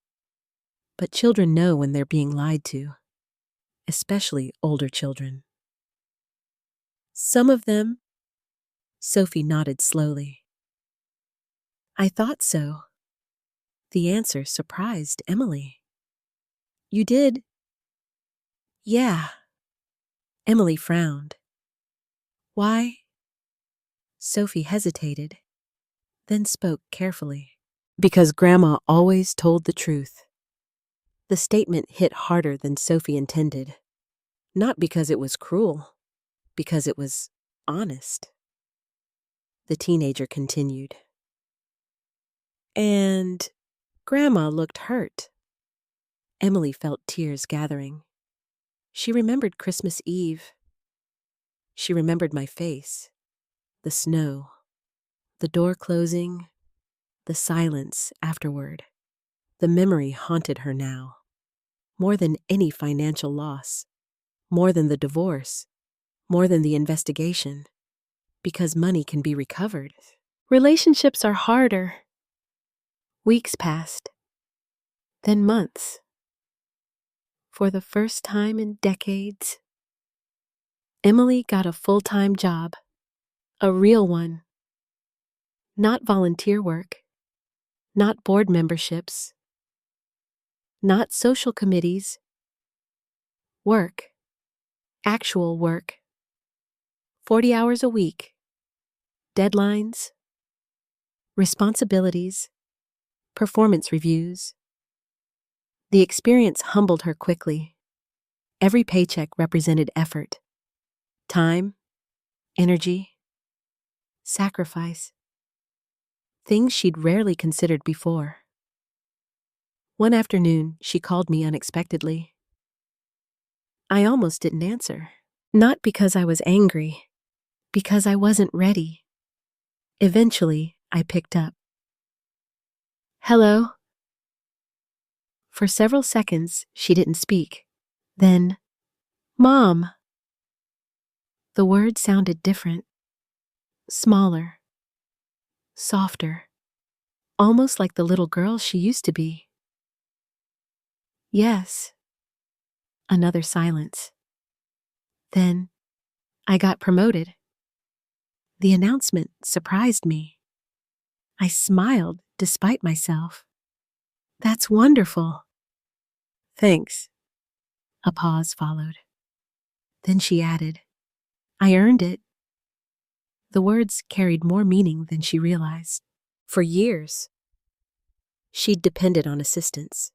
But children know when they're being lied to, especially older children. Some of them, Sophie nodded slowly. I thought so. The answer surprised Emily. You did? Yeah. Emily frowned. Why? Sophie hesitated, then spoke carefully. Because Grandma always told the truth. The statement hit harder than Sophie intended. Not because it was cruel, because it was honest. The teenager continued. And Grandma looked hurt. Emily felt tears gathering. She remembered Christmas Eve. She remembered my face, the snow, the door closing, the silence afterward. The memory haunted her now, more than any financial loss, more than the divorce, more than the investigation, because money can be recovered. Relationships are harder. Weeks passed, then months. For the first time in decades, Emily got a full-time job, a real one. Not volunteer work, not board memberships, not social committees. Work, actual work. 40 hours a week. Deadlines, responsibilities, performance reviews. The experience humbled her quickly. Every paycheck represented effort, time, energy, sacrifice, things she'd rarely considered before. One afternoon, she called me unexpectedly. I almost didn't answer, not because I was angry, because I wasn't ready. Eventually, I picked up. Hello? For several seconds, she didn't speak. Then, Mom. The word sounded different, smaller, softer, almost like the little girl she used to be. Yes. Another silence. Then, I got promoted. The announcement surprised me. I smiled despite myself. That's wonderful. Thanks. A pause followed. Then she added, I earned it. The words carried more meaning than she realized. For years, she'd depended on assistance,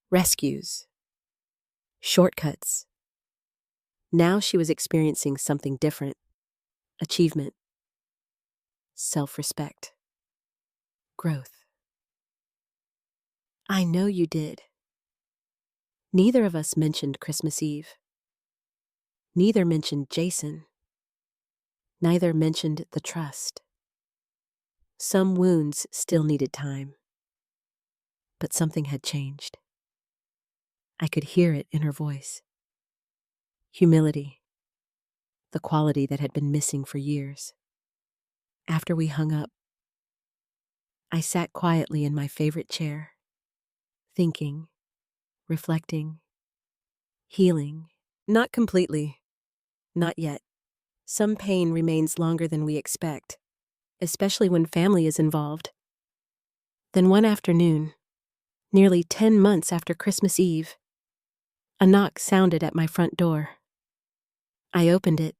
rescues, shortcuts. Now she was experiencing something different. Achievement, self-respect, growth. I know you did. Neither of us mentioned Christmas Eve. Neither mentioned Jason. Neither mentioned the trust. Some wounds still needed time. But something had changed. I could hear it in her voice. Humility, the quality that had been missing for years. After we hung up, I sat quietly in my favorite chair, thinking, reflecting, healing. Not completely. Not yet. Some pain remains longer than we expect, especially when family is involved. Then one afternoon, Nearly 10 months after Christmas Eve, a knock sounded at my front door. I opened it,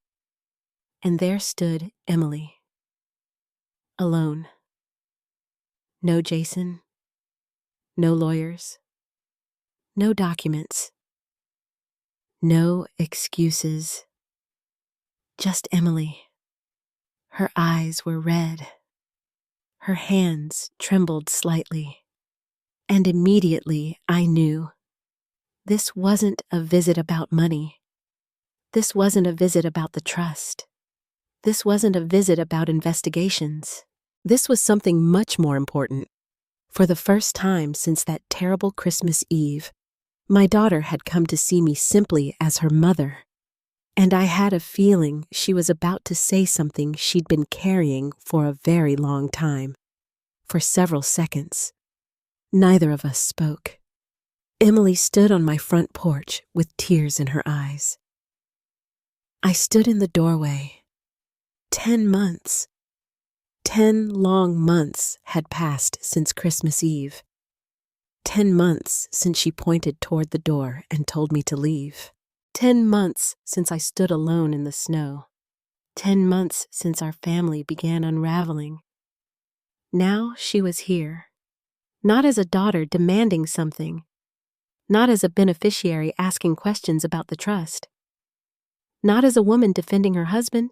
and there stood Emily. Alone. No Jason, no lawyers, no documents, no excuses. Just Emily. Her eyes were red. Her hands trembled slightly. And immediately I knew this wasn't a visit about money. This wasn't a visit about the trust. This wasn't a visit about investigations. This was something much more important. For the first time since that terrible Christmas Eve, my daughter had come to see me simply as her mother. And I had a feeling she was about to say something she'd been carrying for a very long time. For several seconds, neither of us spoke. Emily stood on my front porch with tears in her eyes. I stood in the doorway. 10 months. 10 long months had passed since Christmas Eve. 10 months since she pointed toward the door and told me to leave. 10 months since I stood alone in the snow. 10 months since our family began unraveling. Now she was here, not as a daughter demanding something, not as a beneficiary asking questions about the trust, not as a woman defending her husband,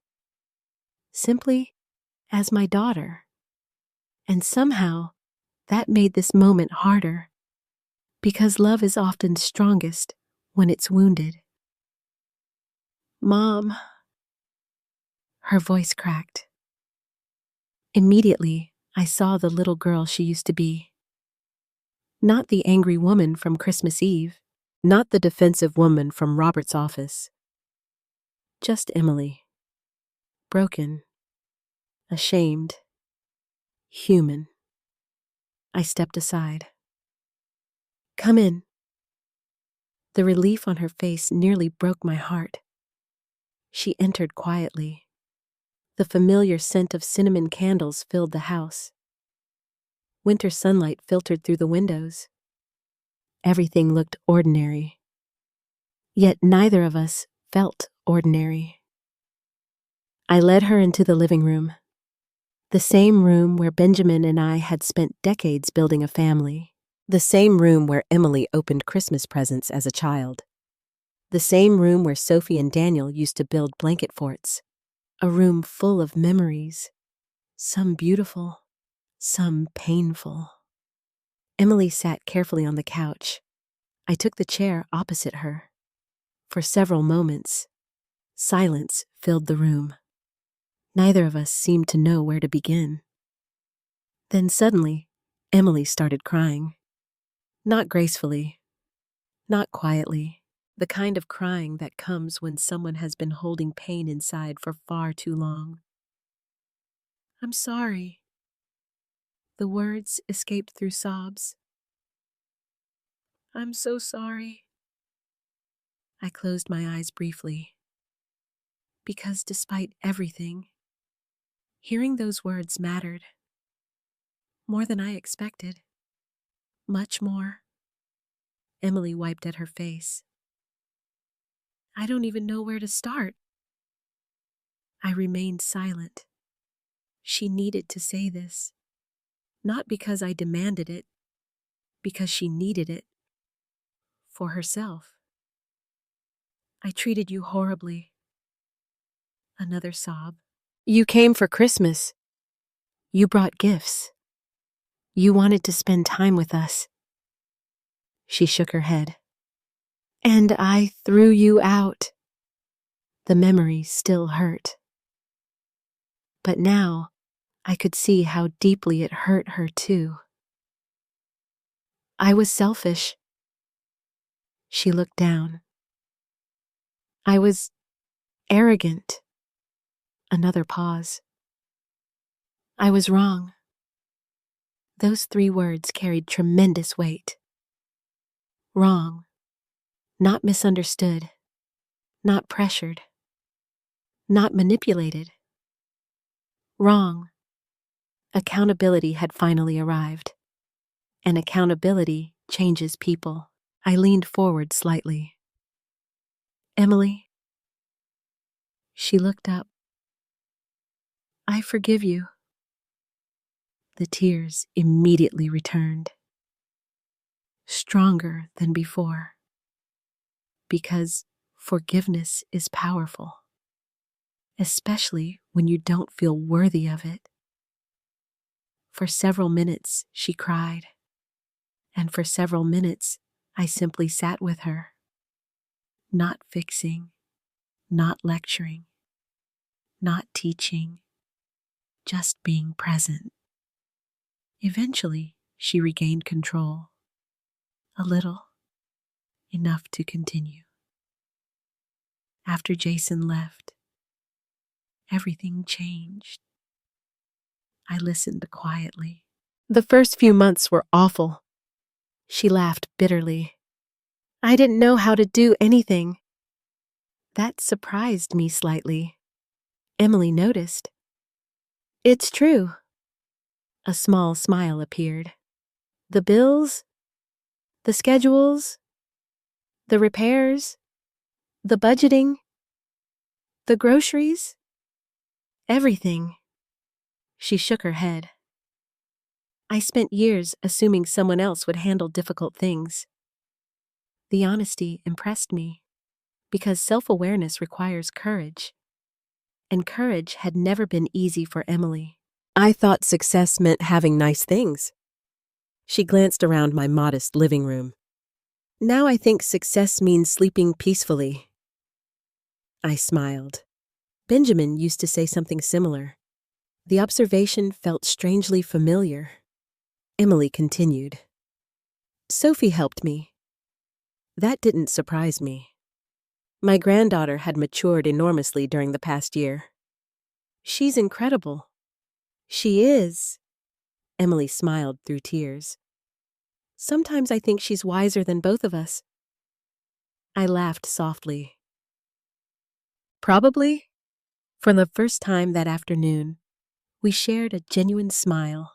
simply as my daughter. And somehow, that made this moment harder, because love is often strongest when it's wounded. Mom. Her voice cracked. Immediately, I saw the little girl she used to be. Not the angry woman from Christmas Eve, not the defensive woman from Robert's office. Just Emily. Broken. Ashamed. Human. I stepped aside. Come in. The relief on her face nearly broke my heart. She entered quietly. The familiar scent of cinnamon candles filled the house. Winter sunlight filtered through the windows. Everything looked ordinary. Yet neither of us felt ordinary. I led her into the living room, the same room where Benjamin and I had spent decades building a family, the same room where Emily opened Christmas presents as a child, the same room where Sophie and Daniel used to build blanket forts, a room full of memories, some beautiful, some painful. Emily sat carefully on the couch. I took the chair opposite her. For several moments, silence filled the room. Neither of us seemed to know where to begin. Then suddenly, Emily started crying. Not gracefully, not quietly, the kind of crying that comes when someone has been holding pain inside for far too long. I'm sorry. The words escaped through sobs. I'm so sorry. I closed my eyes briefly. Because despite everything, hearing those words mattered. More than I expected. Much more. Emily wiped at her face. I don't even know where to start. I remained silent. She needed to say this. Not because I demanded it, because she needed it. For herself. I treated you horribly. Another sob. You came for Christmas. You brought gifts. You wanted to spend time with us. She shook her head. And I threw you out. The memory still hurt. But now, I could see how deeply it hurt her too. I was selfish. She looked down. I was arrogant. Another pause. I was wrong. Those 3 words carried tremendous weight. Wrong. Not misunderstood. Not pressured. Not manipulated. Wrong. Accountability had finally arrived. And accountability changes people. I leaned forward slightly. Emily? She looked up. I forgive you. The tears immediately returned, stronger than before, because forgiveness is powerful, especially when you don't feel worthy of it. For several minutes, she cried, and for several minutes, I simply sat with her, not fixing, not lecturing, not teaching, just being present. Eventually, she regained control. A little, enough to continue. After Jason left, everything changed. I listened quietly. The first few months were awful. She laughed bitterly. I didn't know how to do anything. That surprised me slightly. Emily noticed. It's true. A small smile appeared. The bills, the schedules, the repairs, the budgeting, the groceries, everything. She shook her head. I spent years assuming someone else would handle difficult things. The honesty impressed me, because self-awareness requires courage, and courage had never been easy for Emily. I thought success meant having nice things. She glanced around my modest living room. Now I think success means sleeping peacefully. I smiled. Benjamin used to say something similar. The observation felt strangely familiar. Emily continued. Sophie helped me. That didn't surprise me. My granddaughter had matured enormously during the past year. She's incredible. She is. Emily smiled through tears. Sometimes I think she's wiser than both of us. I laughed softly. Probably. For the first time that afternoon, we shared a genuine smile.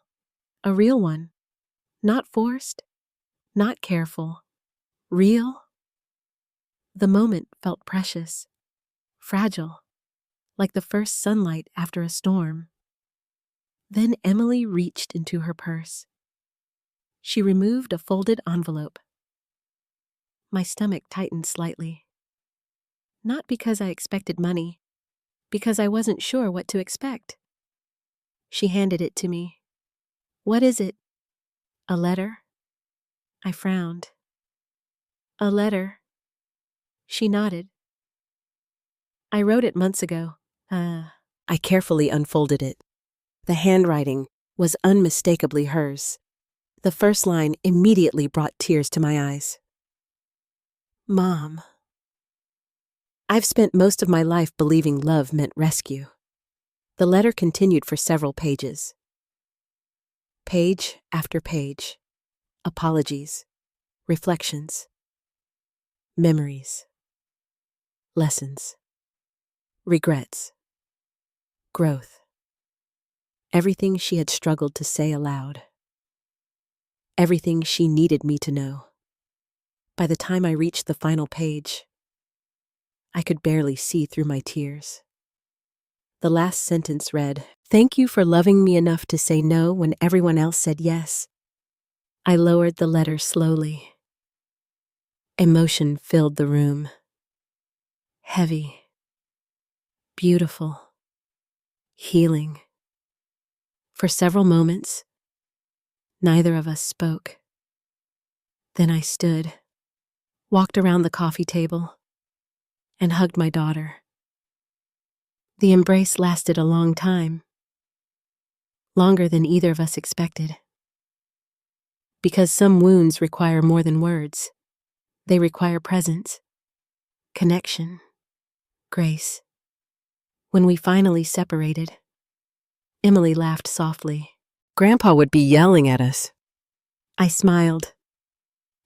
A real one. Not forced, not careful. Real. The moment felt precious, fragile, like the first sunlight after a storm. Then Emily reached into her purse. She removed a folded envelope. My stomach tightened slightly. Not because I expected money, because I wasn't sure what to expect. She handed it to me. What is it? A letter? I frowned. A letter. She nodded. I wrote it months ago. I carefully unfolded it. The handwriting was unmistakably hers. The first line immediately brought tears to my eyes. Mom. I've spent most of my life believing love meant rescue. The letter continued for several pages. Page after page. Apologies. Reflections. Memories. Lessons. Regrets. Growth. Everything she had struggled to say aloud. Everything she needed me to know. By the time I reached the final page, I could barely see through my tears. The last sentence read, "Thank you for loving me enough to say no when everyone else said yes." I lowered the letter slowly. Emotion filled the room. Heavy. Beautiful. Healing. For several moments, neither of us spoke. Then I stood, walked around the coffee table, and hugged my daughter. The embrace lasted a long time, longer than either of us expected. Because some wounds require more than words. They require presence, connection, grace. When we finally separated, Emily laughed softly. Grandpa would be yelling at us. I smiled.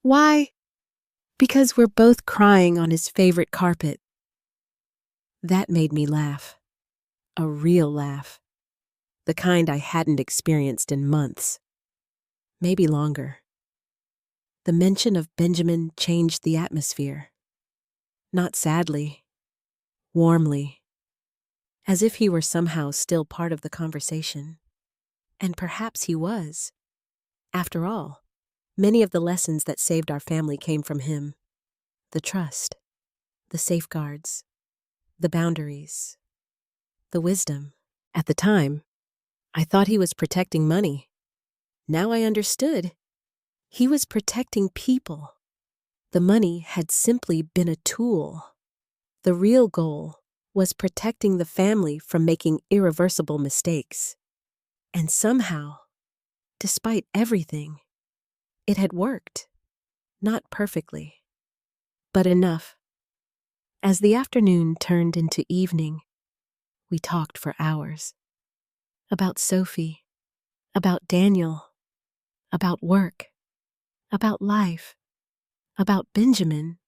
Why? Because we're both crying on his favorite carpet. That made me laugh. A real laugh. The kind I hadn't experienced in months. Maybe longer. The mention of Benjamin changed the atmosphere. Not sadly, warmly, as if he were somehow still part of the conversation. And perhaps he was. After all, many of the lessons that saved our family came from him. The trust, the safeguards, the boundaries, the wisdom. At the time, I thought he was protecting money. Now I understood. He was protecting people. The money had simply been a tool. The real goal was protecting the family from making irreversible mistakes. And somehow, despite everything, it had worked. Not perfectly, but enough. As the afternoon turned into evening, we talked for hours. About Sophie, about Daniel, about work, about life, about Benjamin,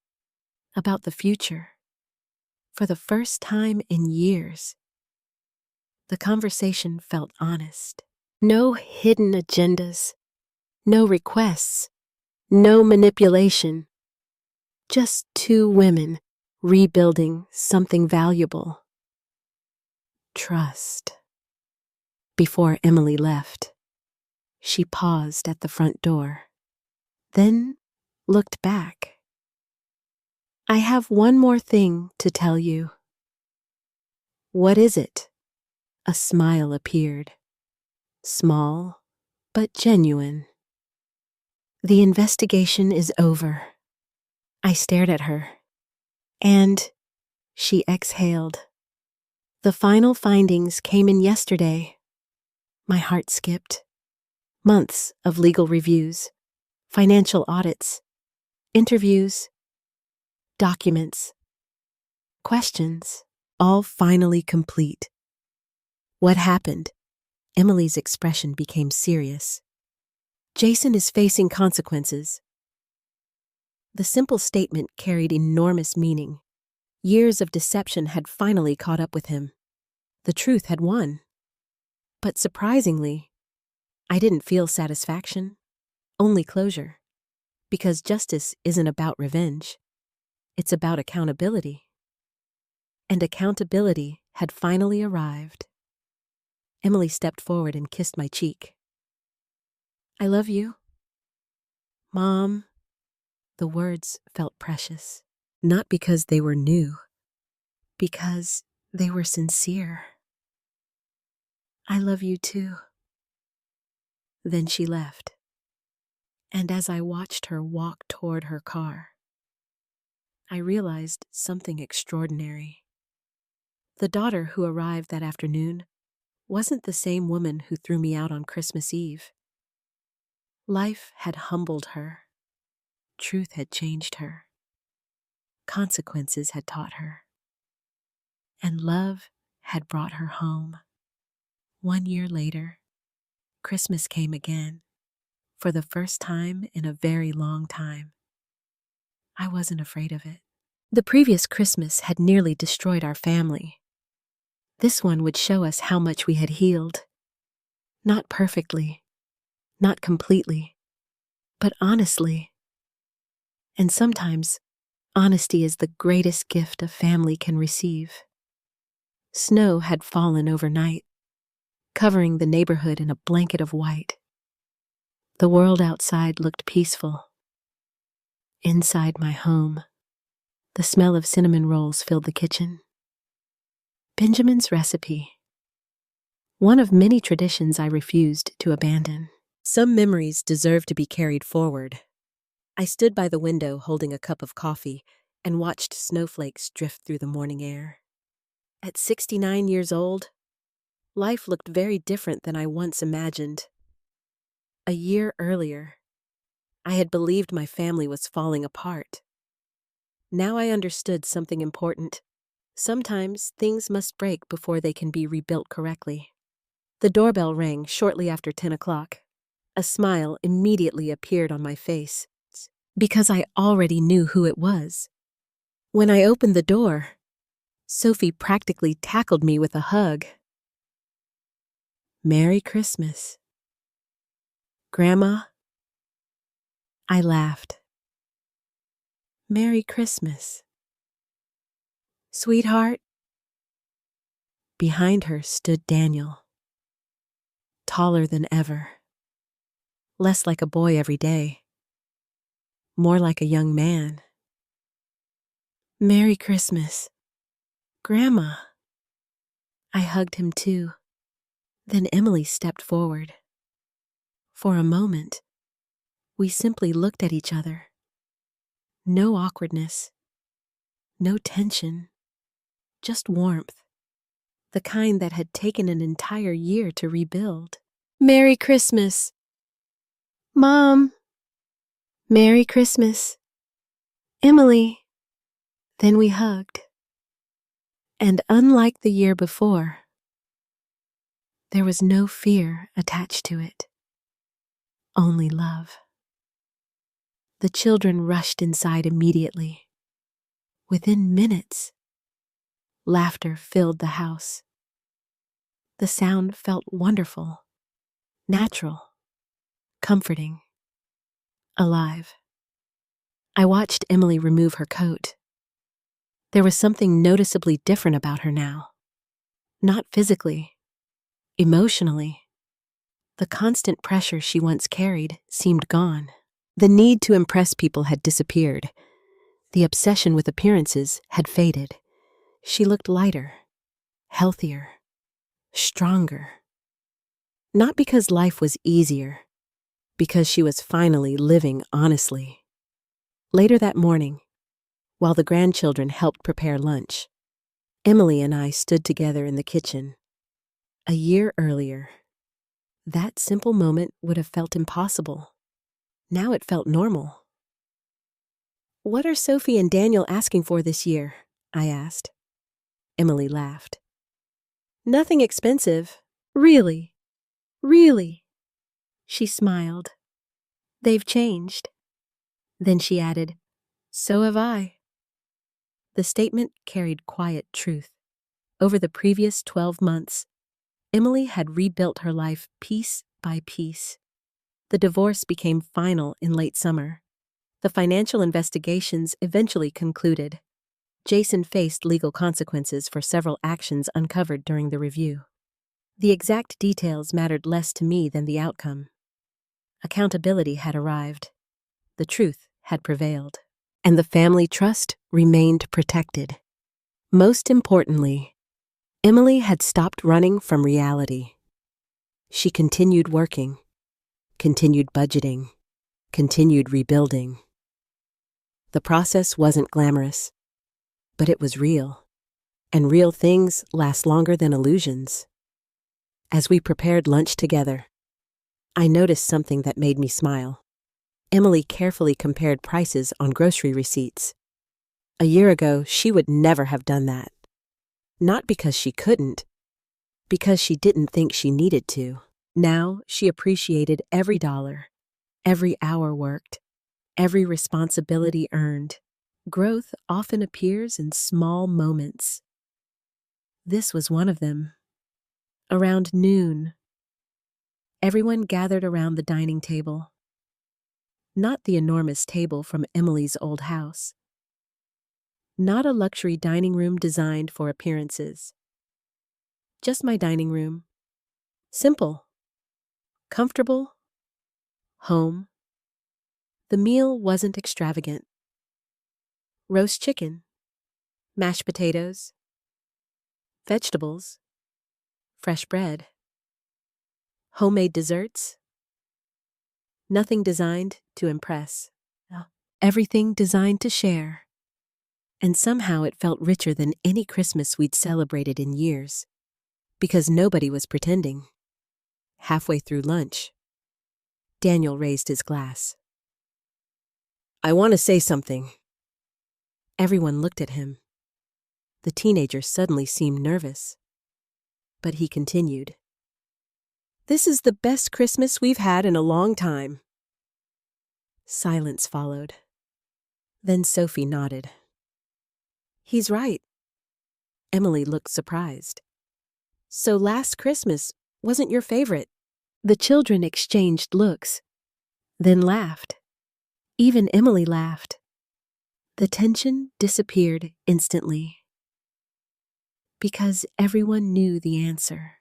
about the future. For the first time in years, the conversation felt honest. No hidden agendas, no requests, no manipulation. Just two women rebuilding something valuable. Trust. Before Emily left, she paused at the front door, then looked back. I have one more thing to tell you. What is it? A smile appeared, small but genuine. The investigation is over. I stared at her, and she exhaled. The final findings came in yesterday. My heart skipped. Months of legal reviews, financial audits, interviews, documents, questions, all finally complete. What happened? Emily's expression became serious. Jason is facing consequences. The simple statement carried enormous meaning. Years of deception had finally caught up with him. The truth had won. But surprisingly, I didn't feel satisfaction, only closure. Because justice isn't about revenge. It's about accountability. And accountability had finally arrived. Emily stepped forward and kissed my cheek. I love you. Mom. The words felt precious, not because they were new, because they were sincere. I love you too. Then she left. And as I watched her walk toward her car, I realized something extraordinary. The daughter who arrived that afternoon wasn't the same woman who threw me out on Christmas Eve. Life had humbled her. Truth had changed her. Consequences had taught her. And love had brought her home. 1 year later, Christmas came again. For the first time in a very long time. I wasn't afraid of it. The previous Christmas had nearly destroyed our family. This one would show us how much we had healed. Not perfectly, not completely, but honestly. And sometimes, honesty is the greatest gift a family can receive. Snow had fallen overnight, covering the neighborhood in a blanket of white. The world outside looked peaceful. Inside my home, the smell of cinnamon rolls filled the kitchen. Benjamin's recipe. One of many traditions I refused to abandon. Some memories deserve to be carried forward. I stood by the window holding a cup of coffee and watched snowflakes drift through the morning air. At 69 years old, life looked very different than I once imagined. A year earlier, I had believed my family was falling apart. Now I understood something important. Sometimes things must break before they can be rebuilt correctly. The doorbell rang shortly after 10 o'clock. A smile immediately appeared on my face, because I already knew who it was. When I opened the door, Sophie practically tackled me with a hug. Merry Christmas. Grandma, I laughed. Merry Christmas. Sweetheart. Behind her stood Daniel, taller than ever, less like a boy every day, more like a young man. Merry Christmas, Grandma. I hugged him too. Then Emily stepped forward. For a moment, we simply looked at each other. No awkwardness, no tension, just warmth, the kind that had taken an entire year to rebuild. Merry Christmas, Mom. Merry Christmas, Emily. Then we hugged. And unlike the year before, there was no fear attached to it, only love. The children rushed inside immediately. Within minutes, laughter filled the house. The sound felt wonderful, natural, comforting, alive. I watched Emily remove her coat. There was something noticeably different about her now. Not physically, emotionally. The constant pressure she once carried seemed gone. The need to impress people had disappeared. The obsession with appearances had faded. She looked lighter, healthier, stronger. Not because life was easier, because she was finally living honestly. Later that morning, while the grandchildren helped prepare lunch, Emily and I stood together in the kitchen. A year earlier, that simple moment would have felt impossible. Now it felt normal. What are Sophie and Daniel asking for this year? I asked. Emily laughed. Nothing expensive. Really? Really? She smiled. They've changed. Then she added, so have I. The statement carried quiet truth. Over the previous 12 months, Emily had rebuilt her life piece by piece. The divorce became final in late summer. The financial investigations eventually concluded. Jason faced legal consequences for several actions uncovered during the review. The exact details mattered less to me than the outcome. Accountability had arrived. The truth had prevailed. And the family trust remained protected. Most importantly, Emily had stopped running from reality. She continued working, continued budgeting, continued rebuilding. The process wasn't glamorous, but it was real. And real things last longer than illusions. As we prepared lunch together, I noticed something that made me smile. Emily carefully compared prices on grocery receipts. A year ago, she would never have done that. Not because she couldn't, because she didn't think she needed to. Now, she appreciated every dollar, every hour worked, every responsibility earned. Growth often appears in small moments. This was one of them. Around noon, everyone gathered around the dining table. Not the enormous table from Emily's old house. Not a luxury dining room designed for appearances. Just my dining room. Simple. Comfortable. Home. The meal wasn't extravagant. Roast chicken. Mashed potatoes. Vegetables. Fresh bread. Homemade desserts. Nothing designed to impress. Everything designed to share. And somehow it felt richer than any Christmas we'd celebrated in years. Because nobody was pretending. Halfway through lunch, Daniel raised his glass. I want to say something. Everyone looked at him. The teenager suddenly seemed nervous. But he continued. This is the best Christmas we've had in a long time. Silence followed. Then Sophie nodded. He's right. Emily looked surprised. So last Christmas wasn't your favorite? The children exchanged looks, then laughed. Even Emily laughed. The tension disappeared instantly because everyone knew the answer.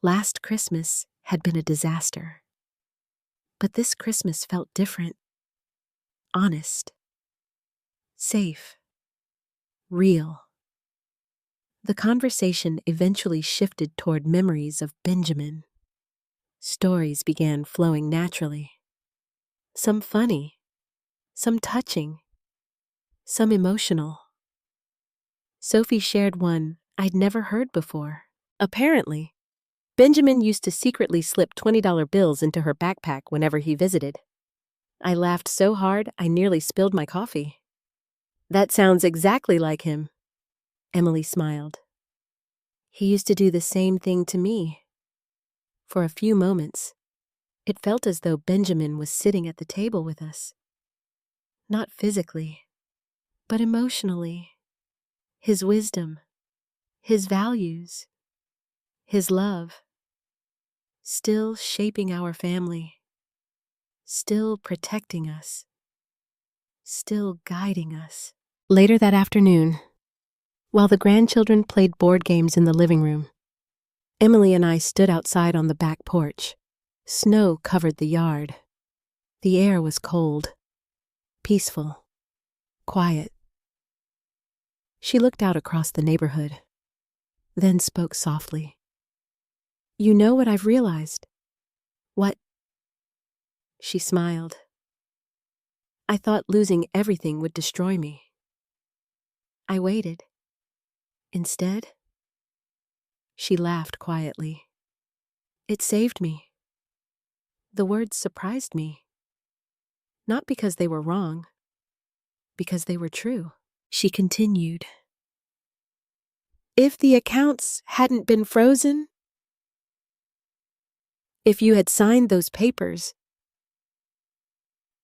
Last Christmas had been a disaster, but this Christmas felt different, honest, safe, real. The conversation eventually shifted toward memories of Benjamin. Stories began flowing naturally. Some funny, some touching, some emotional. Sophie shared one I'd never heard before. Apparently, Benjamin used to secretly slip $20 bills into her backpack whenever he visited. I laughed so hard I nearly spilled my coffee. That sounds exactly like him, Emily smiled. He used to do the same thing to me. For a few moments, it felt as though Benjamin was sitting at the table with us. Not physically, but emotionally. His wisdom, his values, his love, still shaping our family, still protecting us, still guiding us. Later that afternoon, while the grandchildren played board games in the living room, Emily and I stood outside on the back porch. Snow covered the yard. The air was cold, peaceful, quiet. She looked out across the neighborhood, then spoke softly. "You know what I've realized?" "What?" She smiled. "I thought losing everything would destroy me. I waited. Instead," she laughed quietly, "it saved me." The words surprised me, not because they were wrong, because they were true. She continued, "If the accounts hadn't been frozen, if you had signed those papers,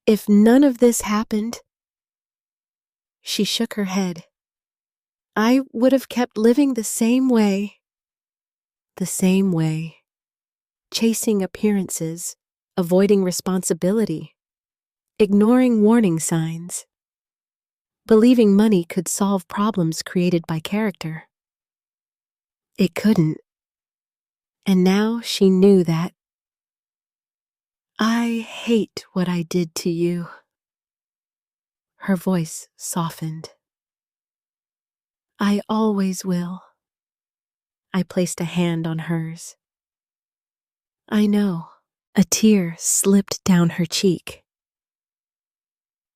if none of this happened," she shook her head, "I would have kept living the same way, chasing appearances, avoiding responsibility, ignoring warning signs, believing money could solve problems created by character. It couldn't. And now she knew that. I hate what I did to you." Her voice softened. "I always will." I placed a hand on hers. "I know." A tear slipped down her cheek.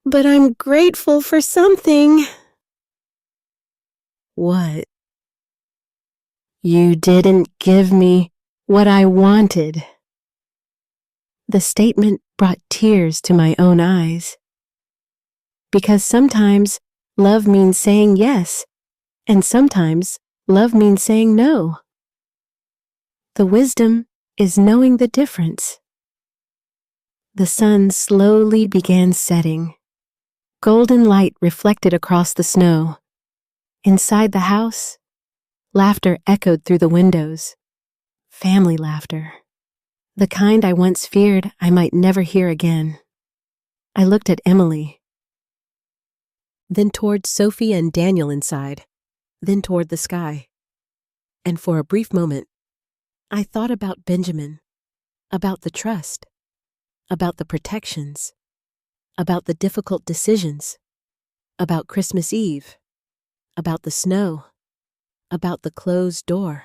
"But I'm grateful for something." "What?" "You didn't give me what I wanted." The statement brought tears to my own eyes. Because sometimes love means saying yes, and sometimes love means saying no. The wisdom is knowing the difference. The sun slowly began setting. Golden light reflected across the snow. Inside the house, laughter echoed through the windows. Family laughter. The kind I once feared I might never hear again. I looked at Emily, then toward Sophie and Daniel inside, then toward the sky. And for a brief moment, I thought about Benjamin, about the trust, about the protections, about the difficult decisions, about Christmas Eve, about the snow, about the closed door,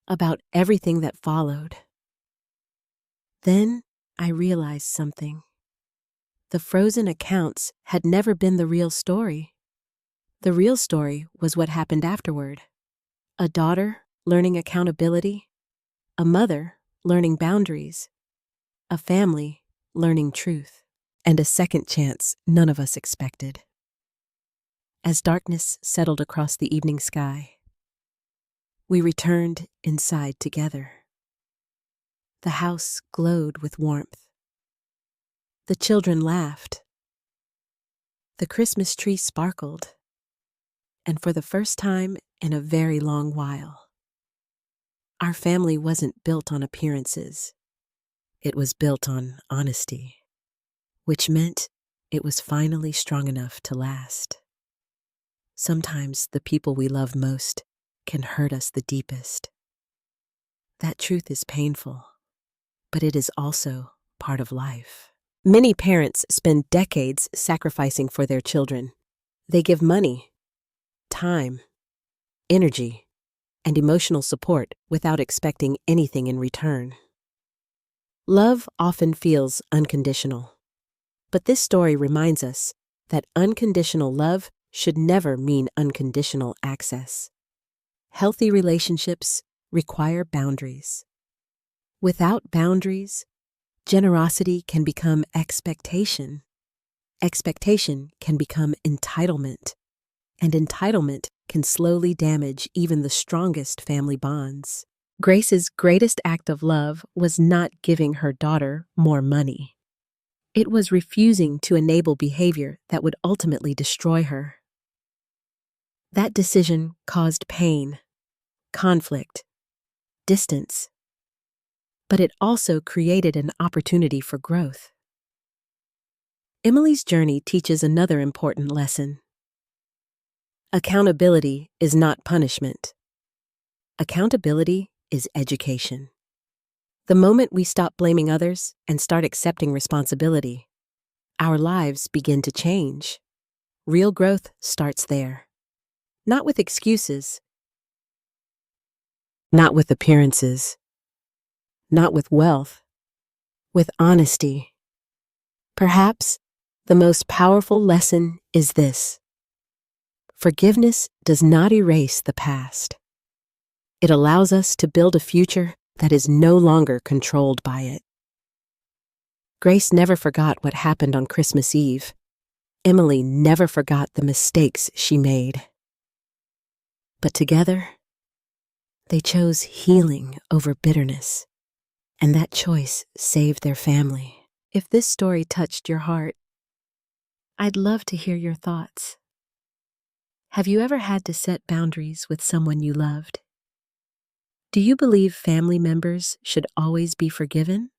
about everything that followed. Then I realized something. The frozen accounts had never been the real story. The real story was what happened afterward. A daughter learning accountability, a mother learning boundaries, a family learning truth, and a second chance none of us expected. As darkness settled across the evening sky, we returned inside together. The house glowed with warmth. The children laughed. The Christmas tree sparkled. And for the first time in a very long while, our family wasn't built on appearances. It was built on honesty. which meant it was finally strong enough to last. Sometimes the people we love most can hurt us the deepest. That truth is painful, but it is also part of life. Many parents spend decades sacrificing for their children. They give money, time, energy, and emotional support without expecting anything in return. Love often feels unconditional, but this story reminds us that unconditional love should never mean unconditional access. Healthy relationships require boundaries. Without boundaries, generosity can become expectation. Expectation can become entitlement, and entitlement can slowly damage even the strongest family bonds. Grace's greatest act of love was not giving her daughter more money. It was refusing to enable behavior that would ultimately destroy her. That decision caused pain, conflict, distance, but it also created an opportunity for growth. Emily's journey teaches another important lesson. Accountability is not punishment. Accountability is education. The moment we stop blaming others and start accepting responsibility, our lives begin to change. Real growth starts there. Not with excuses, not with appearances, not with wealth, with honesty. Perhaps the most powerful lesson is this: forgiveness does not erase the past. It allows us to build a future that is no longer controlled by it. Grace never forgot what happened on Christmas Eve. Emily never forgot the mistakes she made. But together, they chose healing over bitterness, and that choice saved their family. If this story touched your heart, I'd love to hear your thoughts. Have you ever had to set boundaries with someone you loved? Do you believe family members should always be forgiven?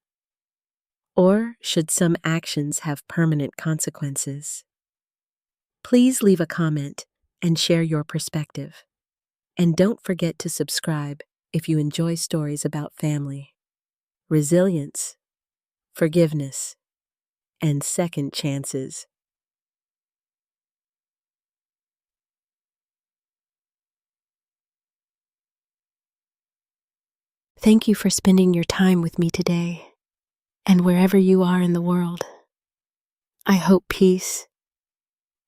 Or should some actions have permanent consequences? Please leave a comment and share your perspective. And don't forget to subscribe if you enjoy stories about family, resilience, forgiveness, and second chances. Thank you for spending your time with me today, and wherever you are in the world. I hope peace,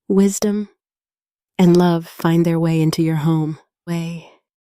wisdom, and love find their way into your home.